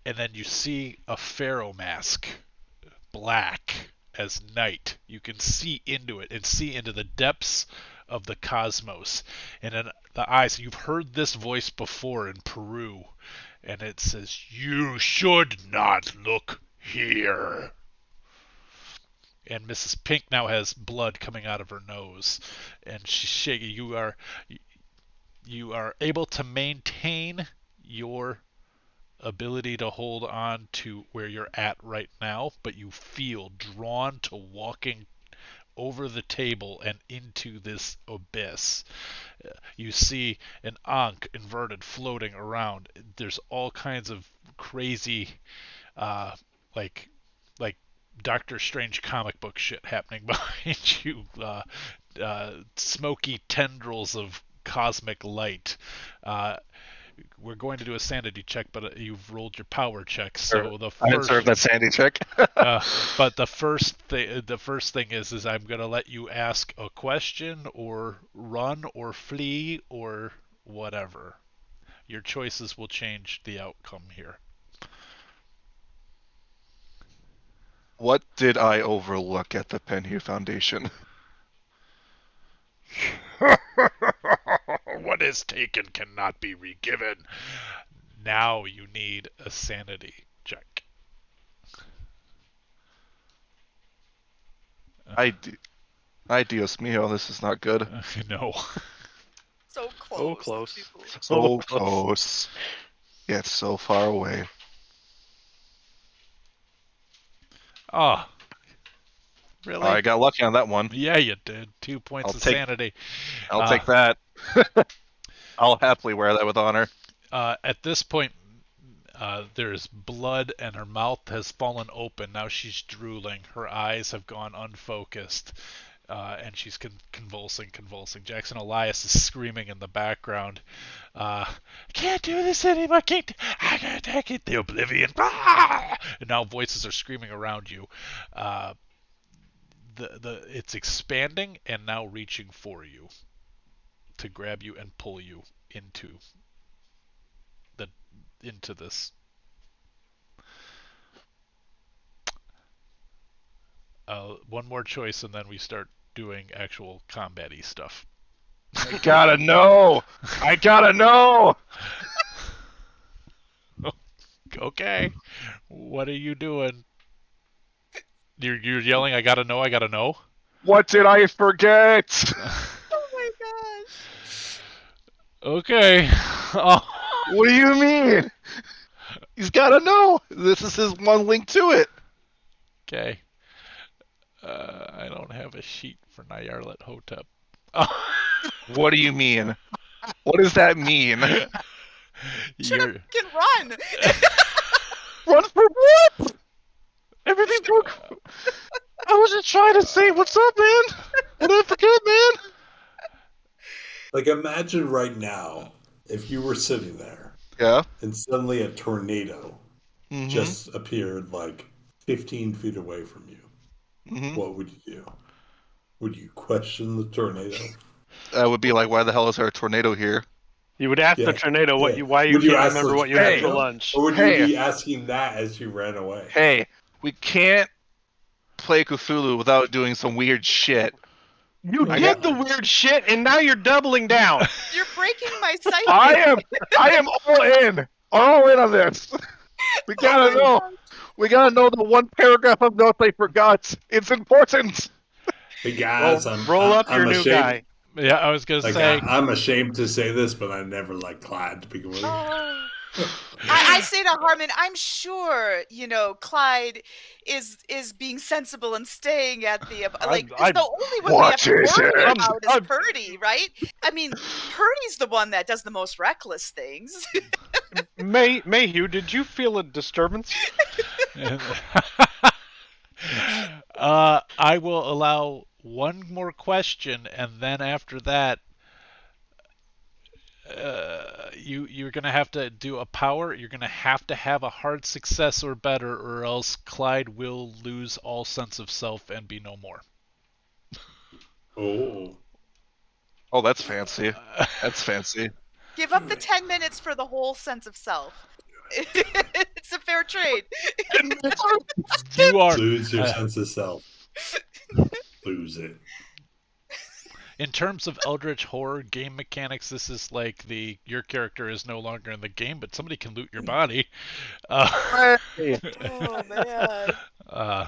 And then you see a pharaoh mask, black as night. You can see into it and see into the depths of the cosmos. And in the eyes, you've heard this voice before in Peru, and it says, "You should not look here." And Mrs. Pink now has blood coming out of her nose, and she's shaking. You are able to maintain your ability to hold on to where you're at right now, but you feel drawn to walking over the table and into this abyss. You see an Ankh inverted floating around. There's all kinds of crazy, uh, like like Doctor Strange comic book shit happening behind you. Smoky tendrils of cosmic light. We're going to do a sanity check, but you've rolled your power check. So the I first, deserve that sanity check. but the first thing is I'm gonna let you ask a question or run or flee or whatever. Your choices will change the outcome here. What did I overlook at the Penhue Foundation? What is taken cannot be regiven. Now you need a sanity check. Ay, Dios mío, this is not good. No. So close. So close. too. So close. Yet so far away. Oh. Really? I got lucky on that one. Yeah, you did. 2 points I'll of take- sanity. I'll take that. I'll happily wear that with honor. At this point, there's blood and her mouth has fallen open. Now she's drooling. Her eyes have gone unfocused. And she's convulsing. Jackson Elias is screaming in the background. I can't do this anymore. I can't take it. The oblivion. And now voices are screaming around you. It's expanding and now reaching for you to grab you and pull you into this. One more choice, and then we start doing actual combat-y stuff. I gotta know! I gotta know! Okay, what are you doing? You're yelling, "I gotta know! I gotta know!" What did I forget? Oh my gosh. Okay. Oh. What do you mean? He's gotta know! This is his one link to it. Okay. I don't have a sheet for Nyarlathotep. What do you mean? What does that mean? You're Can run. Run for what? Everything's broke. I was just trying to say, what's up, man? What did I forget, man? Like, imagine right now if you were sitting there Yeah. and suddenly a tornado Mm-hmm. just appeared like 15 feet away from you. Mm-hmm. What would you do? Would you question the tornado? That would be like, why the hell is there a tornado here? You would ask Yeah, the tornado yeah. why you Would you can't ask remember the what you had for tornado? lunch. Or would Hey. you be asking that as you ran away? Hey, we can't play Cthulhu without doing some weird shit. You I did got- the weird shit, and now you're doubling down. You're breaking my psyche. I am all in on this. We gotta know. We gotta know the one paragraph of notes I forgot. It's important. Hey guys, Roll up I'm your new ashamed. guy. Yeah, I was gonna Like, say. I'm ashamed to say this, but I never liked Clyde to begin with. Oh. I say to Harmon, I'm sure Clyde is being sensible and staying at the the only one we have to worry about is Purdy, right? I mean, Purdy's the one that does the most reckless things. Mayhew, did you feel a disturbance? I will allow one more question, and then after that, you're gonna have to do a power. You're gonna have to have a hard success or better, or else Clyde will lose all sense of self and be no more. Oh. Oh, that's fancy. That's fancy. Give up the 10 minutes for the whole sense of self. It's a fair trade. You are Lose your sense of self. Lose it. in terms of Eldritch horror game mechanics. This is like your character is no longer in the game, but somebody can loot your body. Hey. Oh man. Uh,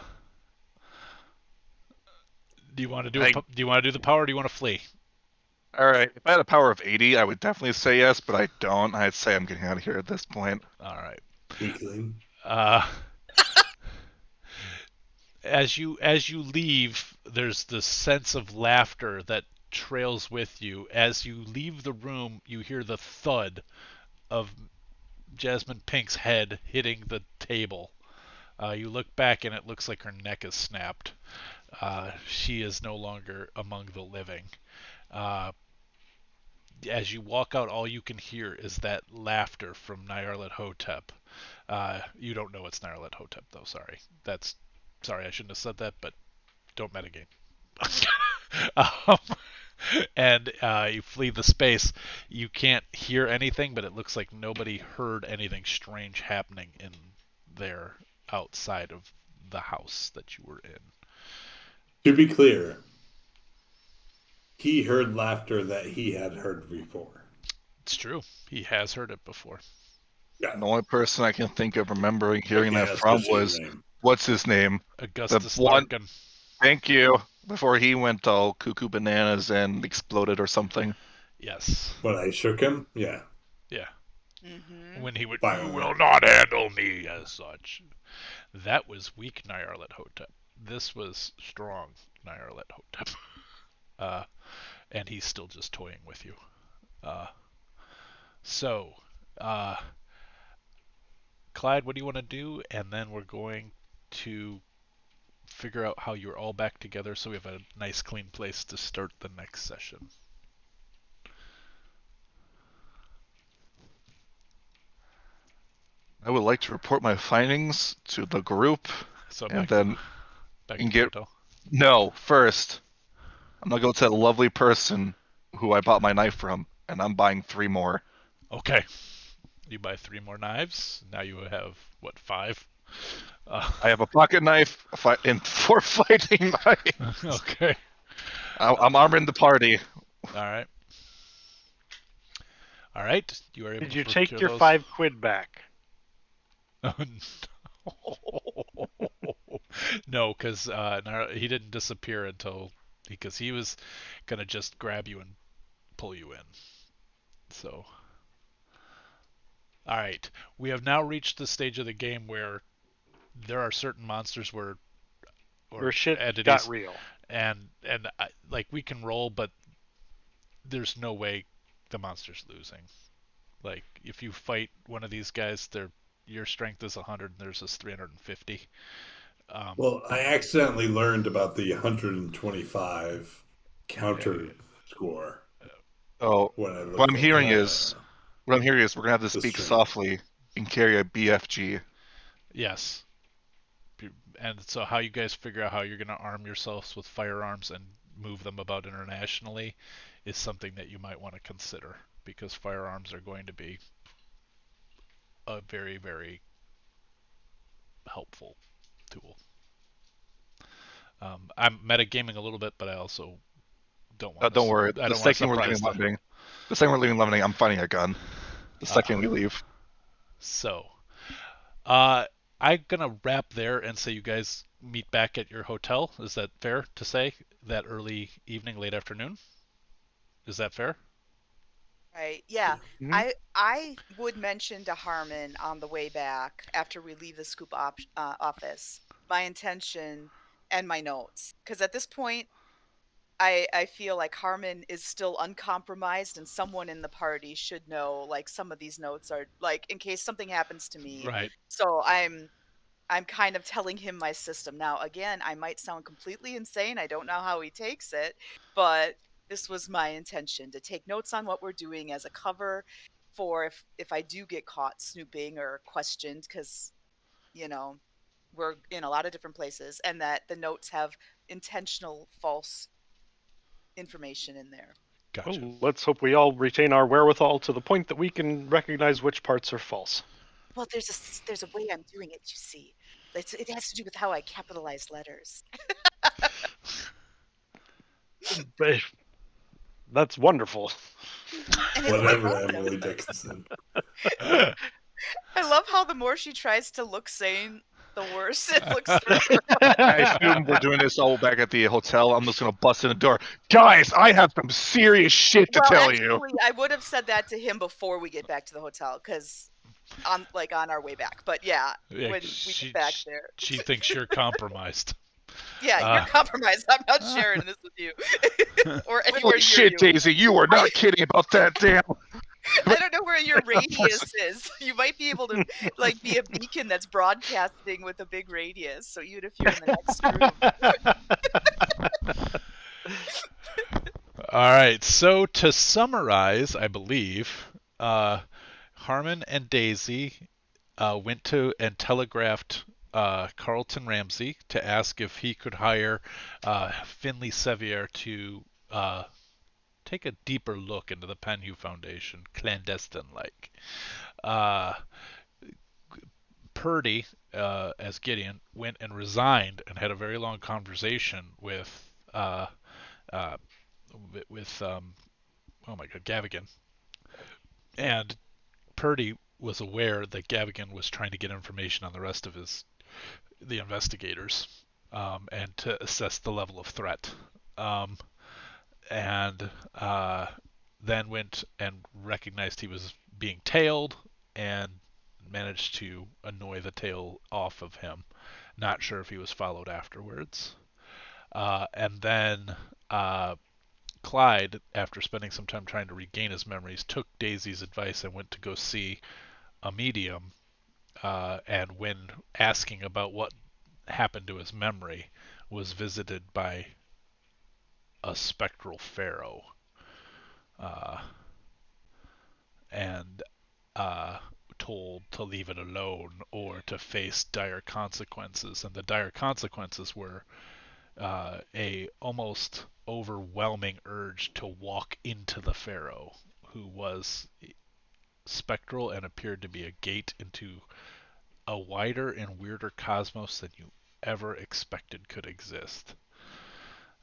do you want to do I- do you want to do the power? Or do you want to flee? All right. If I had a power of 80, I would definitely say yes, but I don't. I'd say I'm getting out of here at this point. All right. Weakling. As you leave, there's this sense of laughter that trails with you. As you leave the room, you hear the thud of Jasmine Pink's head hitting the table. You look back and it looks like her neck is snapped. She is no longer among the living. As you walk out, all you can hear is that laughter from Nyarlathotep. You don't know it's Nyarlathotep, though. Sorry, I shouldn't have said that, but don't metagame. um, and you flee the space. You can't hear anything, but it looks like nobody heard anything strange happening in there outside of the house that you were in. To be clear, he heard laughter that he had heard before. It's true. He has heard it before. Yeah. The only person I can think of remembering hearing Can't that ask from us your was, name. what's his name? Augustus The one. Larkin. Thank you. Before he went all cuckoo bananas and exploded or something. Yes. When I shook him, yeah. Yeah. Mm-hmm. When he would, Fire. you will not handle me as such. That was weak Nyarlathotep. This was strong Nyarlathotep. And he's still just toying with you. So, Clyde, what do you want to do? And then we're going to figure out how you're all back together so we have a nice clean place to start the next session. I would like to report my findings to the group, So and back then to and the get. hotel. No, first, I'm gonna go to that lovely person who I bought my knife from, and I'm buying 3 more. Okay. You buy 3 more knives. Now you have, what, 5? I have a pocket knife and 4 fighting knives. Okay. I'm arming the party. All right. All right. You are able Did to you procure take your those. 5 quid back? No, because he didn't disappear because he was gonna just grab you and pull you in. So, all right, we have now reached the stage of the game where there are certain monsters or Where shit entities, got real. and like we can roll, but there's no way the monster's losing. Like if you fight one of these guys, your strength is 100 and theirs is 350. Well, I accidentally learned about the 125 counter score Oh, when I what looked I'm at hearing is we're gonna have to the speak stream. softly and carry a BFG. Yes. And so how you guys figure out how you're going to arm yourselves with firearms and move them about internationally is something that you might want to consider, because firearms are going to be a very, very helpful tool. I'm metagaming a little bit, but I also don't want to. Don't worry. I The don't want to second we're leaving surprise them. London, I'm finding a gun. The second we leave. So, I'm gonna wrap there and say you guys meet back at your hotel. Is that fair to say? That early evening, late afternoon? Is that fair? Right. Yeah. Mhm. I would mention to Harmon on the way back after we leave the office my intention and my notes, because at this point I feel like Harmon is still uncompromised, and someone in the party should know like some of these notes are like in case something happens to me. Right. So I'm kind of telling him my system. Now, again, I might sound completely insane. I don't know how he takes it, but this was my intention to take notes on what we're doing as a cover. for if I do get caught snooping or questioned, because you know we're in a lot of different places, and that the notes have intentional false information in there. Gotcha. Well, let's hope we all retain our wherewithal to the point that we can recognize which parts are false. Well, there's a way I'm doing it. You see, it has to do with how I capitalize letters. But that's wonderful. And I Whatever, love Emily Dickinson. I love how the more she tries to look sane, the worse it looks for her. I assume we're doing this all back at the hotel. I'm just gonna bust in the door. Guys, I have some serious shit to Well, tell you. actually, I would have said that to him before we get back to the hotel, because on our way back. But yeah, Yeah, when we get back there, she thinks you're compromised. yeah, you're compromised. I'm not sharing this with you or anywhere Holy near shit, you. Daisy, you are not kidding about that damn. I don't know where your radius is. You might be able to like be a beacon that's broadcasting with a big radius. So even if you're in the next room, All right. So to summarize, I believe Harmon and Daisy went to and telegraphed Carlton Ramsey to ask if he could hire Finley Sevier to take a deeper look into the Penhew Foundation, clandestine-like. Uh, Purdy, as Gideon, went and resigned and had a very long conversation uh, uh, with oh my God, Gavigan. And Purdy was aware that Gavigan was trying to get information on the rest of the investigators, and to assess the level of threat. Um, and then went and recognized he was being tailed and managed to annoy the tail off of him. Not sure if he was followed afterwards. And then Clyde, after spending some time trying to regain his memories, took Daisy's advice and went to go see a medium. And when asking about what happened to his memory, was visited by a spectral pharaoh. Uh, and told to leave it alone or to face dire consequences. And the dire consequences were a almost overwhelming urge to walk into the pharaoh, who was spectral and appeared to be a gate into a wider and weirder cosmos than you ever expected could exist.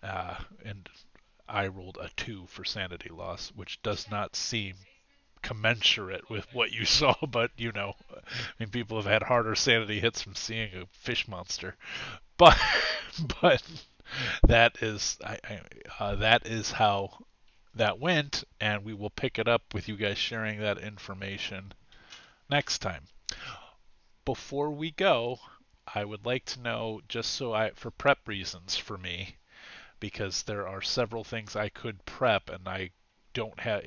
And I rolled a 2 for sanity loss, which does not seem commensurate with what you saw, but I mean, people have had harder sanity hits from seeing a fish monster. But but that is how that went, and we will pick it up with you guys sharing that information next time. Before we go, I would like to know, just for prep reasons for me, because there are several things I could prep and I don't have,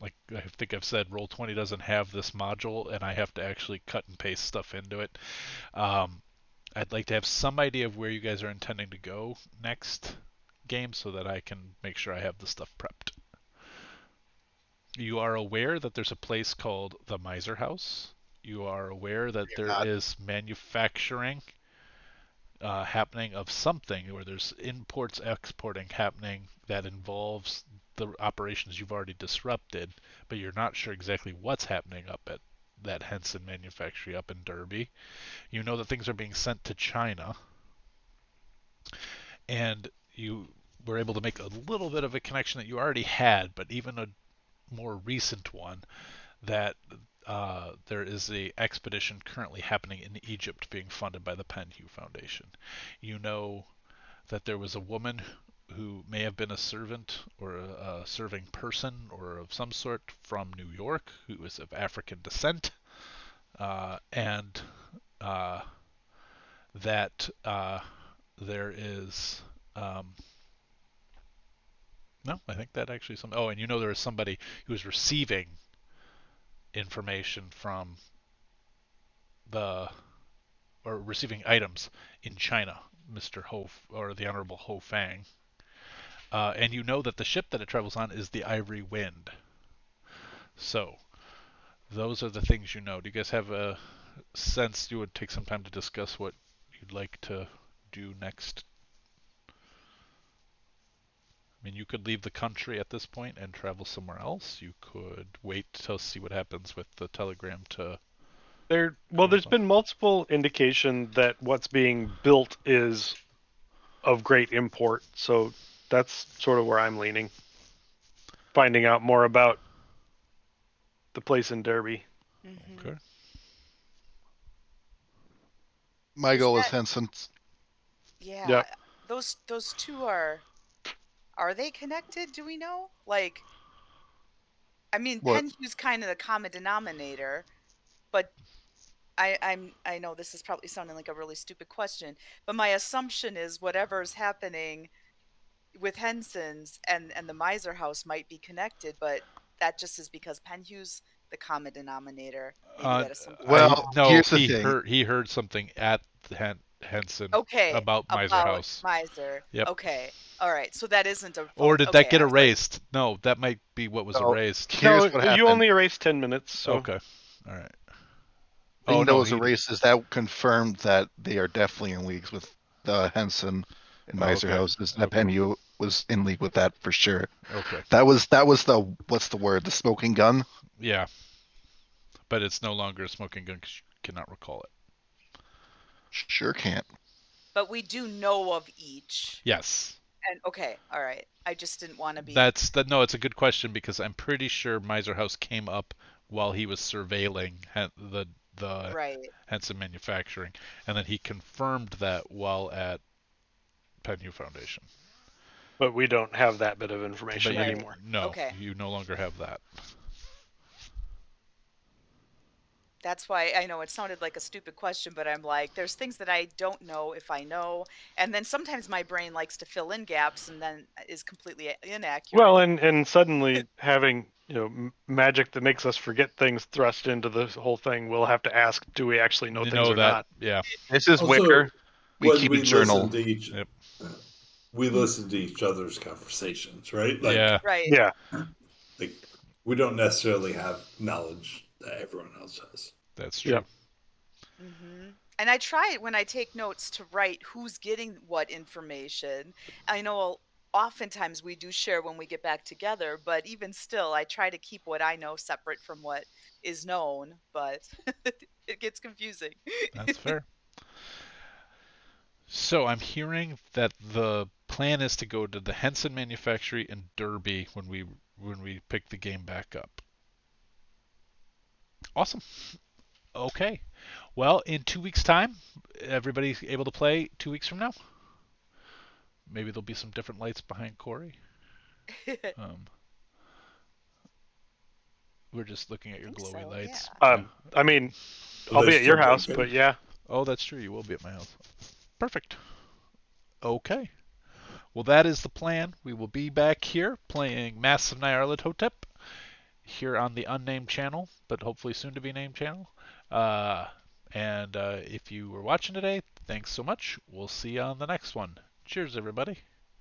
like I think I've said, Roll20 doesn't have this module and I have to actually cut and paste stuff into it. I'd like to have some idea of where you guys are intending to go next game so that I can make sure I have the stuff prepped. You are aware that there's a place called the Miser House. You are aware that there is manufacturing happening of something, where there's imports, exporting happening that involves the operations you've already disrupted, but you're not sure exactly what's happening up at that Henson manufactory up in Derby. You know that things are being sent to China, and you were able to make a little bit of a connection that you already had, but even a more recent one, that there is a expedition currently happening in Egypt being funded by the Penhew Foundation. You know that there was a woman who may have been a servant or a serving person or of some sort from New York who was of African descent, and that there is no, I think that actually some. Oh, and you know there is somebody who is receiving information from the or receiving items in China, Mr. Ho or the Honorable Ho Fang. And you know that the ship that it travels on is the Ivory Wind. So, those are the things you know. Do you guys have a sense you would take some time to discuss what you'd like to do next? I mean, you could leave the country at this point and travel somewhere else. You could wait to see what happens with the telegram to. There's been multiple indication that what's being built is of great import, so that's sort of where I'm leaning. Finding out more about the place in Derby. Mm-hmm. Okay. My Is goal is that- Henson's. Yeah. Yep. Those two are they connected? Do we know? Like, I mean, What? Penhue's kind of the common denominator, but I know this is probably sounding like a really stupid question, but my assumption is whatever's happening with Henson's and the Miser House might be connected, but that just is because Penhue's the common denominator. Maybe that assumption. Well, no, here's the thing. he heard something at Henson Okay, about Miser about House. Miser. Yep. Okay, all right. So that isn't a Or false. did Okay, that get I was like, erased? No, that might be what was No. erased. Here's No, what you happened. only erased 10 minutes, so Okay. All right. Thing Oh that no, was he. erased is that confirmed that they are definitely in leagues with Henson and Miser Okay. Houses. That Okay. Penhue was in league with that for sure. Okay. That was the what's the word? The smoking gun. Yeah. But it's no longer a smoking gun because you cannot recall it. Sure can't. but we do know of each. Yes. And okay, all right. I just didn't want to be. No, it's a good question because I'm pretty sure Miser House came up while he was surveilling the right. Henson manufacturing, and then he confirmed that while at Penhue Foundation. but we don't have that bit of information But you, anymore. no, Okay. you no longer have that. That's why I know it sounded like a stupid question, but I'm like, there's things that I don't know if I know, and then sometimes my brain likes to fill in gaps and then is completely inaccurate. Well, and suddenly having magic that makes us forget things thrust into the whole thing, we'll have to ask, do we actually know You things know or that, not? yeah. This is Also, where we when keep we a journal. listen to each, Yep. we listen to each other's conversations, right? Like, Yeah, right. Yeah. like we don't necessarily have knowledge that everyone else has. that's true. Yep. And I try when I take notes to write who's getting what information. I know oftentimes we do share when we get back together, but even still, I try to keep what I know separate from what is known, but it gets confusing. That's fair. So I'm hearing that the plan is to go to the Henson manufactory in Derby when we pick the game back up. Awesome. Okay. Well, in 2 weeks' time, everybody's able to play 2 weeks from now. Maybe there'll be some different lights behind Corey. We're just looking at your think glowy so, lights. yeah. I mean, Will I'll they be at your still house, blinking? but yeah. Oh, that's true. You will be at my house. Perfect. Okay. Well, that is the plan. We will be back here playing Masks of Nyarlathotep here on the unnamed channel, but hopefully soon to be named channel. And if you were watching today, thanks so much. We'll see you on the next one. Cheers, everybody.